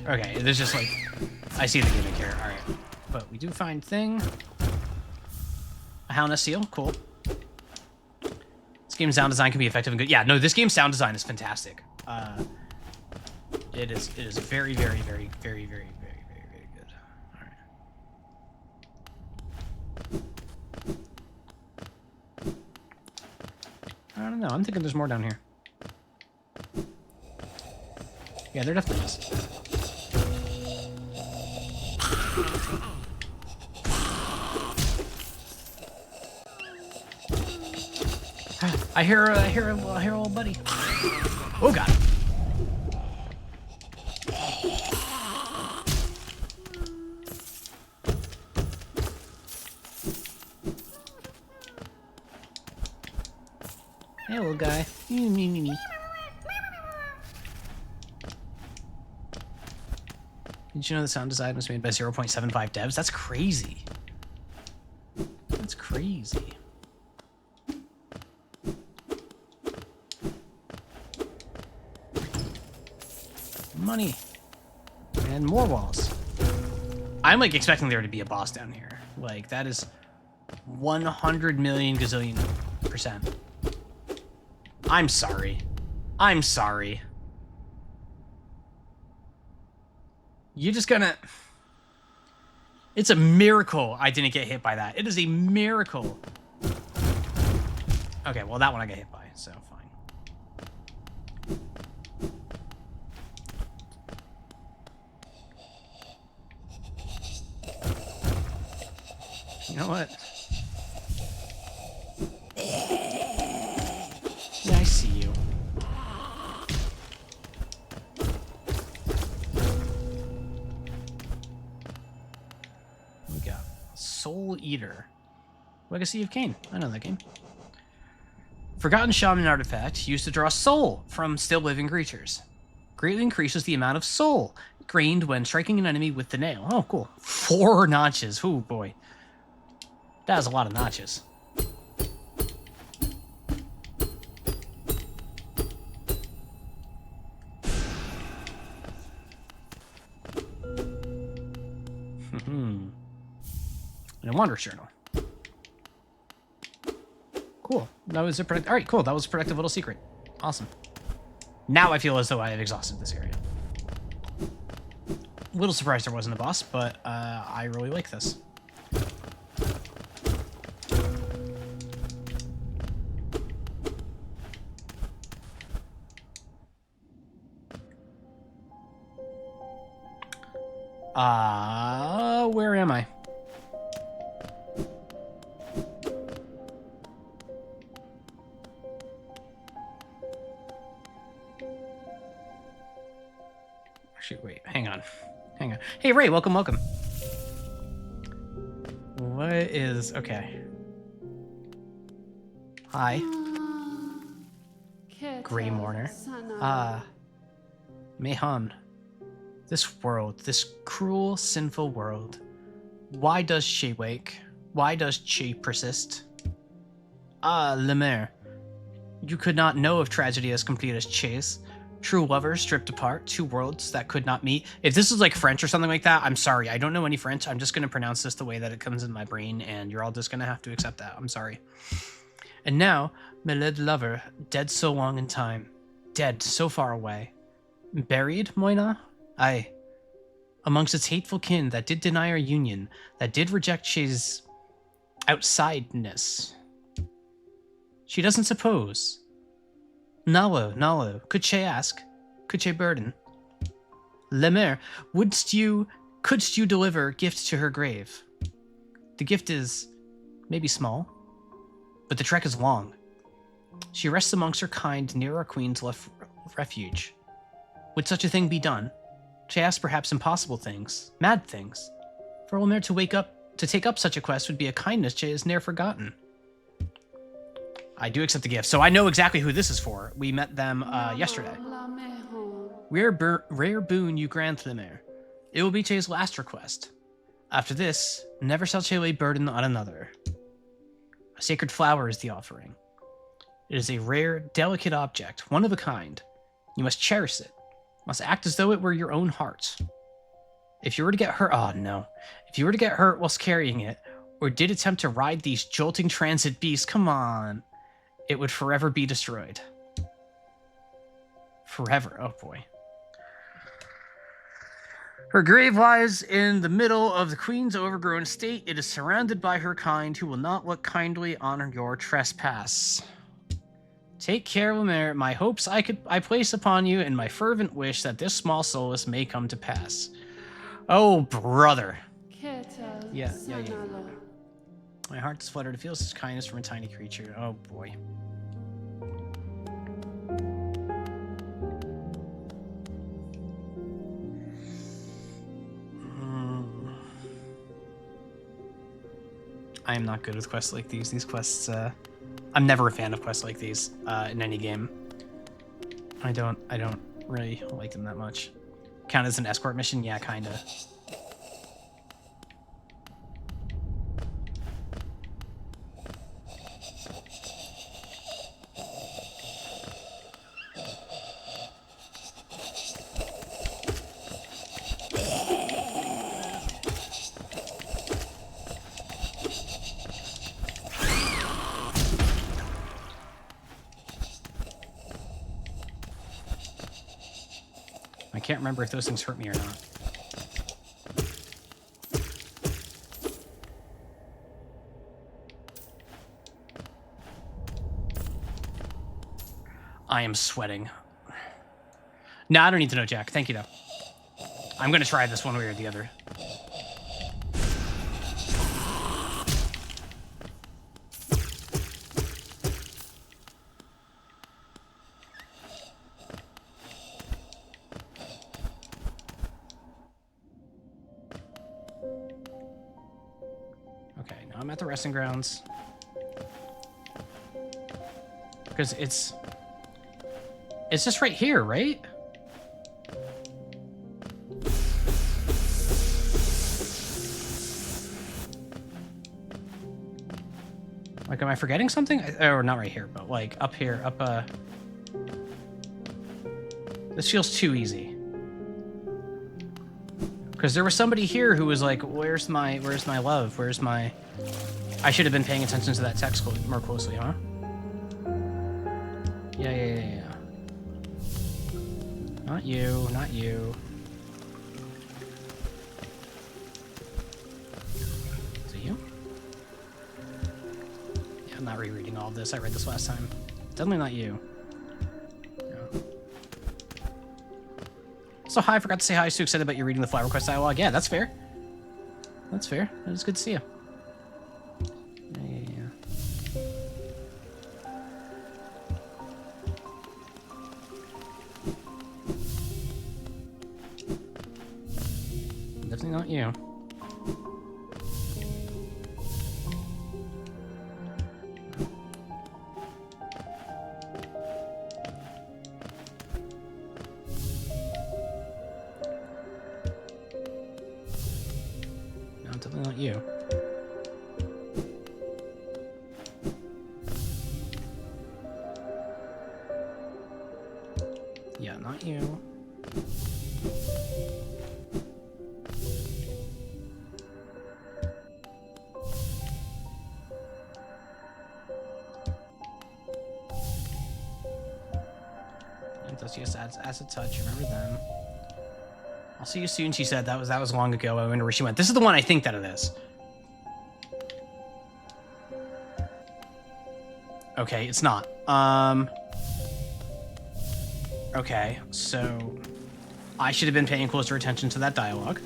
Okay, there's just like... I see the gimmick here. Alright. But we do find thing. A Houndness seal. Cool. This game's sound design can be effective and good. Yeah, no, this game's sound design is fantastic. It is very, very, very, very, very, very, very, very good. Alright. I don't know. I'm thinking there's more down here. Yeah, there definitely is. I hear a old buddy. Oh, God. Hey, little guy. Me. Did you know the sound design was made by 0.75 devs? That's crazy. That's crazy. Money. And more walls. I'm like expecting there to be a boss down here. Like that is 100 million gazillion %. I'm sorry. I'm sorry. You're just gonna... It's a miracle I didn't get hit by that. It is a miracle. Okay, well that one I got hit by, so fine. You know what? Yeah, I see you. We got Soul Eater. Legacy of Cain. I know that game. Forgotten Shaman artifact used to draw soul from still living creatures. Greatly increases the amount of soul gained when striking an enemy with the nail. Oh, cool. 4 notches. Oh, boy. That was a lot of notches. And a Wanderer's Journal. Cool. That was a all right, cool. That was a productive little secret. Awesome. Now I feel as though I have exhausted this area. A little surprised there wasn't a boss, but I really like this. Where am I? Actually, wait, hang on. Hang on. Hey, Ray, welcome, welcome. What is... Okay. Hi. Grey Mourner. Mehan. This world, this cruel, sinful world. Why does she wake? Why does she persist? Ah, Lemaire. You could not know of tragedy as complete as chase. True lovers stripped apart, 2 worlds that could not meet. If this is like French or something like that, I'm sorry. I don't know any French. I'm just going to pronounce this the way that it comes in my brain, and you're all just going to have to accept that. I'm sorry. And now, my led lover, dead so long in time. Dead so far away. Buried, Moina? Aye. Amongst its hateful kin that did deny our union, that did reject she's outsideness. She doesn't suppose. Nalo, could she ask? Could she burden? Lemaire, couldst you deliver gift to her grave? The gift is maybe small, but the trek is long. She rests amongst her kind near our queen's refuge. Would such a thing be done? She asked perhaps impossible things, mad things. For Lemaire to take up such a quest would be a kindness she has ne'er forgotten. I do accept the gift, so I know exactly who this is for. We met them yesterday. Rare boon you grant Lemaire. It will be Che's last request. After this, never shall Che lay burden on another. A sacred flower is the offering. It is a rare, delicate object, one of a kind. You must cherish it. Must act as though it were your own heart. If you were to get hurt, oh no. If you were to get hurt whilst carrying it, or did attempt to ride these jolting transit beasts, come on. It would forever be destroyed. Forever, oh boy. Her grave lies in the middle of the queen's overgrown estate. It is surrounded by her kind, who will not look kindly on your trespass. Take care, Lemaire. My hopes I place upon you, and my fervent wish that this small solace may come to pass. Oh, brother. Yeah. My heart is fluttered. It feels such kindness from a tiny creature. Oh, boy. I am not good with quests like these. These quests, I'm never a fan of quests like these in any game. I don't really like them that much. count as an escort mission? Yeah, kind of. I can't remember if those things hurt me or not. I am sweating. No, I don't need to know, Jack. Thank you, though. I'm going to try this one way or the other. Okay, now I'm at the resting grounds. Because it's just right here, right? Like, am I forgetting something? Or not right here, but like up here, this feels too easy. Because there was somebody here who was like, where's my love? Where's my... I should have been paying attention to that text more closely, huh? Yeah. Not you, not you. Is it you? Yeah, I'm not rereading all of this. I read this last time. Definitely not you. No. So hi, I forgot to say hi. I was too excited about you reading the flower quest dialogue. Yeah, that's fair. That's fair. It was good to see you. Yeah. Definitely not you. No, definitely not you. Yeah, not you. Just as a touch, remember them. I'll see you soon, she said. That was long ago. I wonder where she went. This is the one I think that it is. Okay, it's not. Okay, so I should have been paying closer attention to that dialogue.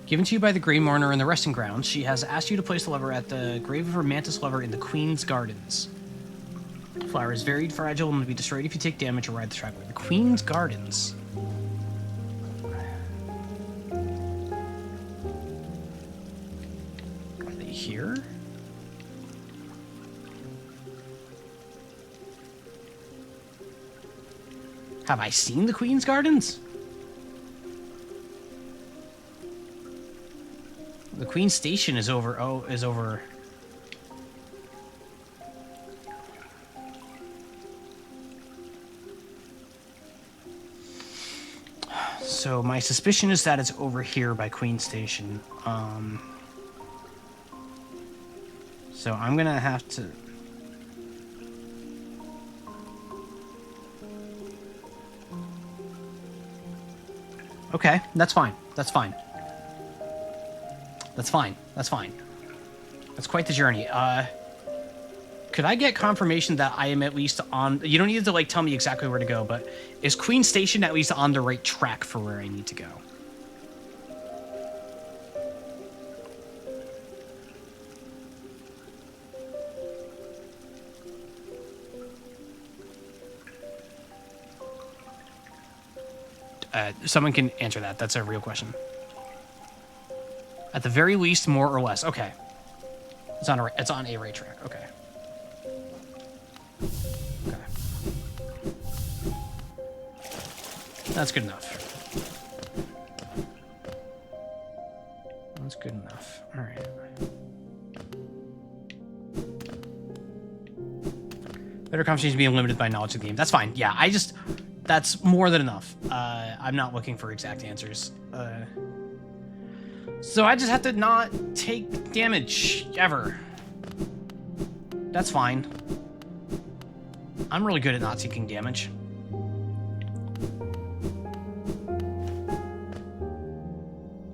Given to you by the Grey Mourner in the resting grounds, she has asked you to place the lever at the grave of her mantis lover in the Queen's Gardens. The flower is very fragile and will be destroyed if you take damage or ride the track. The Queen's Gardens. Are they here? Have I seen the Queen's Gardens? The Queen's Station is over. Oh, is over. So my suspicion is that it's over here by Queen Station. So I'm gonna have to... Okay, that's fine. That's fine. That's fine. That's fine. That's quite the journey. Could I get confirmation that I am at least on... You don't need to, like, tell me exactly where to go, but is Queen Station at least on the right track for where I need to go? Someone can answer that. That's a real question. At the very least, more or less. Okay. It's on a right track. Okay. That's good enough. That's good enough. All right. Better conversations being limited by knowledge of the game. That's fine. Yeah, that's more than enough. I'm not looking for exact answers. So I just have to not take damage ever. That's fine. I'm really good at not taking damage.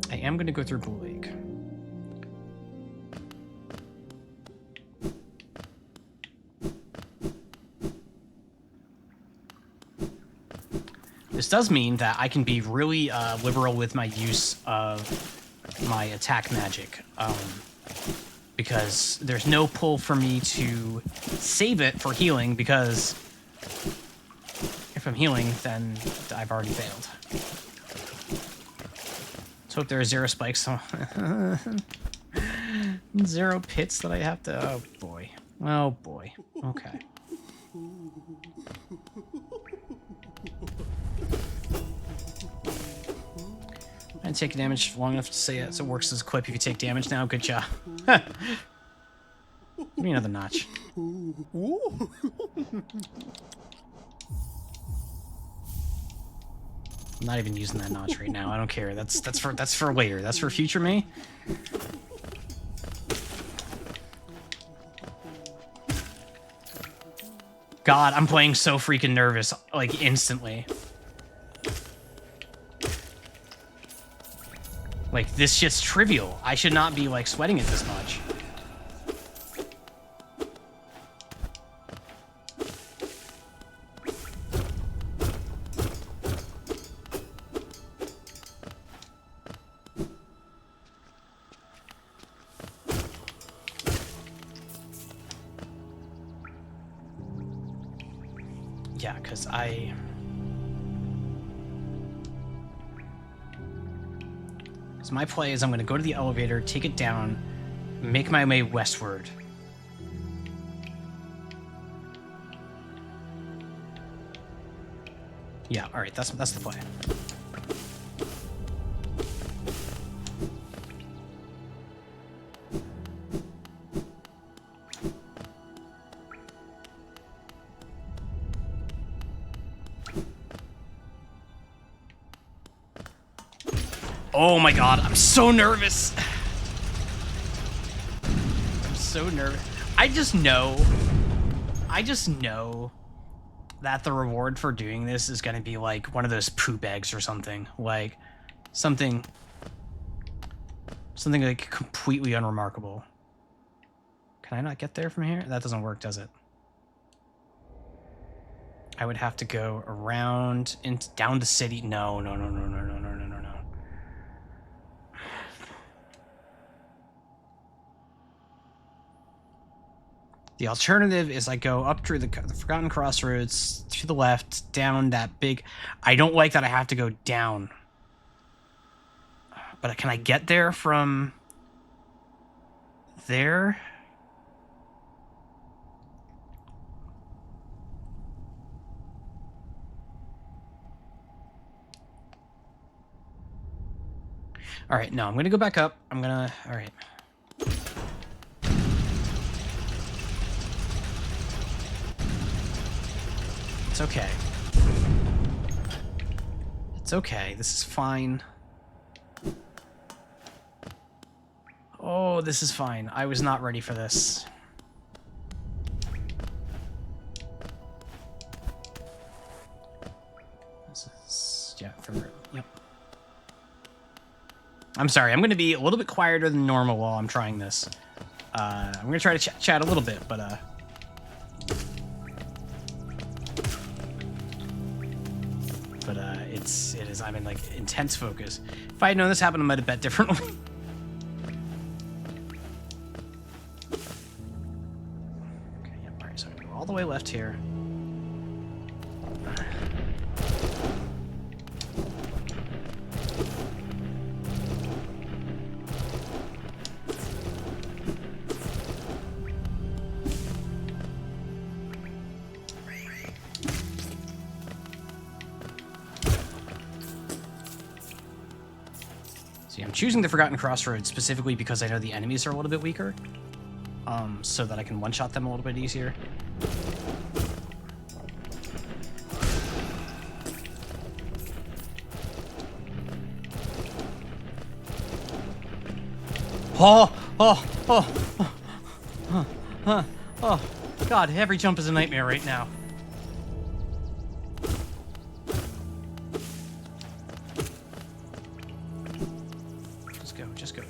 I am going to go through Blue Lake. This does mean that I can be really liberal with my use of my attack magic, because there's no pull for me to save it for healing, because if I'm healing, then I've already failed. Let's hope there are 0 spikes. 0 pits that I have to... Oh, boy. Oh, boy. Okay. I take damage long enough to say it, so it works as a clip if you take damage now. Good job. Give me another notch. I'm not even using that notch right now. I don't care. That's for later. That's for future me. God, I'm playing so freaking nervous, like, instantly. Like, this shit's trivial. I should not be, like, sweating it this much. Yeah, because So my play is I'm going to go to the elevator, take it down, make my way westward. Yeah, all right, that's the play. Oh my god, I'm so nervous. I'm so nervous. I just know that the reward for doing this is going to be like one of those poop eggs or something. Like something like completely unremarkable. Can I not get there from here? That doesn't work, does it? I would have to go around and down the city. No. The alternative is I go up through the Forgotten Crossroads, to the left, down that big... I don't like that I have to go down. But can I get there from... there? Alright, no, I'm gonna go back up. Alright. It's okay. It's okay. This is fine. Oh, this is fine. I was not ready for this. This is... yeah, further... yep. I'm sorry. I'm going to be a little bit quieter than normal while I'm trying this. I'm going to try to chat a little bit, but... I'm in, like, intense focus. If I had known this happened, I might have bet differently. Okay, yep, alright, so I'm gonna go all the way left here. See, I'm choosing the Forgotten Crossroads specifically because I know the enemies are a little bit weaker. So that I can one-shot them a little bit easier. Oh, oh, oh, oh, God, every jump is a nightmare right now.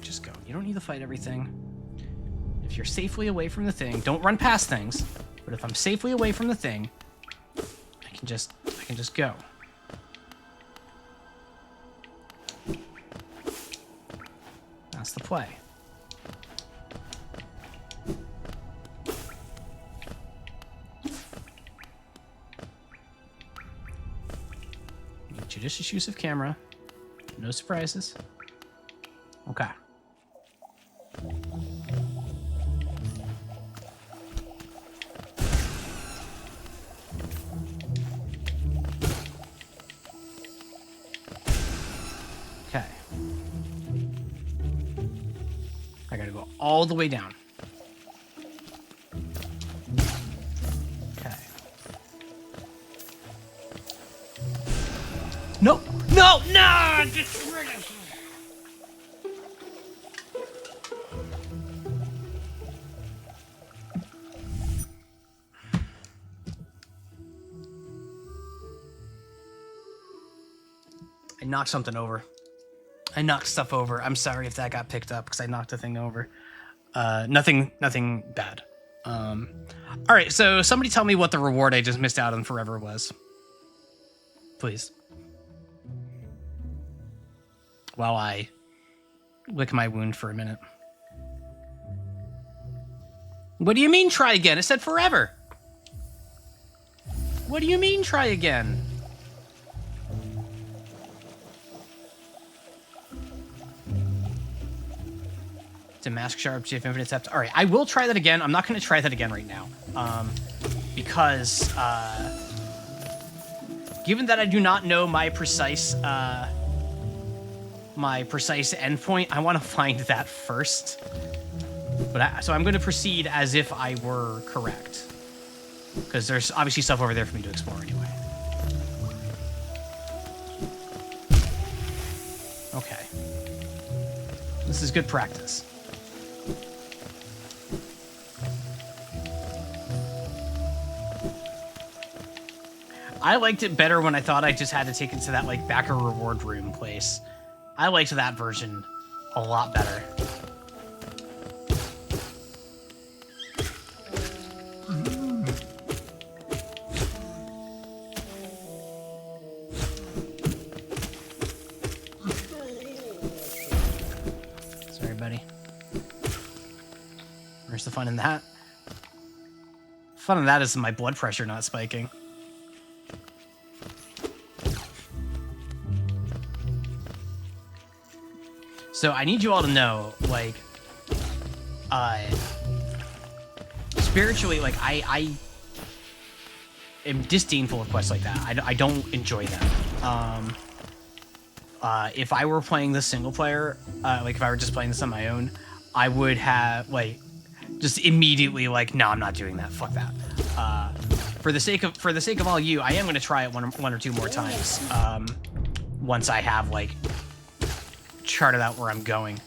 Just go. You don't need to fight everything. If you're safely away from the thing, don't run past things. But if I'm safely away from the thing, I can just go. That's the play. Judicious use of camera. No surprises. Okay. Okay. I gotta go all the way down. Okay. No! No! No! I knocked something over. I knocked stuff over. I'm sorry if that got picked up because I knocked the thing over. Nothing bad. All right, so somebody tell me what the reward I just missed out on forever was. Please. While I lick my wound for a minute. What do you mean try again? It said forever. What do you mean try again? To mask sharp, GF infinite steps. All right, I will try that again. I'm not going to try that again right now. Because given that I do not know my precise endpoint, I want to find that first. But so I'm going to proceed as if I were correct. Because there's obviously stuff over there for me to explore anyway. Okay. This is good practice. I liked it better when I thought I just had to take it to that, like, backer reward room place. I liked that version a lot better. Sorry, buddy. Where's the fun in that? Fun in that is my blood pressure not spiking. So I need you all to know, like, spiritually, like, I am disdainful of quests like that. I don't enjoy them. If I were playing this single player, like, if I were just playing this on my own, I would have, like, just immediately, like, no, I'm not doing that. Fuck that. For the sake of all you, I am going to try it one or two more times. Once I have, like, charted out where I'm going,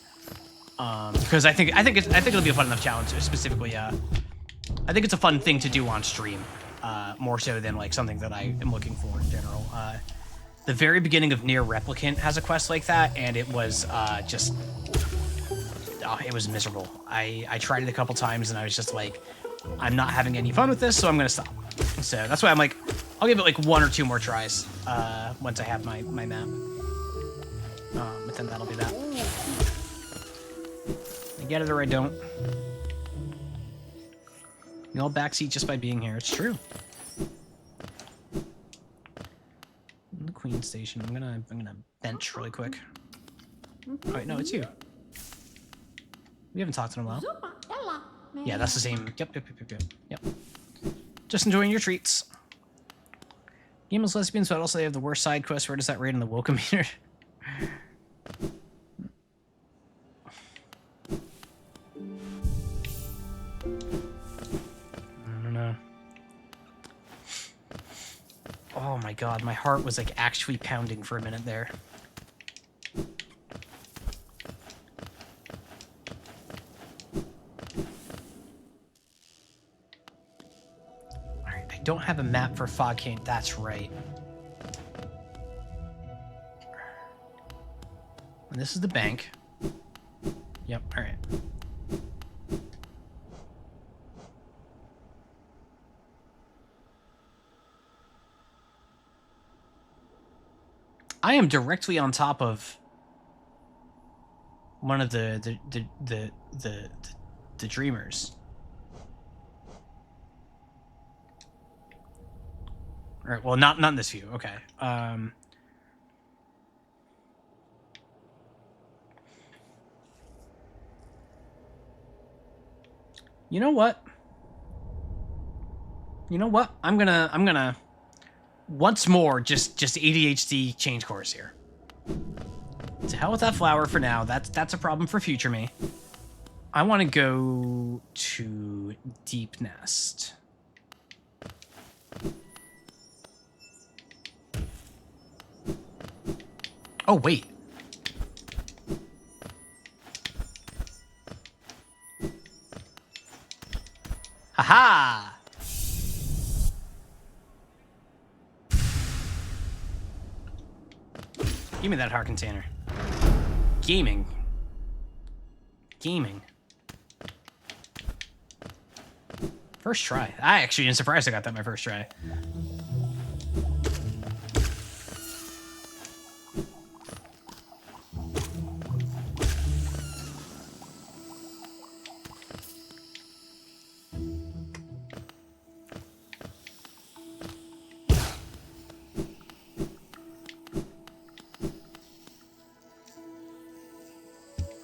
because I think it'll be a fun enough challenge. Specifically, I think it's a fun thing to do on stream, more so than like something that I am looking for in general. The very beginning of Nier Replicant has a quest like that, and it was it was miserable. I tried it a couple times, and I was just like, I'm not having any fun with this, so I'm gonna stop. So that's why I'm like, I'll give it like one or two more tries once I have my map. But then that'll be that. I get it or I don't. You all backseat just by being here. It's true. In the Queen Station. I'm gonna bench really quick. Oh wait, no, it's you. We haven't talked in a while. Yeah, that's the same. Yep. Just enjoying your treats. Game is lesbians, but also they have the worst side quest. Where does that rate in the welcome meter? Oh my god, my heart was like actually pounding for a minute there. Alright, I don't have a map for Fog Cane. That's right. And this is the bank. Yep, alright. I am directly on top of one of the dreamers. All right, well, not in this view. Okay. You know what? You know what? I'm gonna once more just ADHD change course here. To hell with that flower for now. That's a problem for future me. I want to go to Deep Nest. Oh, wait. Haha! Give me that heart container. Gaming. Gaming. First try. I actually am surprised I got that my first try.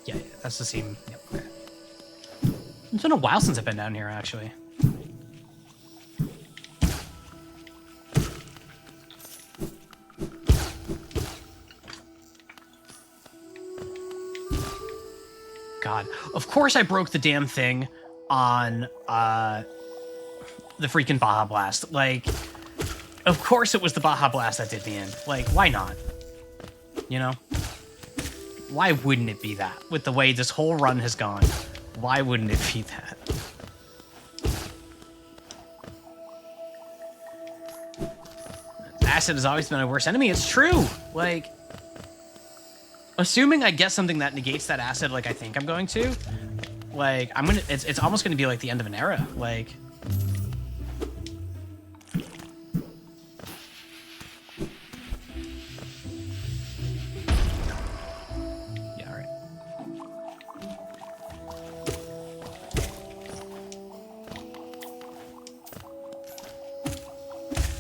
Yeah, that's the same. Yep, okay. It's been a while since I've been down here, actually. God. Of course I broke the damn thing on the freaking Baja Blast. Like, of course it was the Baja Blast that did me in. Like, why not? You know? Why wouldn't it be that? With the way this whole run has gone, why wouldn't it be that? Acid has always been my worst enemy. It's true! Like, assuming I get something that negates that acid like I think I'm going to, like, it's almost gonna be like the end of an era. Like, yeah, alright.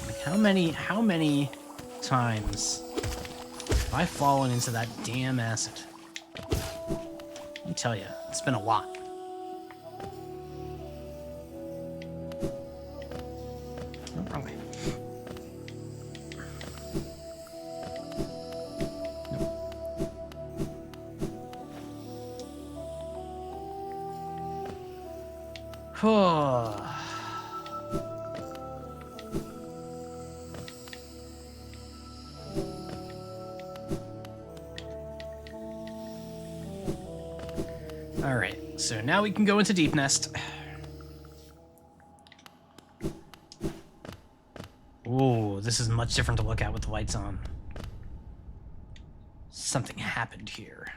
Like, how many times have I fallen into that damn acid? Let me tell you, it's been a lot. No, wrong way. Nope. Alright, so now we can go into Deep Nest. Ooh, this is much different to look at with the lights on. Something happened here.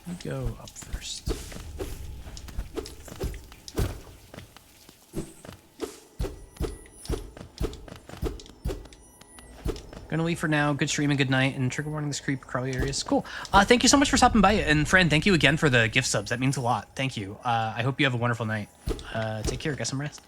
Let me go up first. Gonna leave for now. Good stream and good night. And trigger warning, this creep crawly areas. Cool. Thank you so much for stopping by. And Fran, thank you again for the gift subs. That means a lot. Thank you. I hope you have a wonderful night. Take care. Get some rest.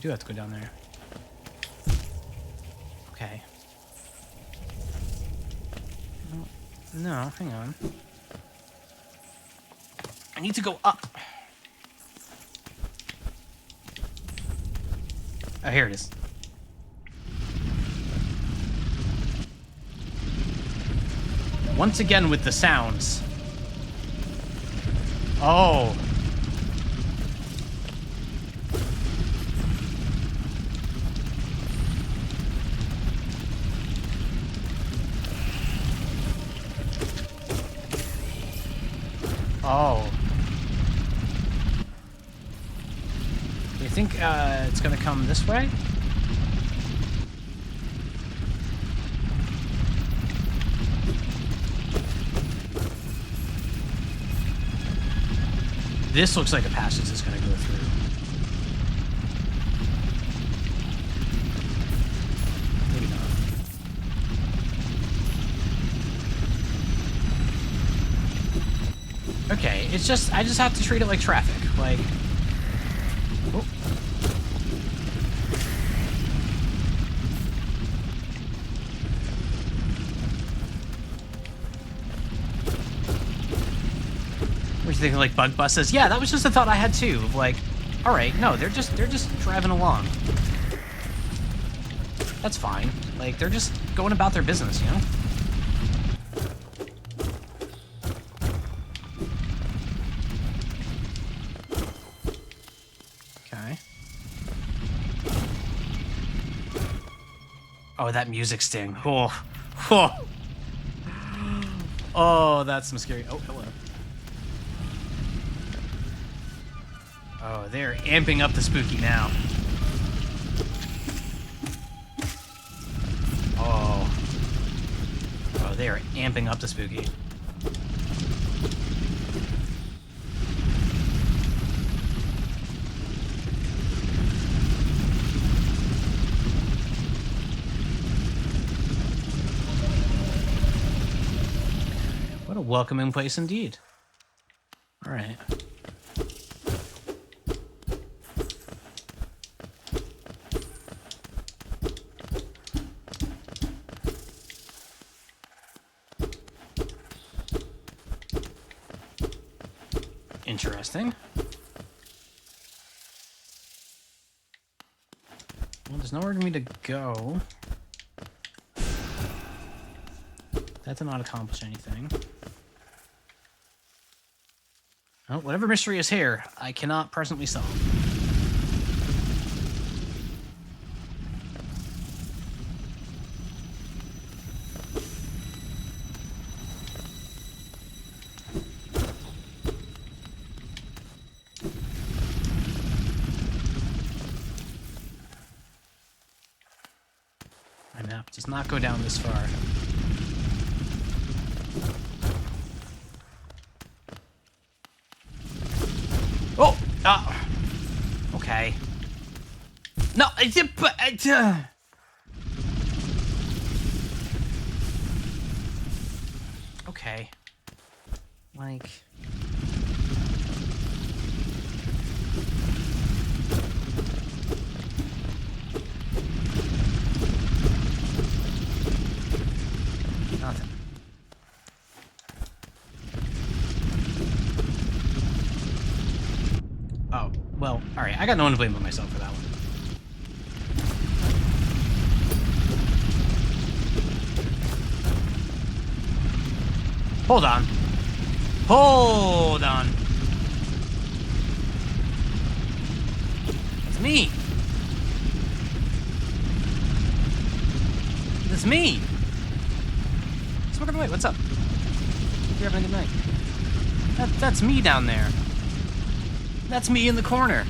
do have to go down there. Okay. No, hang on. I need to go up. Oh, here it is. Once again with the sounds. Oh. Oh. Do you think it's gonna come this way? This looks like a passage that's gonna go through. Maybe not. Okay, it's just, I just have to treat it like traffic. Like, oh. What you thinking, like bug buses? Yeah, that was just a thought I had too. Of like, all right, no, they're just driving along. That's fine. Like, they're just going about their business, you know? Okay. Oh, that music sting. Oh, oh, oh, that's some scary. Oh, hello. Oh, they're amping up the spooky now. Oh. Oh, they are amping up the spooky. What a welcoming place indeed. All right. Interesting. Well, there's nowhere for me to go. That did not accomplish anything. Well, whatever mystery is here, I cannot presently solve. My map does not go down this far. Oh! Okay. No, okay. Like... Nothing. Oh, well, alright, I got no one to blame but myself for that one. Hold on. Hold on. It's me. It's me. Smoker away. What's up? Hope you're having a good night. That's me down there. That's me in the corner.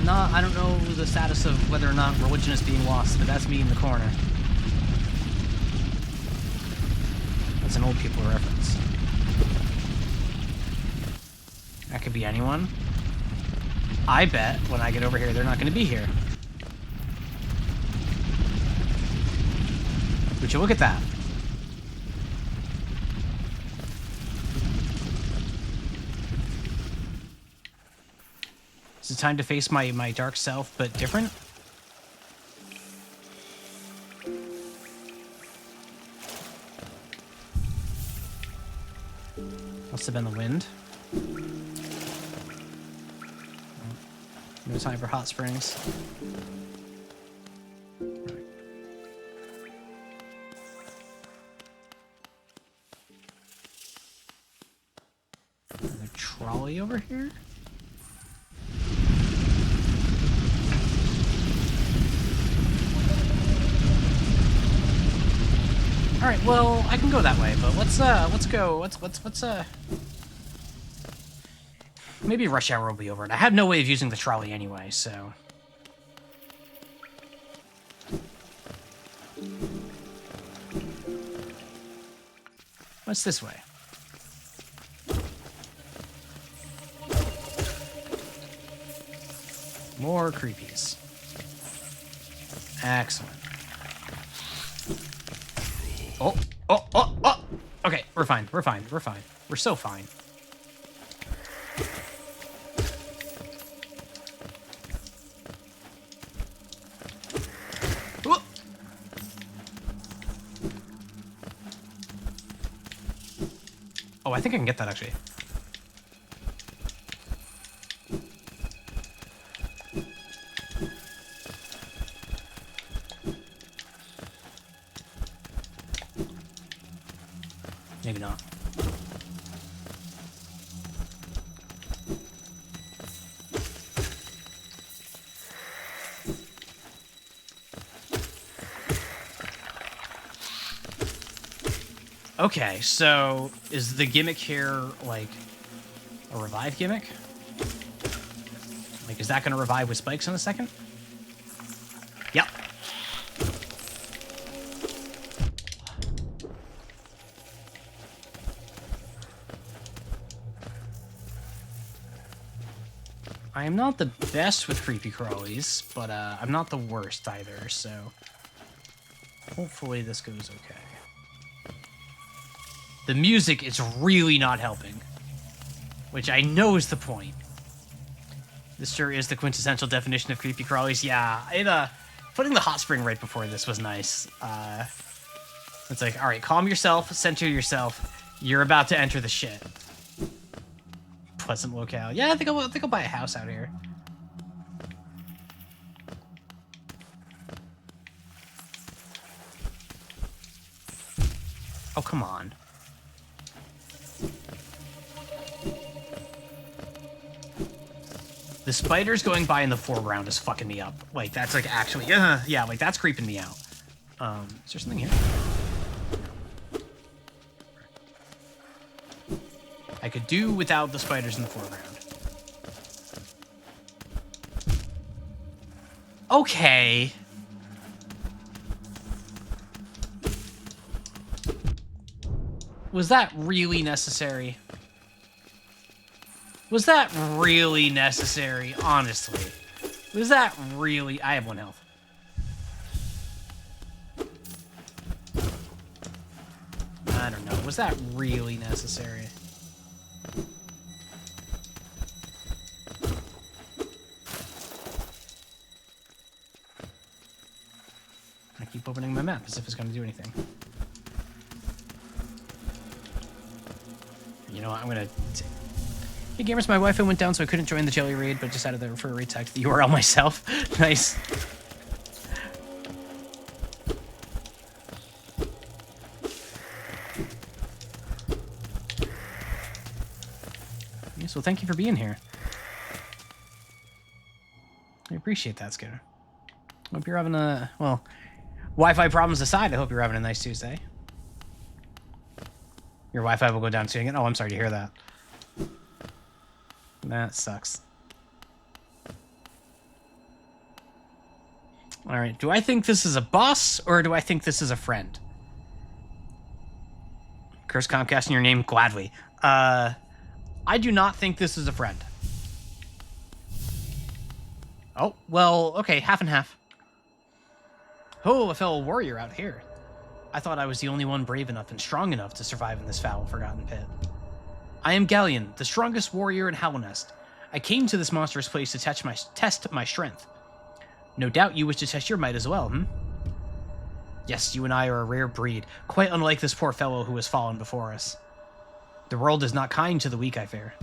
I don't know the status of whether or not religion is being lost, but that's me in the corner. That's an old people reference. That could be anyone. I bet when I get over here, they're not going to be here. Would you look at that? Is it time to face my dark self, but different? Must have been the wind. No time for hot springs. Another trolley over here? All right, well, I can go that way, but let's go. Maybe rush hour will be over. And I have no way of using the trolley anyway, so. What's this way? More creepies. Excellent. Oh. Okay, we're fine. We're so fine. Oh. Oh, I think I can get that, actually. Maybe not. Okay, so is the gimmick here like a revive gimmick? Like, is that going to revive with spikes in a second? Yep. I am not the best with creepy crawlies, but I'm not the worst either, so hopefully this goes okay. The music is really not helping, which I know is the point. This sure is the quintessential definition of creepy crawlies. Yeah, putting the hot spring right before this was nice. It's like, all right, calm yourself, center yourself. You're about to enter the shit. Pleasant locale. Yeah, I think I'll buy a house out here. Oh, come on. The spiders going by in the foreground is fucking me up. Like, that's like actually, yeah, like that's creeping me out. Is there something here? I could do without the spiders in the foreground. Okay. Was that really necessary? Was that really necessary? Honestly. Was that really... I have 1 health. I don't know. Was that really necessary? I keep opening my map as if it's going to do anything. You know what? I'm going to... Hey gamers, my Wi-Fi went down, so I couldn't join the jelly raid, but just added the refer raid tag to the URL myself. Nice. Yes, well, thank you for being here. I appreciate that, Scooter. Hope you're having a, well, Wi-Fi problems aside, I hope you're having a nice Tuesday. Your Wi-Fi will go down soon again. Oh, I'm sorry to hear that. That sucks. All right, do I think this is a boss, or do I think this is a friend? Curse Comcast in your name, gladly. I do not think this is a friend. Oh, well, okay, half and half. Oh, a fellow warrior out here. I thought I was the only one brave enough and strong enough to survive in this foul, forgotten pit. I am Galleon, the strongest warrior in Hallownest. I came to this monstrous place to test my strength. No doubt you wish to test your might as well, Yes, you and I are a rare breed, quite unlike this poor fellow who has fallen before us. The world is not kind to the weak, I fear.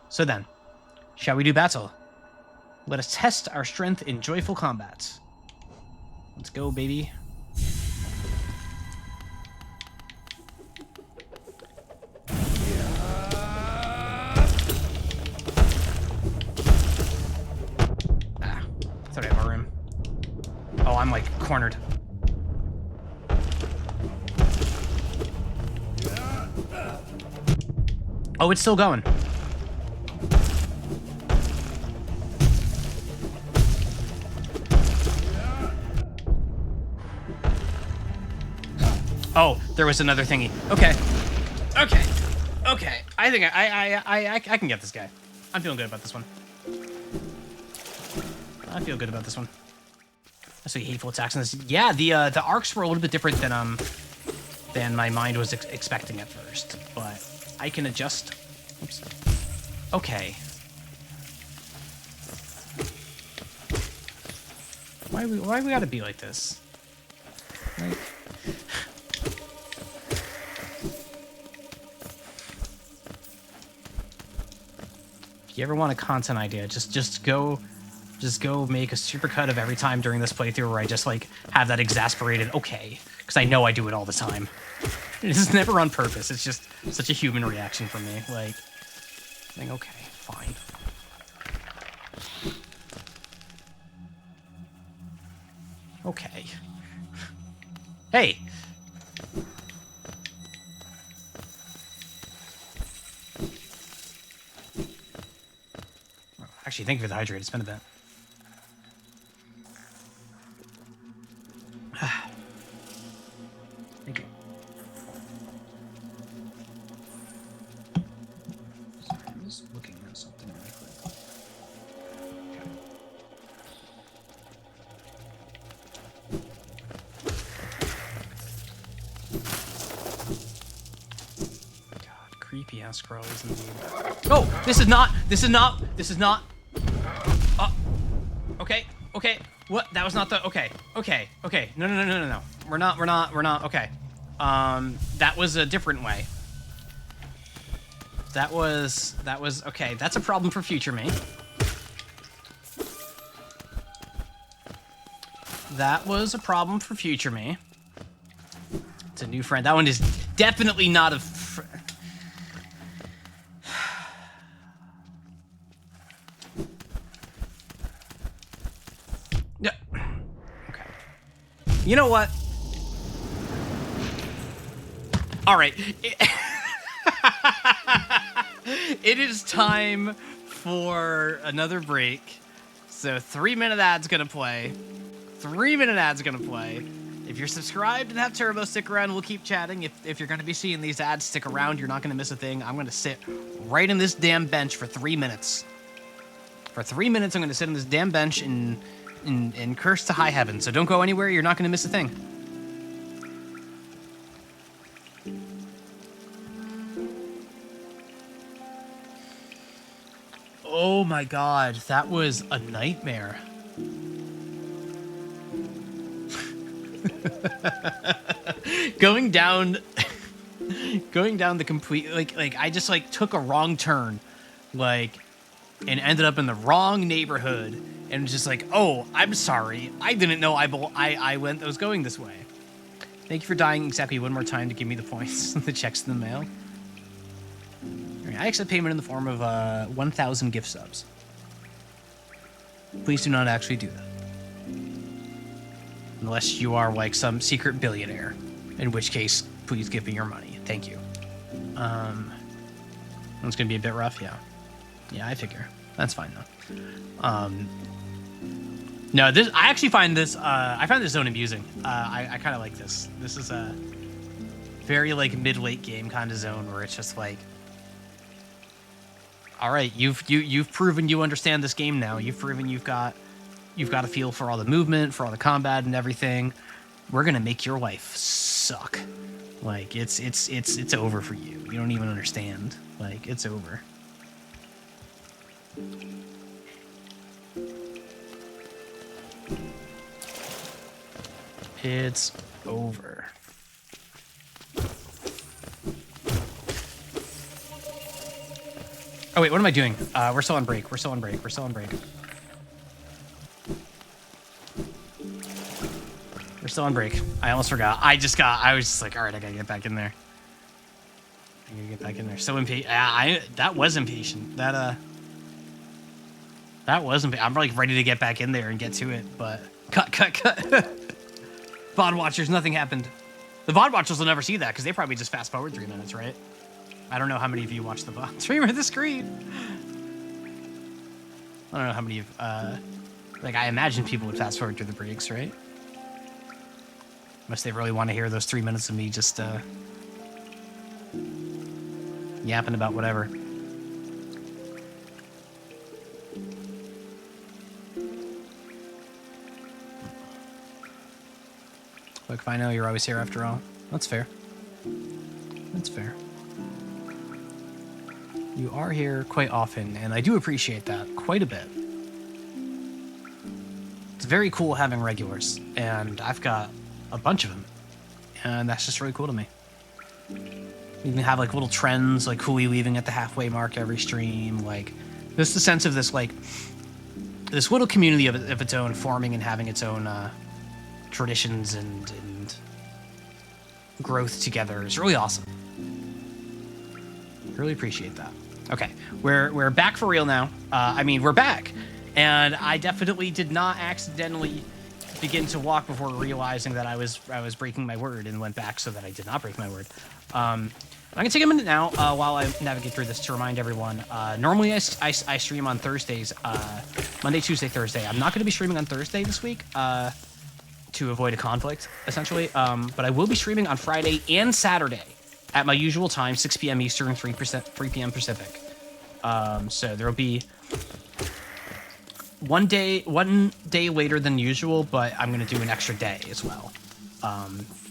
So then, shall we do battle? Let us test our strength in joyful combat. Let's go, baby. Thought I have a room. Oh, I'm like cornered. Oh, it's still going. Oh, there was another thingy. Okay. Okay. Okay. I think I can get this guy. I'm feeling good about this one. I feel good about this one. That's like hateful attacks in this. Yeah, the arcs were a little bit different than my mind was expecting at first, but I can adjust. Oops. Okay. Why we gotta be like this? Like. If you ever want a content idea, just go make a supercut of every time during this playthrough where I just like have that exasperated okay, because I know I do it all the time. It's never on purpose. It's just such a human reaction for me. Like okay, fine. Okay. Hey. Actually, thank you for the hydrate. It's been a bit. Thank you. Sorry, I'm just looking at something really quick. God, creepy ass scrolls indeed. Oh, this is not. Okay. Okay. What? That was not the. Okay. No. We're not. Okay. That was a different way. That was okay. That's a problem for future me. That was a problem for future me. It's a new friend. That one is definitely not a. Yeah. Okay. You know what? All right. It is time for another break. So 3-minute ad's gonna play. 3-minute ad's gonna play. If you're subscribed and have Turbo, stick around. We'll keep chatting. If you're gonna be seeing these ads, stick around. You're not gonna miss a thing. I'm gonna sit right in this damn bench for 3 minutes. For 3 minutes, I'm gonna sit on this damn bench and curse to high heaven. So don't go anywhere. You're not gonna miss a thing. Oh my god, that was a nightmare. going down the complete like I just like took a wrong turn, like, and ended up in the wrong neighborhood, and just like, oh, I'm sorry, I didn't know I was going this way. Thank you for dying exactly one more time to give me the points. The check's in the mail. I accept payment in the form of 1,000 gift subs. Please do not actually do that. Unless you are like some secret billionaire, in which case, please give me your money. Thank you. It's gonna be a bit rough, yeah. Yeah, I figure. That's fine though. No, I actually find this, I find this zone amusing. I kind of like this. This is a very like mid-late game kind of zone where it's just like, all right, you've proven you understand this game now. You've proven you've got a feel for all the movement, for all the combat and everything. We're gonna make your life suck. Like it's over for you. You don't even understand. Like it's over. It's over. Oh wait, what am I doing? We're still on break. We're still on break. We're still on break. We're still on break. I almost forgot. I was just like, all right, I gotta get back in there. I gotta get back in there. So impatient. That was impatient. That was impatient. I'm like ready to get back in there and get to it, but cut. VOD watchers, nothing happened. The VOD watchers will never see that because they probably just fast forward 3 minutes, right? I don't know how many of you watch the VOD stream of the screen. I don't know how many of, like, I imagine people would fast forward through the breaks, right? Unless they really want to hear those 3 minutes of me just, yapping about whatever. Look, if I know you're always here after all. That's fair. That's fair. You are here quite often, and I do appreciate that quite a bit. It's very cool having regulars, and I've got a bunch of them, and that's just really cool to me. You can have like little trends, like who are we leaving at the halfway mark every stream, like just the sense of this like this little community of its own forming and having its own traditions and growth together is really awesome. Really appreciate that. Okay, we're back for real now. I mean, we're back, and I definitely did not accidentally begin to walk before realizing that I was breaking my word and went back so that I did not break my word. I'm gonna take a minute now while I navigate through this to remind everyone. Normally I stream on Thursdays, Monday, Tuesday, Thursday. I'm not gonna be streaming on Thursday this week to avoid a conflict, essentially. But I will be streaming on Friday and Saturday at my usual time, 6 p.m. Eastern, 3 p.m. Pacific. So there'll be one day later than usual, but I'm gonna do an extra day as well.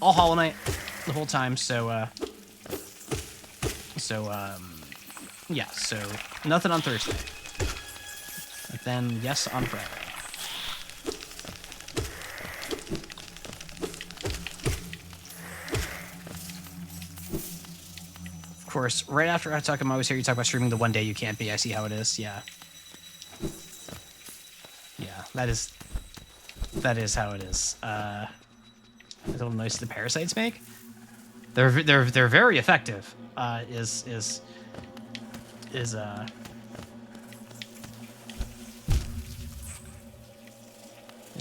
All Hollow Knight the whole time, yeah, so nothing on Thursday. But then yes on Friday. Of course, right after I talk, I'm always here. You talk about streaming the one day you can't be. I see how it is. Yeah. Yeah, that is how it is. The little noise the parasites make. They're very effective. Is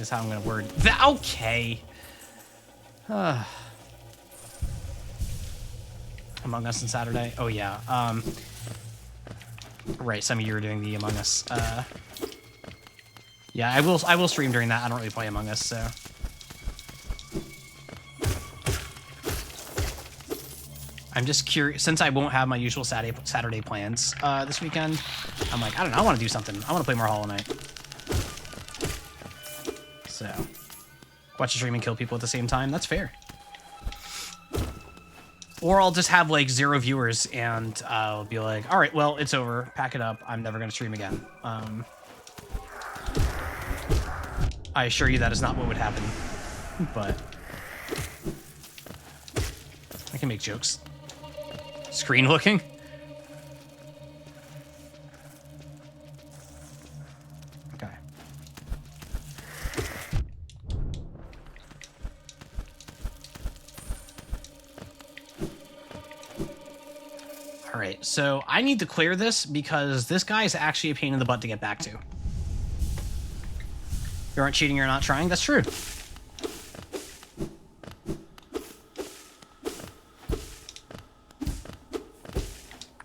how I'm gonna word that. Okay. Among Us on Saturday. Oh yeah. Right. Some of you are doing the Among Us. Yeah, I will stream during that. I don't really play Among Us, so. I'm just curious, since I won't have my usual Saturday plans this weekend, I'm like, I don't know, I want to do something. I want to play more Hollow Knight. So, watch the stream and kill people at the same time, that's fair. Or I'll just have like 0 viewers and I'll be like, all right, well, it's over, pack it up, I'm never going to stream again. I assure you that is not what would happen, but I can make jokes. Screen looking. Okay. All right, so I need to clear this because this guy is actually a pain in the butt to get back to. You aren't cheating, you're not trying. That's true.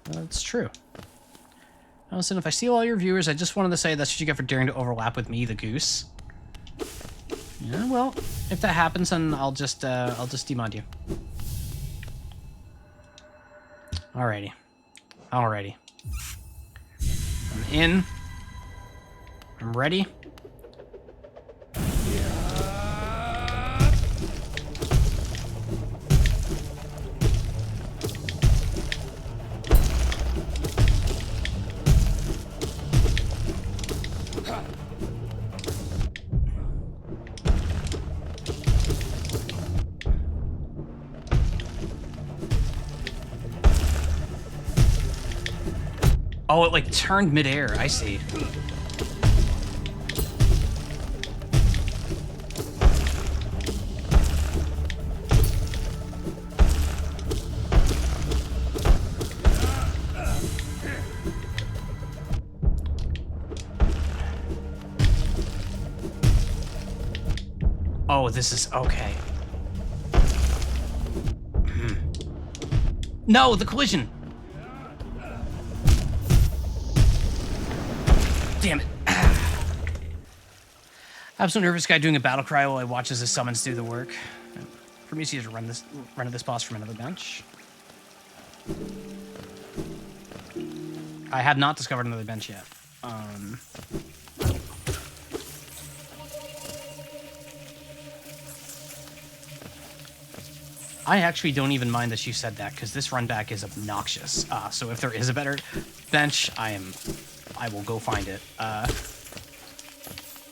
That's true. Now listen, if I steal all your viewers, I just wanted to say that's what you get for daring to overlap with me, the goose. Yeah, well, if that happens, then I'll just demod you. Alrighty. Alrighty. I'm in. I'm ready. Oh, it like turned midair. I see. Oh, this is okay. No, the collision. Damn it. I'm so nervous guy doing a battle cry while I watch as the summons do the work. For me, it's easier to run at this boss from another bench. I have not discovered another bench yet. I actually don't even mind that you said that, because this run back is obnoxious. So if there is a better bench, I will go find it.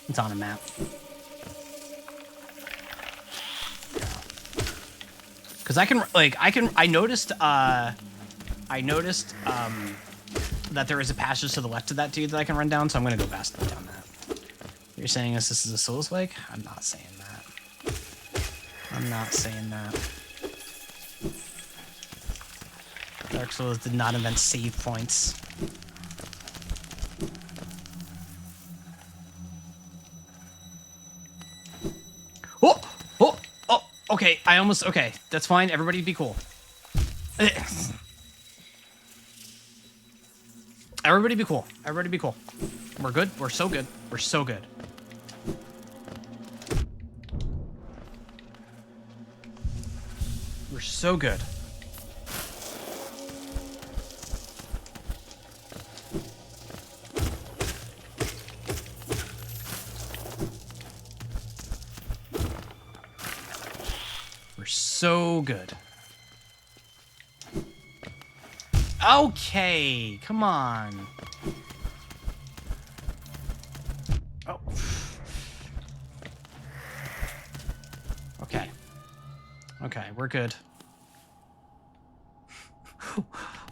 It's on a map. Because I noticed that there is a passage to the left of that dude that I can run down, so I'm gonna go fast down that. You're saying this is a Souls-like? I'm not saying that. I'm not saying that. Dark Souls did not invent save points. Oh! Oh! Oh! Okay, okay, that's fine. Everybody be cool. Everybody be cool. Everybody be cool. We're good. We're so good. We're so good. We're so good. We're so good. Okay, come on. Oh. Okay. Okay, we're good.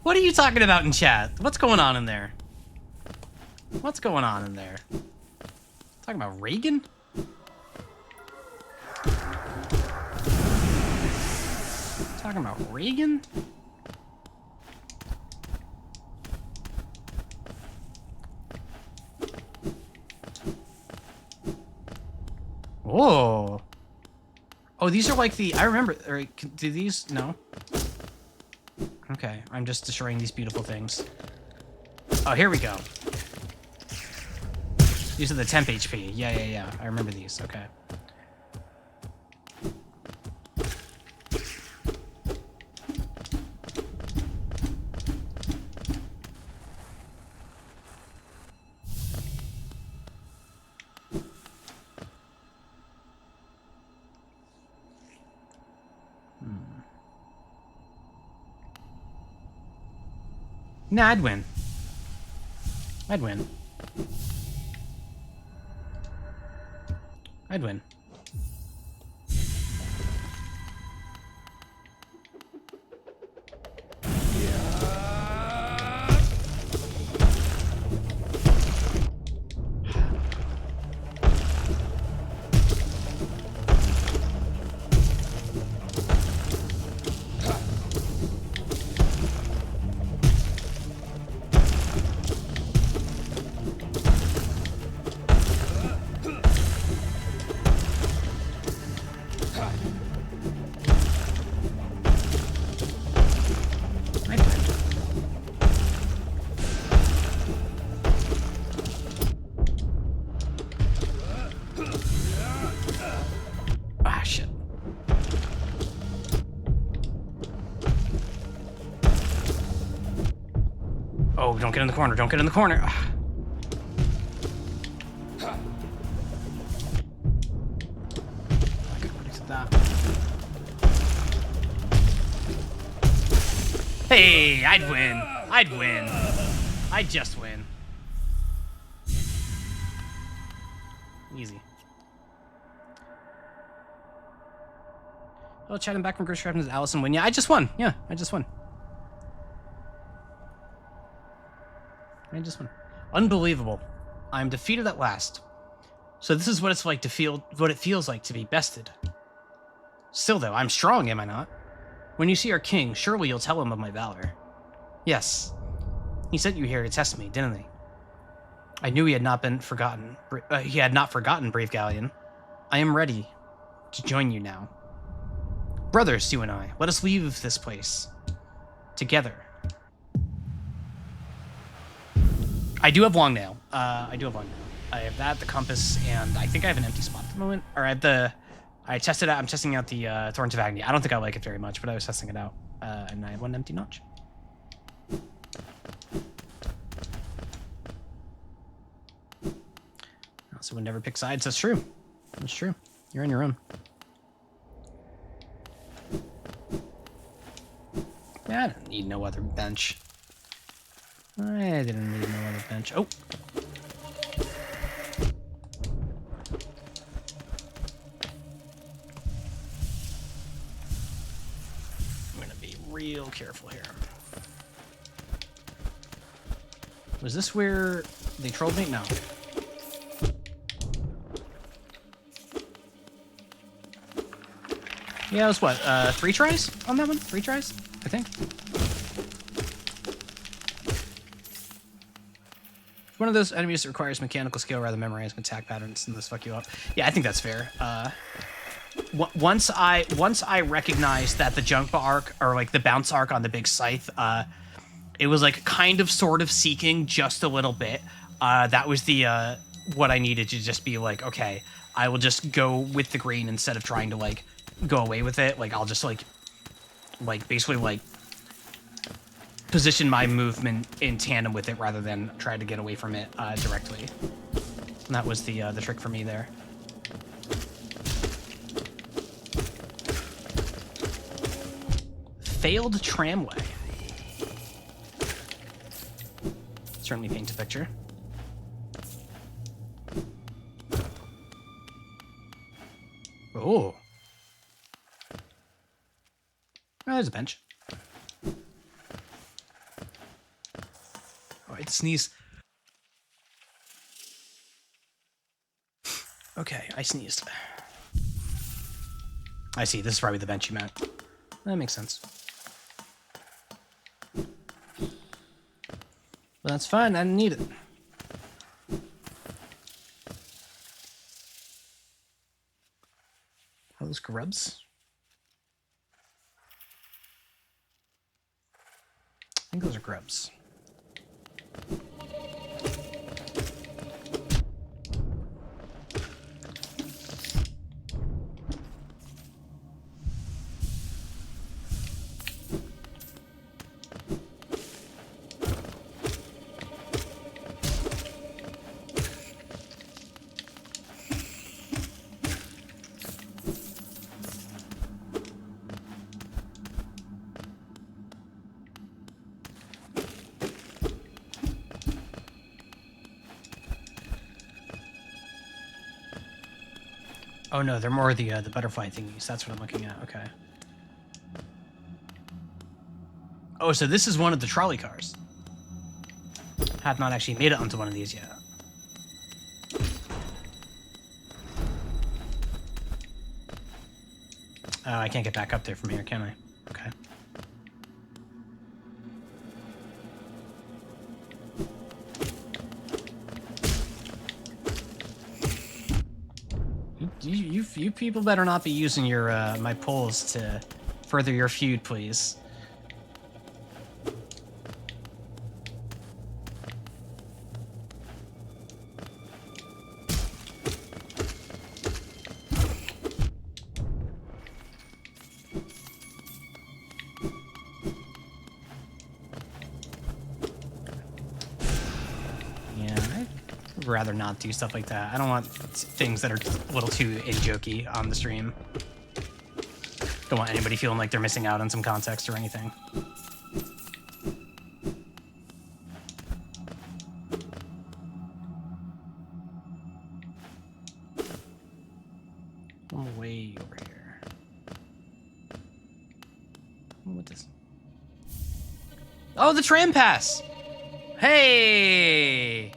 What are you talking about in chat? What's going on in there? What's going on in there? Talking about Reagan? Talking about Reagan? Whoa. Oh, these are like the... I remember... Or, do these... No. Okay, I'm just destroying these beautiful things. Oh, here we go. These are the temp HP. Yeah. I remember these. Okay. Nah, I'd win. I'd win. I'd win. Ah, shit. Oh, don't get in the corner. Don't get in the corner. Ah. Hey, I'd win. I'd win. I'd just win. Easy. Oh, chatting back from grocery shopping is Allison win. Yeah, I just won. Yeah, I just won. I just won. Unbelievable. I'm defeated at last. So this is what it's like to feel, what it feels like to be bested. Still though, I'm strong, am I not? When you see our king, surely you'll tell him of my valor. Yes. He sent you here to test me, didn't he? I knew he had not been forgotten. He had not forgotten, brave Galleon. I am ready to join you now. Brothers, you and I, let us leave this place together. I do have long nail. I have that, the compass, and I think I have an empty spot at the moment. Or I'm testing out the Thorns of Agony. I don't think I like it very much, but I was testing it out. And I have one empty notch. So one never pick sides. That's true. That's true. You're on your own. Yeah, I didn't need no other bench. I didn't need no other bench. Oh. I'm gonna be real careful here. Was this where they trolled me? No. Yeah, it was what, 3 tries on that one? 3 tries, I think. One of those enemies that requires mechanical skill rather than memorizing attack patterns and this fuck you up. Yeah, I think that's fair. Once I recognized that the jump arc, or like the bounce arc on the big scythe, it was like kind of sort of seeking just a little bit. That was the what I needed to just be like, okay, I will just go with the green instead of trying to like go away with it. Like I'll just like basically like position my movement in tandem with it rather than try to get away from it directly. And that was the trick for me there. Failed tramway. Certainly paints a picture. Oh. Oh, there's a bench. Oh, I had to sneeze. Okay, I sneezed. I see, this is probably the bench you meant. That makes sense. Well, that's fine, I didn't need it. Are those grubs? I think those are grubs. Oh no, they're more the butterfly thingies. That's what I'm looking at. Okay. Oh, so this is one of the trolley cars. Have not actually made it onto one of these yet. Oh, I can't get back up there from here, can I? Okay. You people better not be using your my poles to further your feud, please. Rather not do stuff like that. I don't want things that are a little too in-jokey on the stream. Don't want anybody feeling like they're missing out on some context or anything. I'm way over here. What this? Oh, the tram pass! Hey!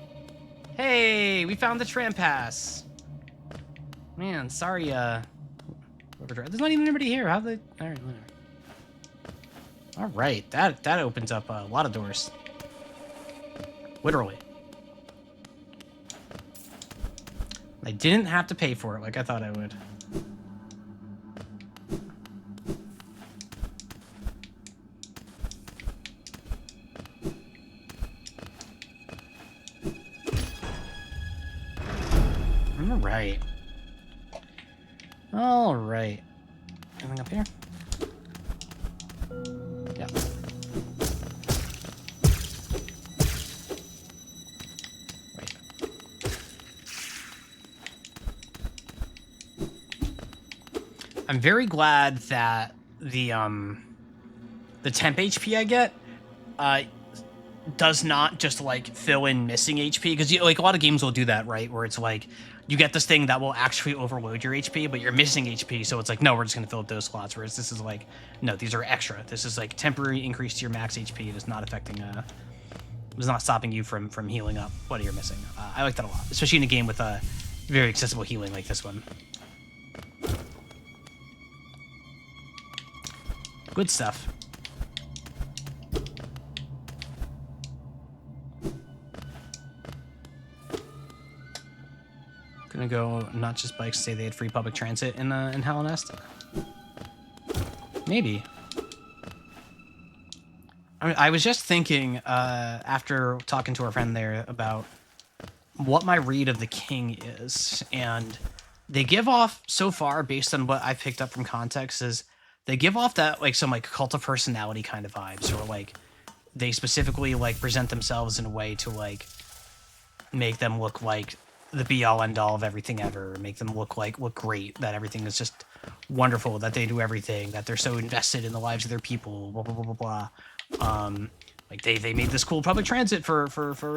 Hey, we found the tram pass. Man, sorry, there's not even anybody here. How they... Alright, whatever. Alright, that opens up a lot of doors. Literally. I didn't have to pay for it like I thought I would. Alright. Alright. Anything up here? Yeah. Right. I'm very glad that the temp HP I get does not just like fill in missing HP, because like a lot of games will do that, right? Where it's like you get this thing that will actually overload your HP, but you're missing HP, so it's like, no, we're just gonna fill up those slots. Whereas this is like, no, these are extra. This is like temporary increase to your max HP. It is not affecting it's not stopping you from healing up what you're missing. I like that a lot, especially in a game with very accessible healing like this one. Good stuff. Gonna go not just bikes, say they had free public transit in Hallenest. Maybe. I was just thinking after talking to our friend there about what my read of the King is, and they give off so far, based on what I picked up from context, is they give off that like some like cult of personality kind of vibes, or like they specifically like present themselves in a way to like make them look like the be-all end-all of everything ever, make them look great, that everything is just wonderful, that they do everything, that they're so invested in the lives of their people, blah blah blah blah blah. Like they made this cool public transit for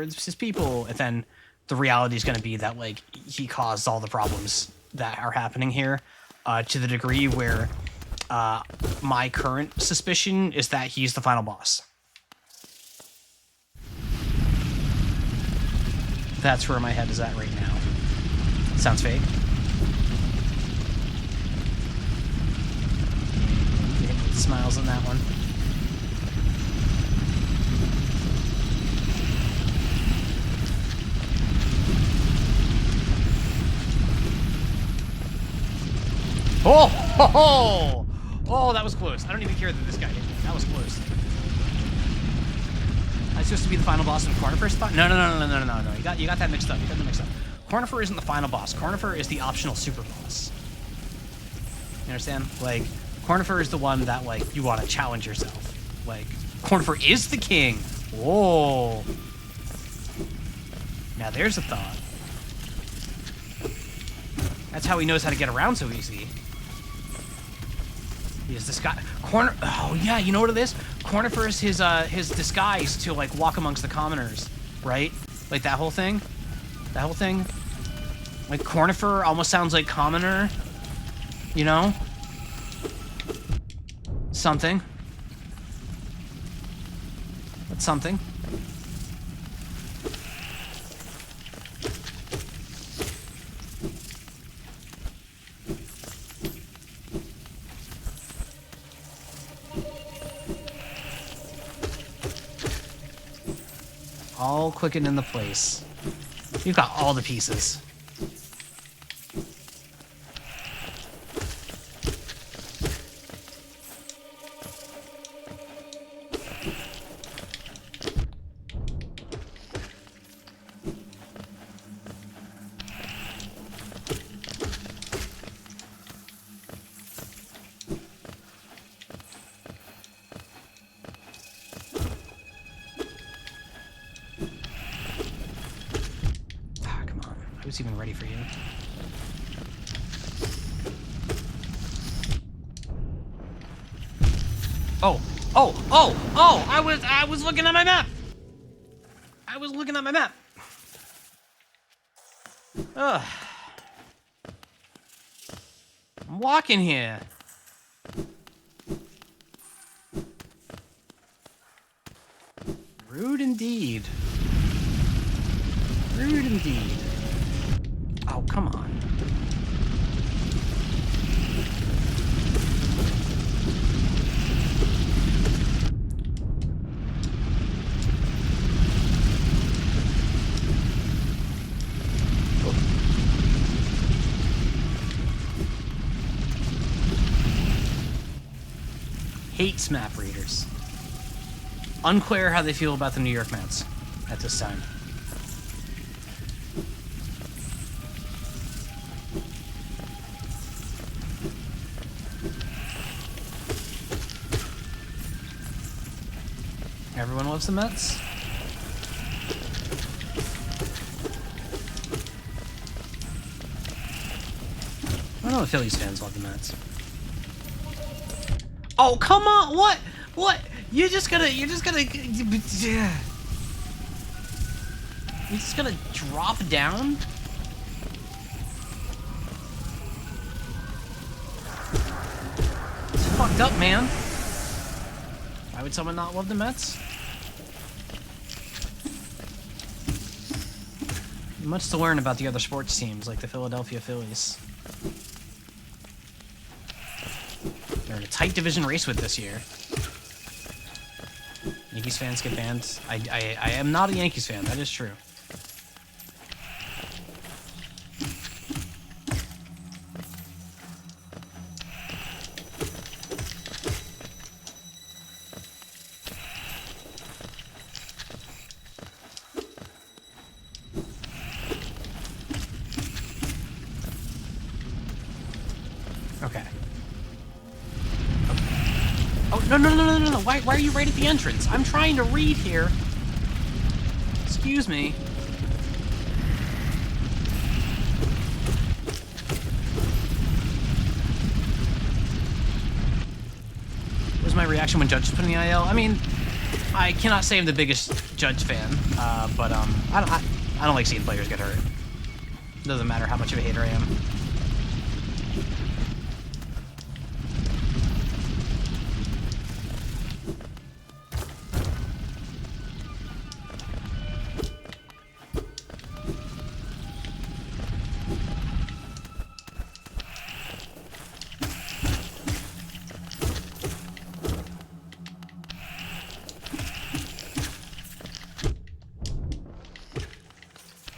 his people, and then the reality is going to be that like he caused all the problems that are happening here, to the degree where my current suspicion is that he's the final boss. That's where my head is at right now. Sounds fake. Smiles on that one. Oh, ho, ho! Oh, that was close. I don't even care that this guy hit me. That was close. I was supposed to be the final boss in Cornifer spot? No. You got that mixed up. You got that mixed up. Cornifer isn't the final boss. Cornifer is the optional super boss. You understand? Like, Cornifer is the one that, like, you want to challenge yourself. Like, Cornifer is the king. Whoa. Now there's a thought. That's how he knows how to get around so easy. He is this guy. Oh yeah, you know what it is? Cornifer is his disguise to like walk amongst the commoners, right? Like that whole thing. That whole thing. Like Cornifer almost sounds like commoner. You know? Something. That's something. All clicking into place. You've got all the pieces. Even ready for you. Oh! I was looking at my map. I was looking at my map. Ugh. I'm walking here. Rude indeed. Rude indeed. Oh, come on. Hates map readers. Unclear how they feel about the New York Mets at this time. Everyone loves the Mets. I don't know if Phillies fans love the Mets. Oh, come on! What? What? You're just gonna drop down? It's fucked up, man. Why would someone not love the Mets? Much to learn about the other sports teams, like the Philadelphia Phillies. They're in a tight division race with this year. Yankees fans get banned. I am not a Yankees fan, that is true. Okay. Oh, no. Why are you right at the entrance? I'm trying to read here. Excuse me. What was my reaction when Judge put in the IL? I mean, I cannot say I'm the biggest Judge fan, but I don't like seeing players get hurt. It doesn't matter how much of a hater I am.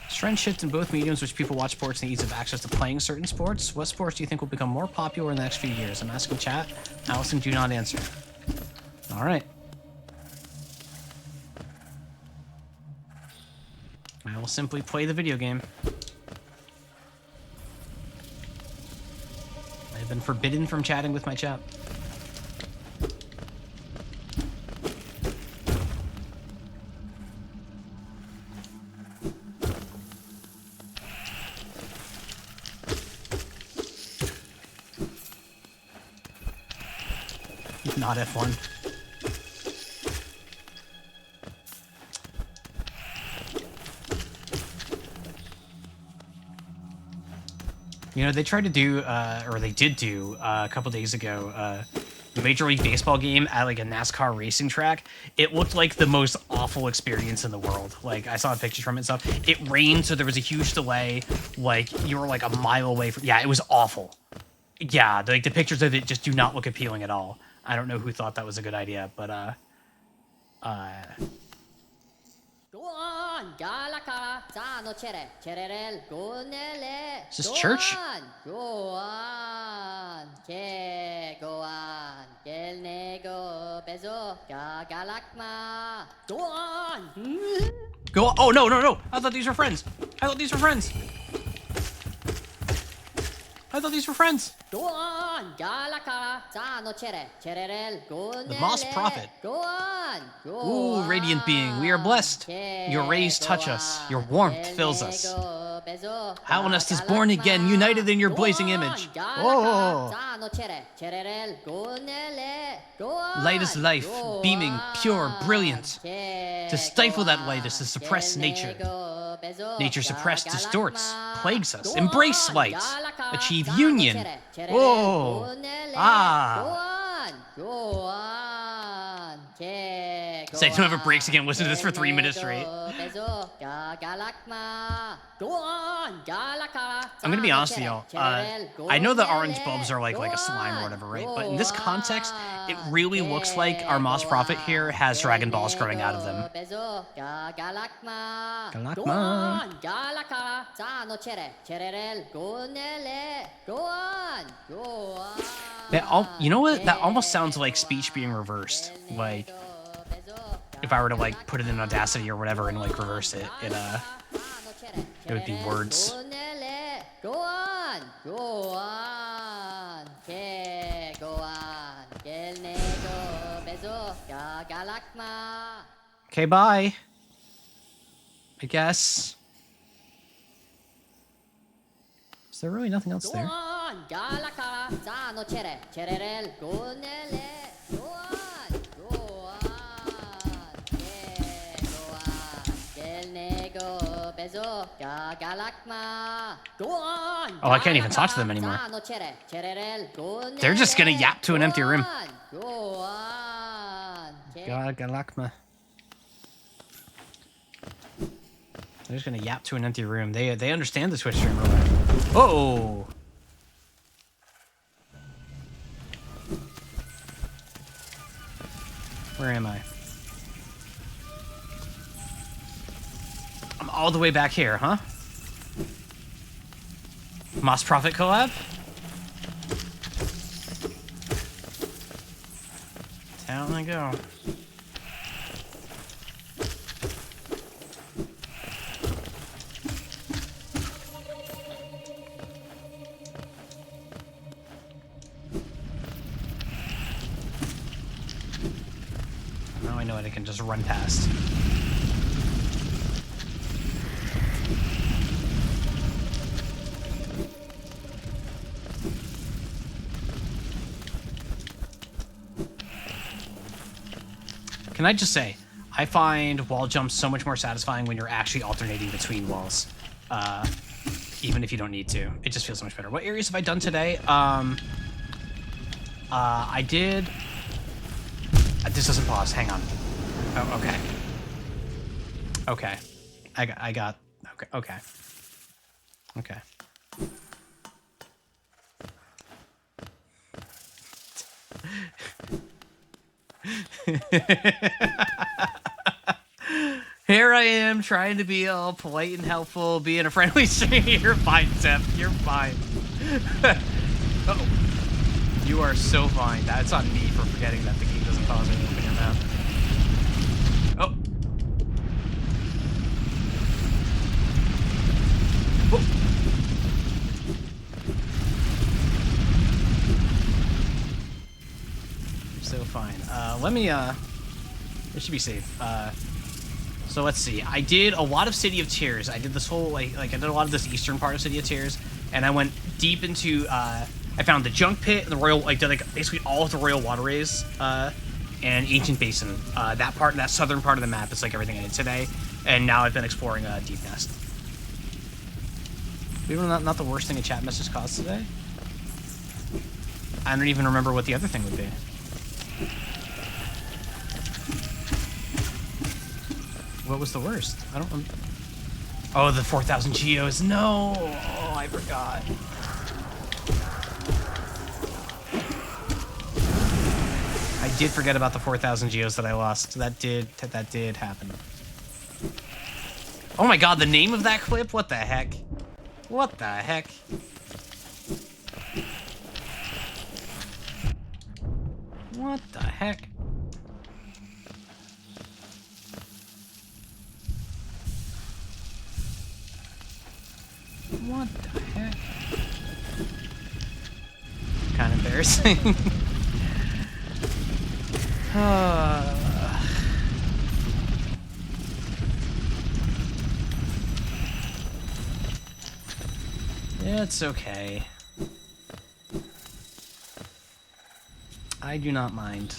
Trend shift in both mediums which people watch sports and the ease of access to playing certain sports. What sports do you think will become more popular in the next few years? I'm asking chat. Allison, do not answer. All right. I will simply play the video game. I have been forbidden from chatting with my chat. Not F1. You know, they tried to do, or they did do, a couple days ago, a Major League Baseball game at, like, a NASCAR racing track. It looked like the most awful experience in the world. Like, I saw pictures from it and stuff. It rained, so there was a huge delay. Like, you were, like, a mile away from... Yeah, it was awful. Yeah, like, the pictures of it just do not look appealing at all. I don't know who thought that was a good idea, but, Is this church? Go on. Oh, no. I thought these were friends. I thought these were friends. The Moss Prophet. Ooh, radiant being, we are blessed. Your rays touch us. Your warmth fills us. Halonest is born again, united in your blazing image. Oh. Light is life, beaming, pure, brilliant. To stifle that light is to suppress nature. Nature suppressed distorts, plagues us. Embrace light. Achieve union. Whoa. Ah. Say don't have breaks again. Listen to this for 3 minutes straight. I'm gonna be honest with y'all. I know the orange bulbs are like a slime or whatever, right? But in this context, it really looks like our Moss Prophet here has Dragon Balls growing out of them. Galakma. You know what? That almost sounds like speech being reversed. Like, if I were to like put it in Audacity or whatever and like reverse it, it would be words. Okay, bye. I guess. Is there really nothing else there? Oh, I can't even talk to them anymore. They're just gonna yap to an empty room. Galakma. They're just gonna yap to an empty room. They understand the Twitch streamer. Oh! Where am I? I'm all the way back here, huh? Moss Prophet collab? Down I go. Now I know it, I can just run past. Can I just say, I find wall jumps so much more satisfying when you're actually alternating between walls. Even if you don't need to. It just feels so much better. What areas have I done today? I did... this doesn't pause. Hang on. Oh, okay. Okay. I got... Okay. Okay. Here I am trying to be all polite and helpful, being a friendly streamer. You're fine, Tim. You're fine. Uh-oh. You are so fine. That's on me for forgetting that the game doesn't pause when you open your mouth. Oh. Oh. You're so fine. Let me, it should be safe. So let's see. I did a lot of City of Tears. I did this whole, like I did a lot of this eastern part of City of Tears, and I went deep into, I found the Junk Pit and the Royal, did basically all of the Royal Waterways, and Ancient Basin. That southern part of the map is like everything I did today, and now I've been exploring Deep Nest. Maybe not the worst thing a chat message caused today. I don't even remember what the other thing would be. What was the worst? I don't remember. Oh, the 4,000 geos. No! Oh, I forgot. I did forget about the 4,000 geos that I lost. That did happen. Oh my god, the name of that clip? What the heck? What the heck? What the heck? What the heck? Kind of embarrassing. Yeah, it's okay. I do not mind.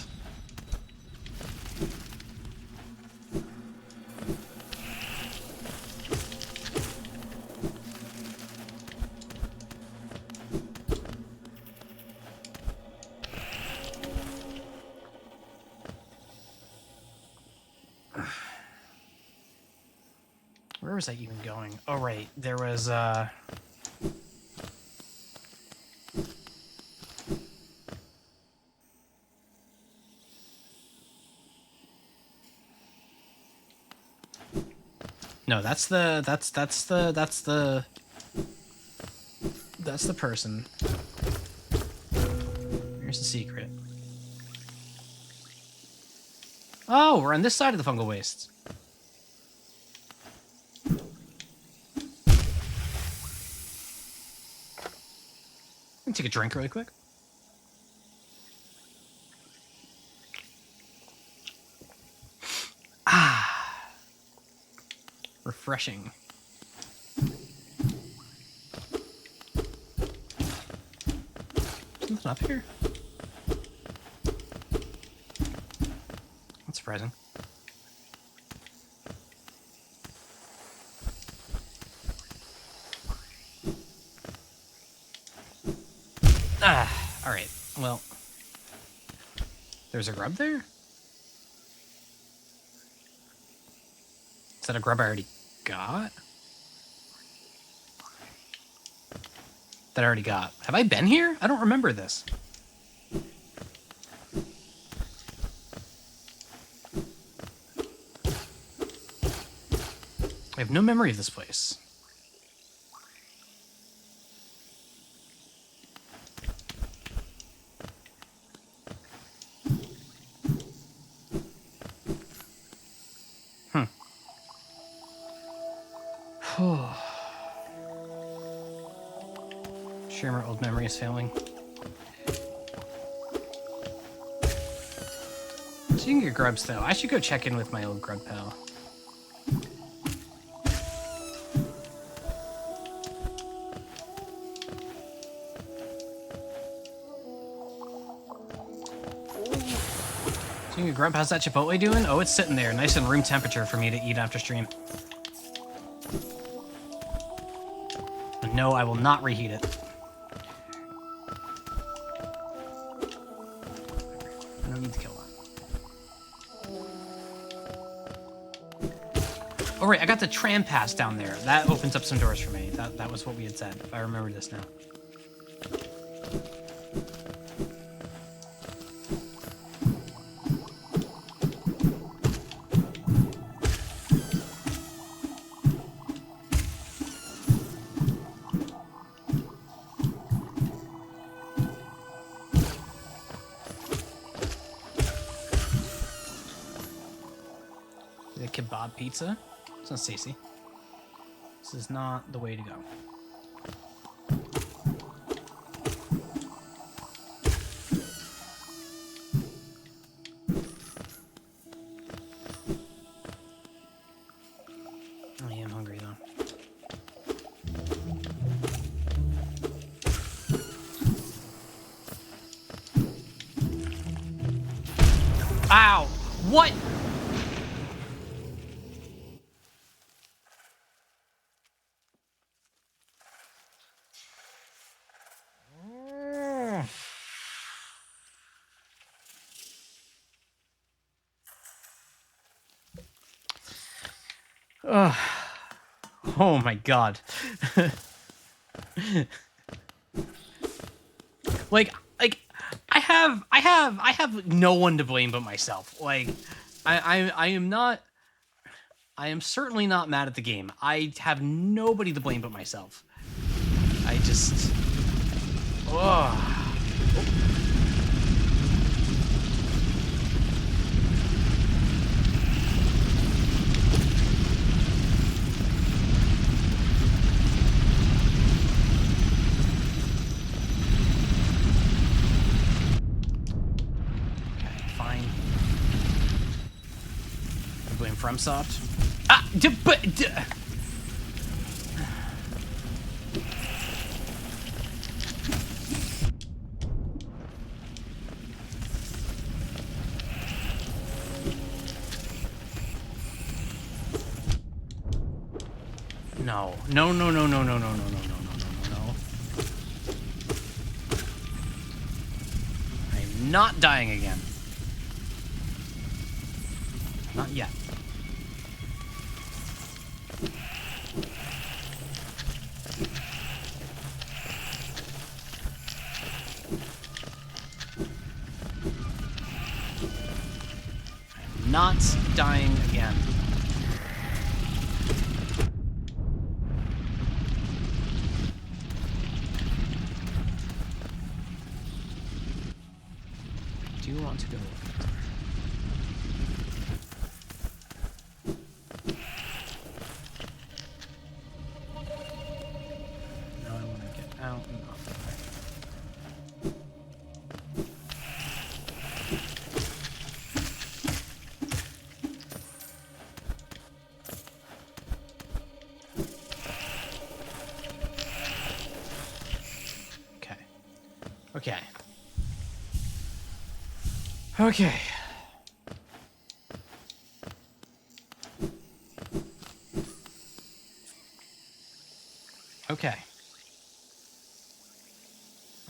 was I even going? Oh, right. There was, No, that's the person. Here's the secret. Oh, we're on this side of the fungal wastes. Let me take a drink really quick. Ah. Refreshing. Something up here? That's surprising. Ah, alright. Well, there's a grub there? Is that a grub I already got? That I already got. Have I been here? I don't remember this. I have no memory of this place. Sure, my old memory is failing. So you can get grubs, though. I should go check in with my old grub pal. So you can get grub. How's that Chipotle doing? Oh, it's sitting there, nice and room temperature for me to eat after stream. And no, I will not reheat it. I don't need to kill that. Oh, right, I got the tram pass down there. That opens up some doors for me. That was what we had said, if I remember this now. The kebab pizza? It's not Stacy. This is not the way to go. I am hungry though. Ow! What? Oh my god. like I have no one to blame but myself. Like I am certainly not mad at the game. I have nobody to blame but myself. I just FromSoft. No. No, no, no, no, no, no, no, no, no, no, no, no, no. I'm not dying again. Not yet. not dying again. Do you want to go? Now I want to get out and off the way. Okay. Okay. Okay.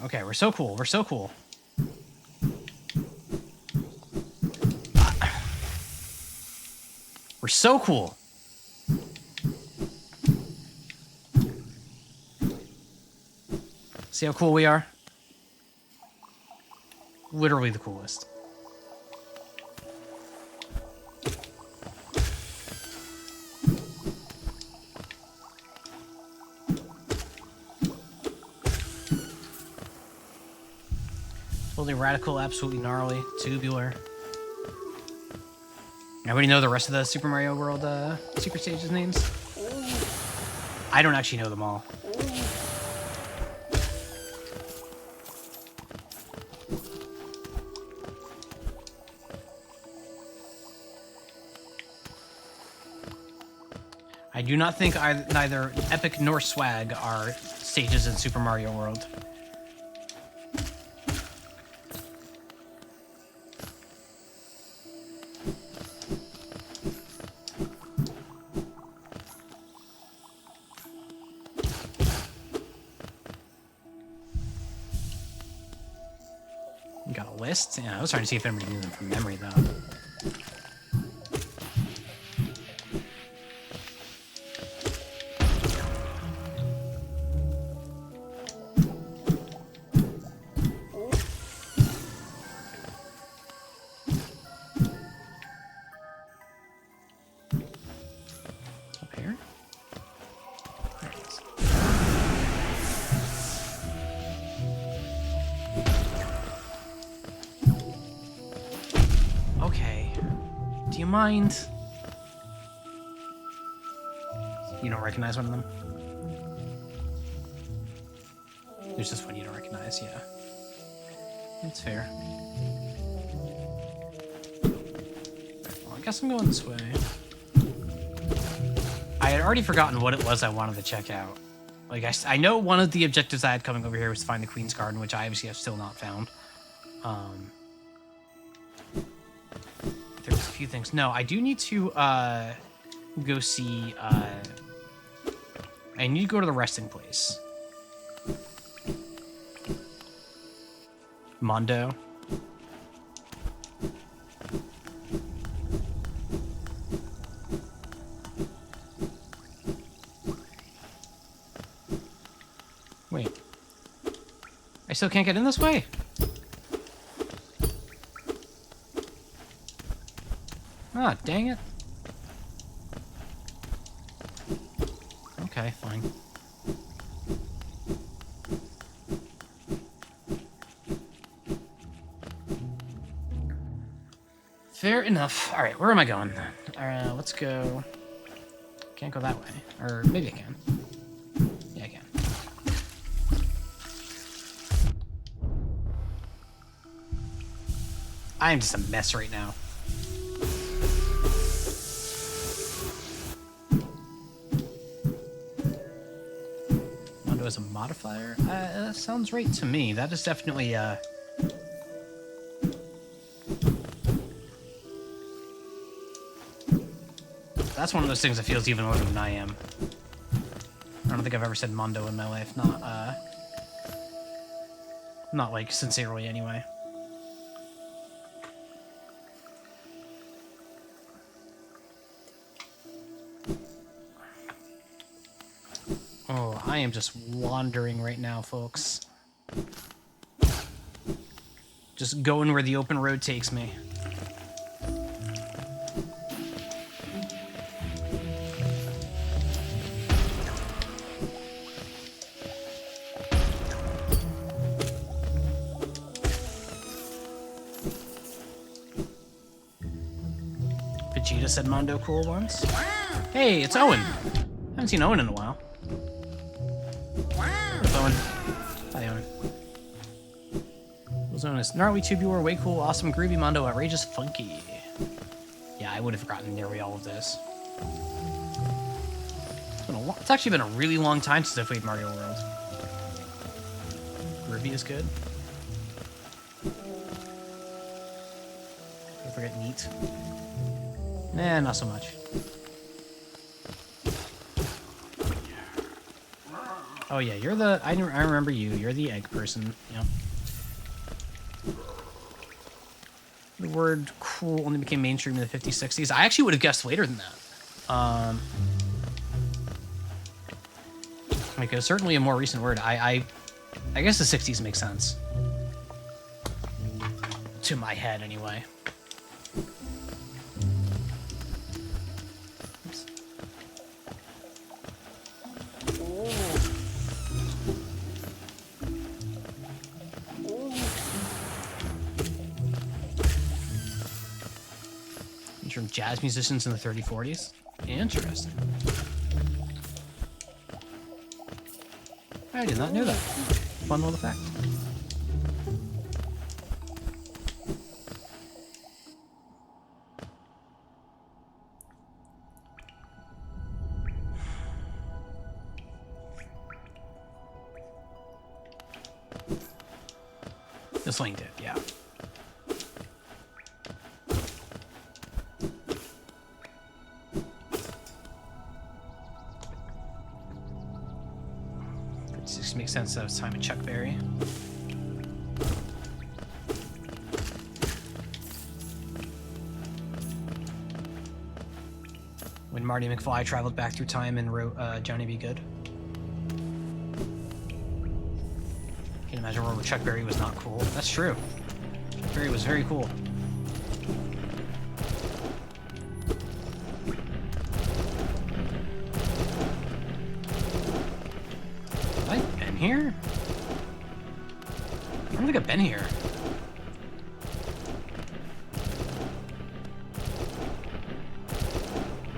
Okay, we're so cool. We're so cool. We're so cool. See how cool we are? Literally the coolest. Totally radical, absolutely gnarly, tubular. Everybody know the rest of the Super Mario World secret stages names? I don't actually know them all. I do not think neither Epic nor Swag are stages in Super Mario World. You got a list? Yeah, I was trying to see if anybody knew them from memory, though. Mind? You don't recognize one of them? There's just one you don't recognize, yeah. That's fair. Well, I guess I'm going this way. I had already forgotten what it was I wanted to check out. Like, I know one of the objectives I had coming over here was to find the Queen's Garden, which I obviously have still not found. There's a few things. No, I do need to go see. I need to go to the resting place. Mondo. Wait. I still can't get in this way? Ah, dang it. Okay, fine. Fair enough. Alright, where am I going? Let's go... Can't go that way. Or maybe I can. Yeah, I can. I am just a mess right now. As a modifier? That sounds right to me. That is definitely, that's one of those things that feels even older than I am. I don't think I've ever said Mondo in my life. Not like, sincerely, anyway. Oh, I am just wandering right now, folks. Just going where the open road takes me. Vegeta said Mondo cool once. Hey, it's Owen. Haven't seen Owen in a while. What's Owen? Hi, Owen. What's Owen? Gnarly tubular, way cool, awesome, groovy, Mondo, outrageous, funky. Yeah, I would have gotten nearly all of this. It's actually been a really long time since I played Mario World. Groovy is good. Don't forget neat. Nah, not so much. Oh yeah, you're the... I remember you. You're the egg person. Yeah. The word cool only became mainstream in the 50s, 60s. I actually would have guessed later than that. Like, it's certainly a more recent word. I guess the 60s makes sense. To my head, anyway. Oops. From jazz musicians in the 30s, 40s? Interesting. I did not know that. Fun little fact. This lane did, yeah. Makes sense that it's time to Chuck Berry. When Marty McFly traveled back through time and wrote Johnny Be Good. Can't imagine a world where Chuck Berry was not cool. That's true. Chuck Berry was very cool. Here? I don't think I've been here.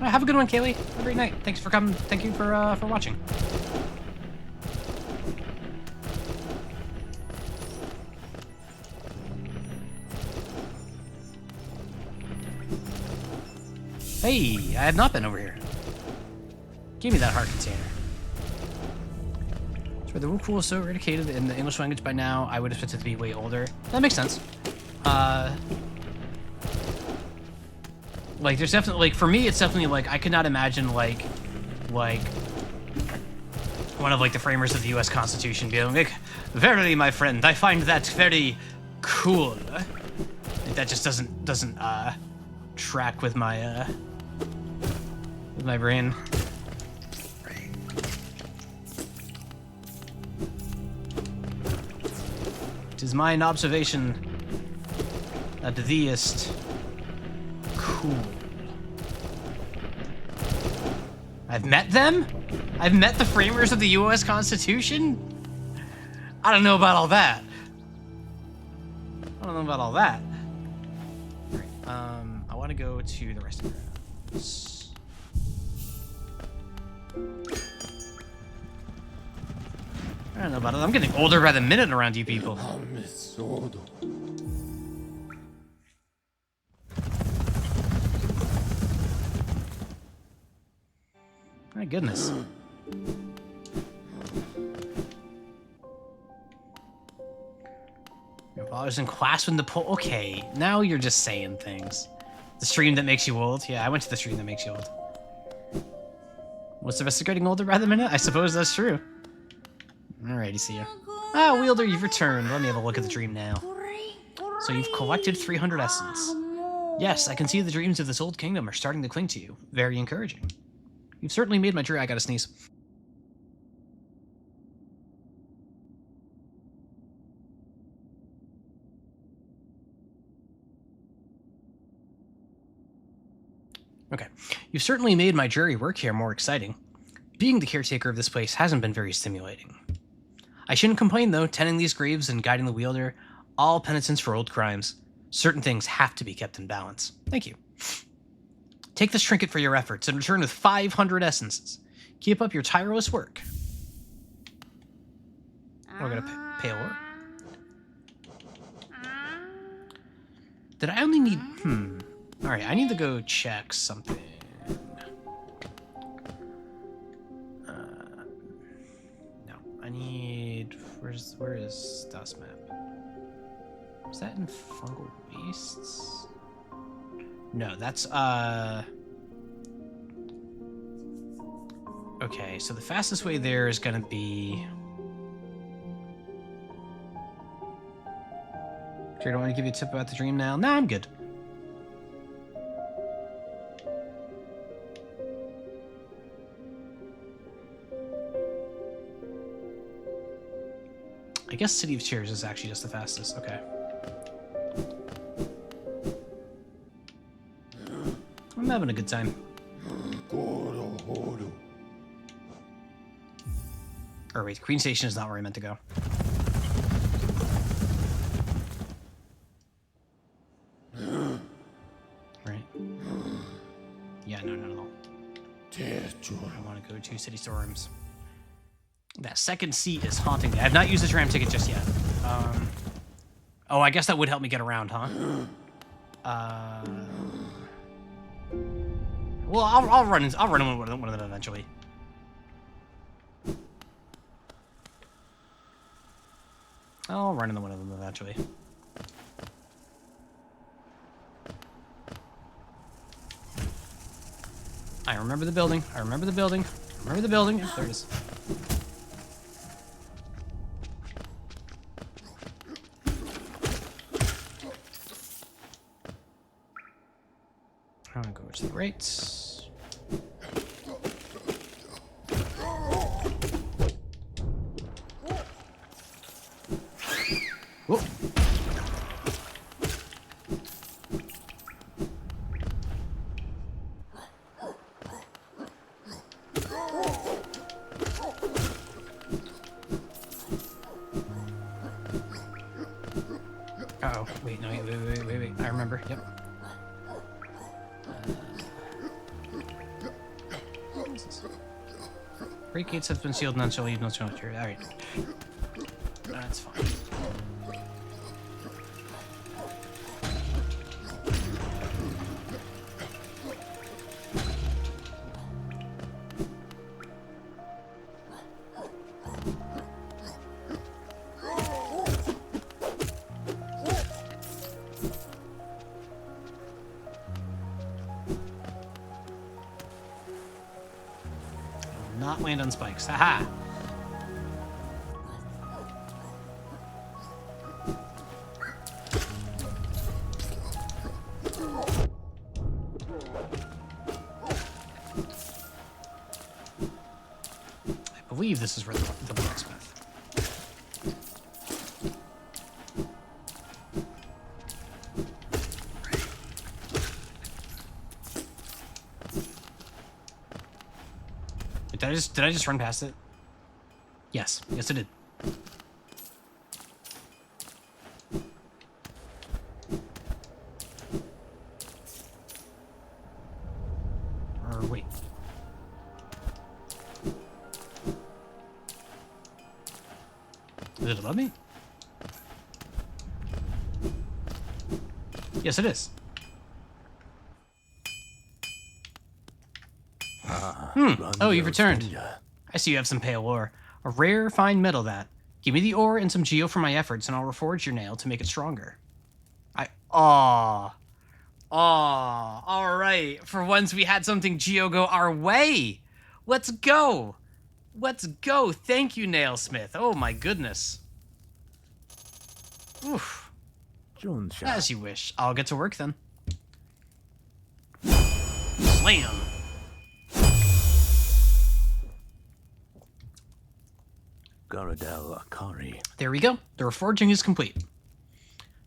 Well, have a good one, Kaylee. Have a great night. Thanks for coming. Thank you for watching. Hey, I have not been over here. Give me that heart container. Where the word cool is so eradicated in the English language by now, I would expect it to be way older. That makes sense. Like, there's definitely, like, for me, it's definitely, like, I could not imagine, like, one of, like, the framers of the U.S. Constitution being like, verily, my friend, I find that very cool. Like, that just doesn't track with my brain. 'Tis mine observation that thee ist cool. I've met them? I've met the framers of the U.S. Constitution? I don't know about all that. I don't know about all that. Alright, I want to go to the rest of the I don't know about it. I'm getting older by the minute around you people. My goodness. Your father's in class when the poll. Okay, now you're just saying things. The stream that makes you old? Yeah, I went to the stream that makes you old. What's the rest of getting older by the minute? I suppose that's true. Alrighty, see ya. Ah, Wielder, you've returned. Let me have a look at the dream now. So you've collected 300 essence. Yes, I can see the dreams of this old kingdom are starting to cling to you. Very encouraging. You've certainly made my dream. I gotta sneeze. Okay. You've certainly made my jury work here more exciting. Being the caretaker of this place hasn't been very stimulating. I shouldn't complain, though, tending these graves and guiding the wielder, all penitence for old crimes. Certain things have to be kept in balance. Thank you. Take this trinket for your efforts and return with 500 essences. Keep up your tireless work. We're gonna pay ore. Did I only need... Alright, I need to go check something. No, I need... Where is dust map? Is that in fungal wastes? No, that's, okay, so the fastest way there is gonna be... Sure, don't want to give you a tip about the dream now? Nah, I'm good. I guess City of Tears is actually just the fastest. Okay. I'm having a good time. Or wait, Queen Station is not where I meant to go. Right. Yeah, no. I want to go to City Storms. That second seat is haunting me. I have not used the tram ticket just yet. Oh, I guess that would help me get around, huh? Well, I'll run in one of them eventually. I'll run into one of them eventually. I remember the building. I remember the building. I remember the building. There it is. I'm gonna go to the right. Whoa. Uh-oh. Wait, no, wait. I remember. Yep. Great gates have been sealed, none shall leave, no shall enter. Alright. That's fine. Not land on spikes. Haha! I believe this is where the blacksmith. Did I just run past it? Yes. Yes, I did. Or wait. Is it above me? Yes, it is. Oh, you've returned. I see you have some pale ore. A rare, fine metal that. Give me the ore and some geo for my efforts, and I'll reforge your nail to make it stronger. All right. For once we had something geo go our way. Let's go. Let's go. Thank you, Nailsmith. Oh, my goodness. Oof. As you wish. I'll get to work then. Slam. There we go. The reforging is complete.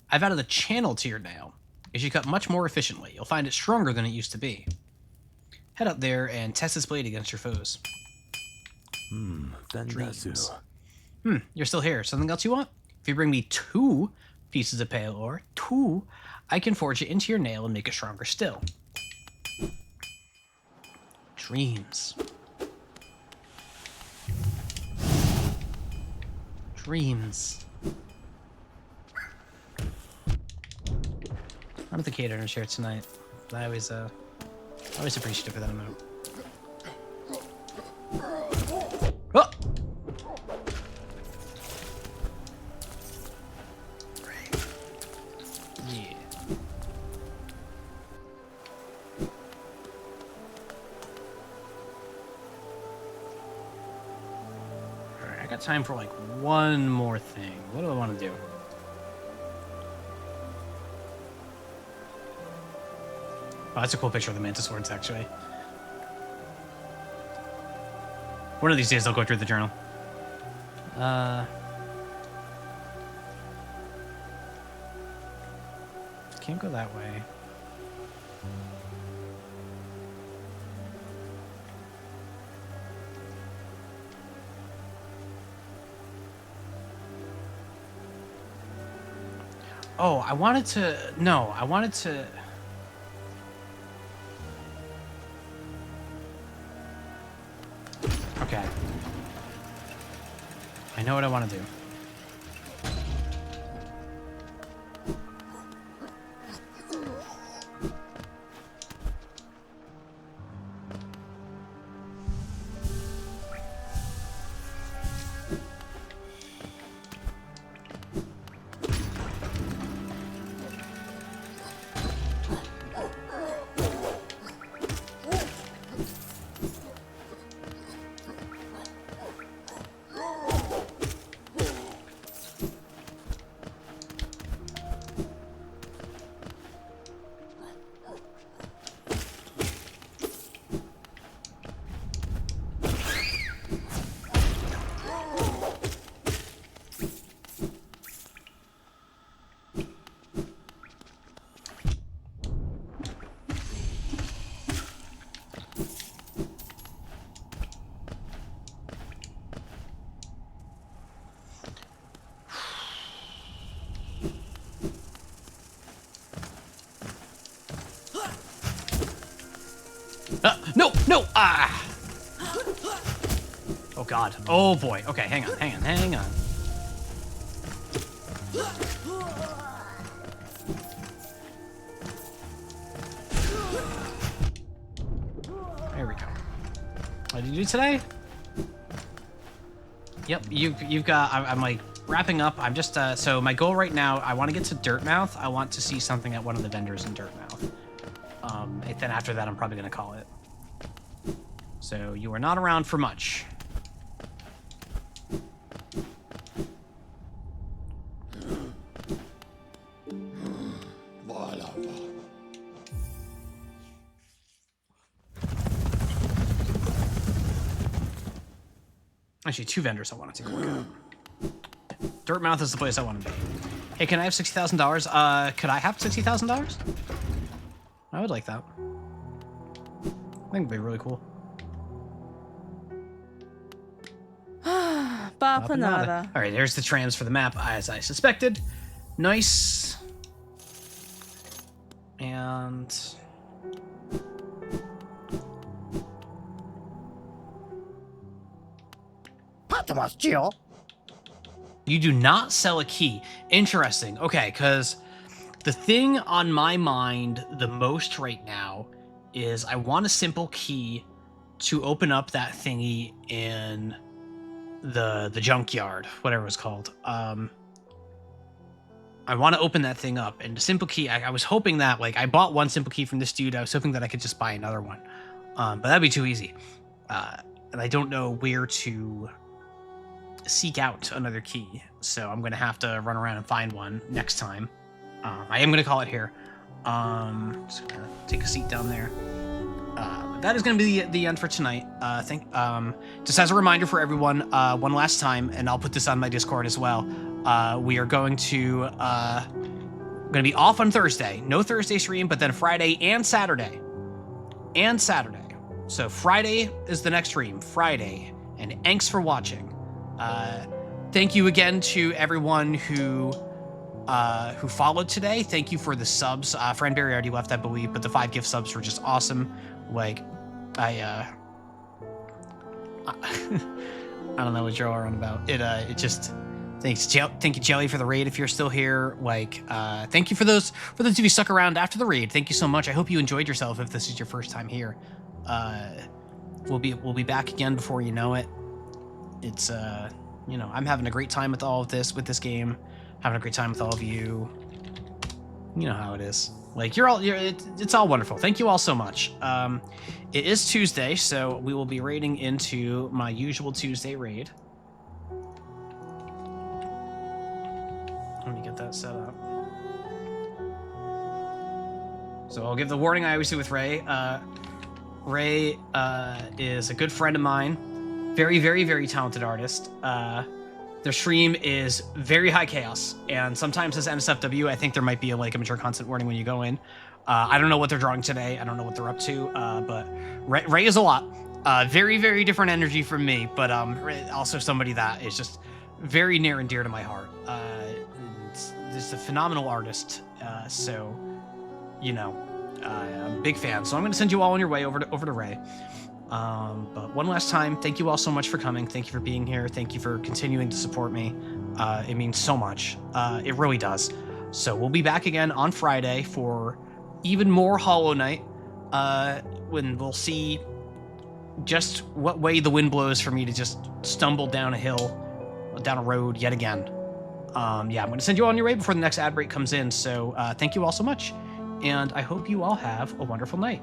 I've added a channel to your nail. It should cut much more efficiently. You'll find it stronger than it used to be. Head up there and test this blade against your foes. Dreams. You're still here. Something else you want? If you bring me 2 pieces of pale ore, I can forge it into your nail and make it stronger still. Dreams. Dreams. I'm at the caterer here tonight. I always appreciative of that amount. Oh! Great. Yeah. Alright, I got time for like one more thing. What do I want to do? Oh, that's a cool picture of the mantis swords, actually. One of these days I'll go through the journal. Can't go that way. Oh, I wanted to... No, I wanted to... Okay. I know what I want to do. No! No! Ah! Oh, God. Oh, boy. Okay, hang on. There we go. What did you do today? Yep, you've got... I'm like wrapping up. I'm just... so my goal right now, I want to get to Dirtmouth. I want to see something at one of the vendors in Dirtmouth. And then after that, I'm probably going to call it. So you are not around for much. Actually, two vendors I wanted to go look at. Dirtmouth is the place I want to be. Hey, can I have $60,000? Could I have $60,000? I would like that. I think it'd be really cool. Bapanada. All right, there's the trams for the map, as I suspected. Nice. And... You do not sell a key. Interesting. Okay, because the thing on my mind the most right now is I want a simple key to open up that thingy in the junkyard, whatever it's called. I want to open that thing up, and the simple key, I was hoping that, like, I bought one simple key from this dude. I was hoping that I could just buy another one, but that'd be too easy. And I don't know where to seek out another key, so I'm gonna have to run around and find one next time. I am gonna call it here. Just gonna take a seat down there. That is gonna be the end for tonight. Just as a reminder for everyone, one last time, and I'll put this on my Discord as well. We are going to gonna be off on Thursday. No Thursday stream, but then Friday and Saturday. So Friday is the next stream. Friday, and thanks for watching. Thank you again to everyone who followed today. Thank you for the subs. Friend Barry already left, I believe, but the 5 gift subs were just awesome. Like, I don't know what you're all on about. It just thank you, Jelly, for the raid. If you're still here, like, thank you for those of you who stuck around after the raid. Thank you so much. I hope you enjoyed yourself. If this is your first time here, we'll be back again before you know it. It's you know, I'm having a great time with all of this, with this game, having a great time with all of you. You know how it is. Like, it's all wonderful. Thank you all so much. It is Tuesday, so we will be raiding into my usual Tuesday raid. Let me get that set up. So I'll give the warning I always do with Ray. Ray is a good friend of mine. Very, very, very talented artist. Their stream is very high chaos, and sometimes as NSFW, I think there might be a mature content warning when you go in. I don't know what they're drawing today. I don't know what they're up to, but Ray is a lot. Very, very different energy from me, but also somebody that is just very near and dear to my heart. Just a phenomenal artist, so, you know, I'm a big fan. So I'm going to send you all on your way over to Ray. But one last time, thank you all so much for coming. Thank you for being here. Thank you for continuing to support me. It means so much. It really does. So we'll be back again on Friday for even more Hollow Knight, when we'll see just what way the wind blows for me to just stumble down a road yet again. Yeah, I'm going to send you all on your way before the next ad break comes in. So thank you all so much, and I hope you all have a wonderful night.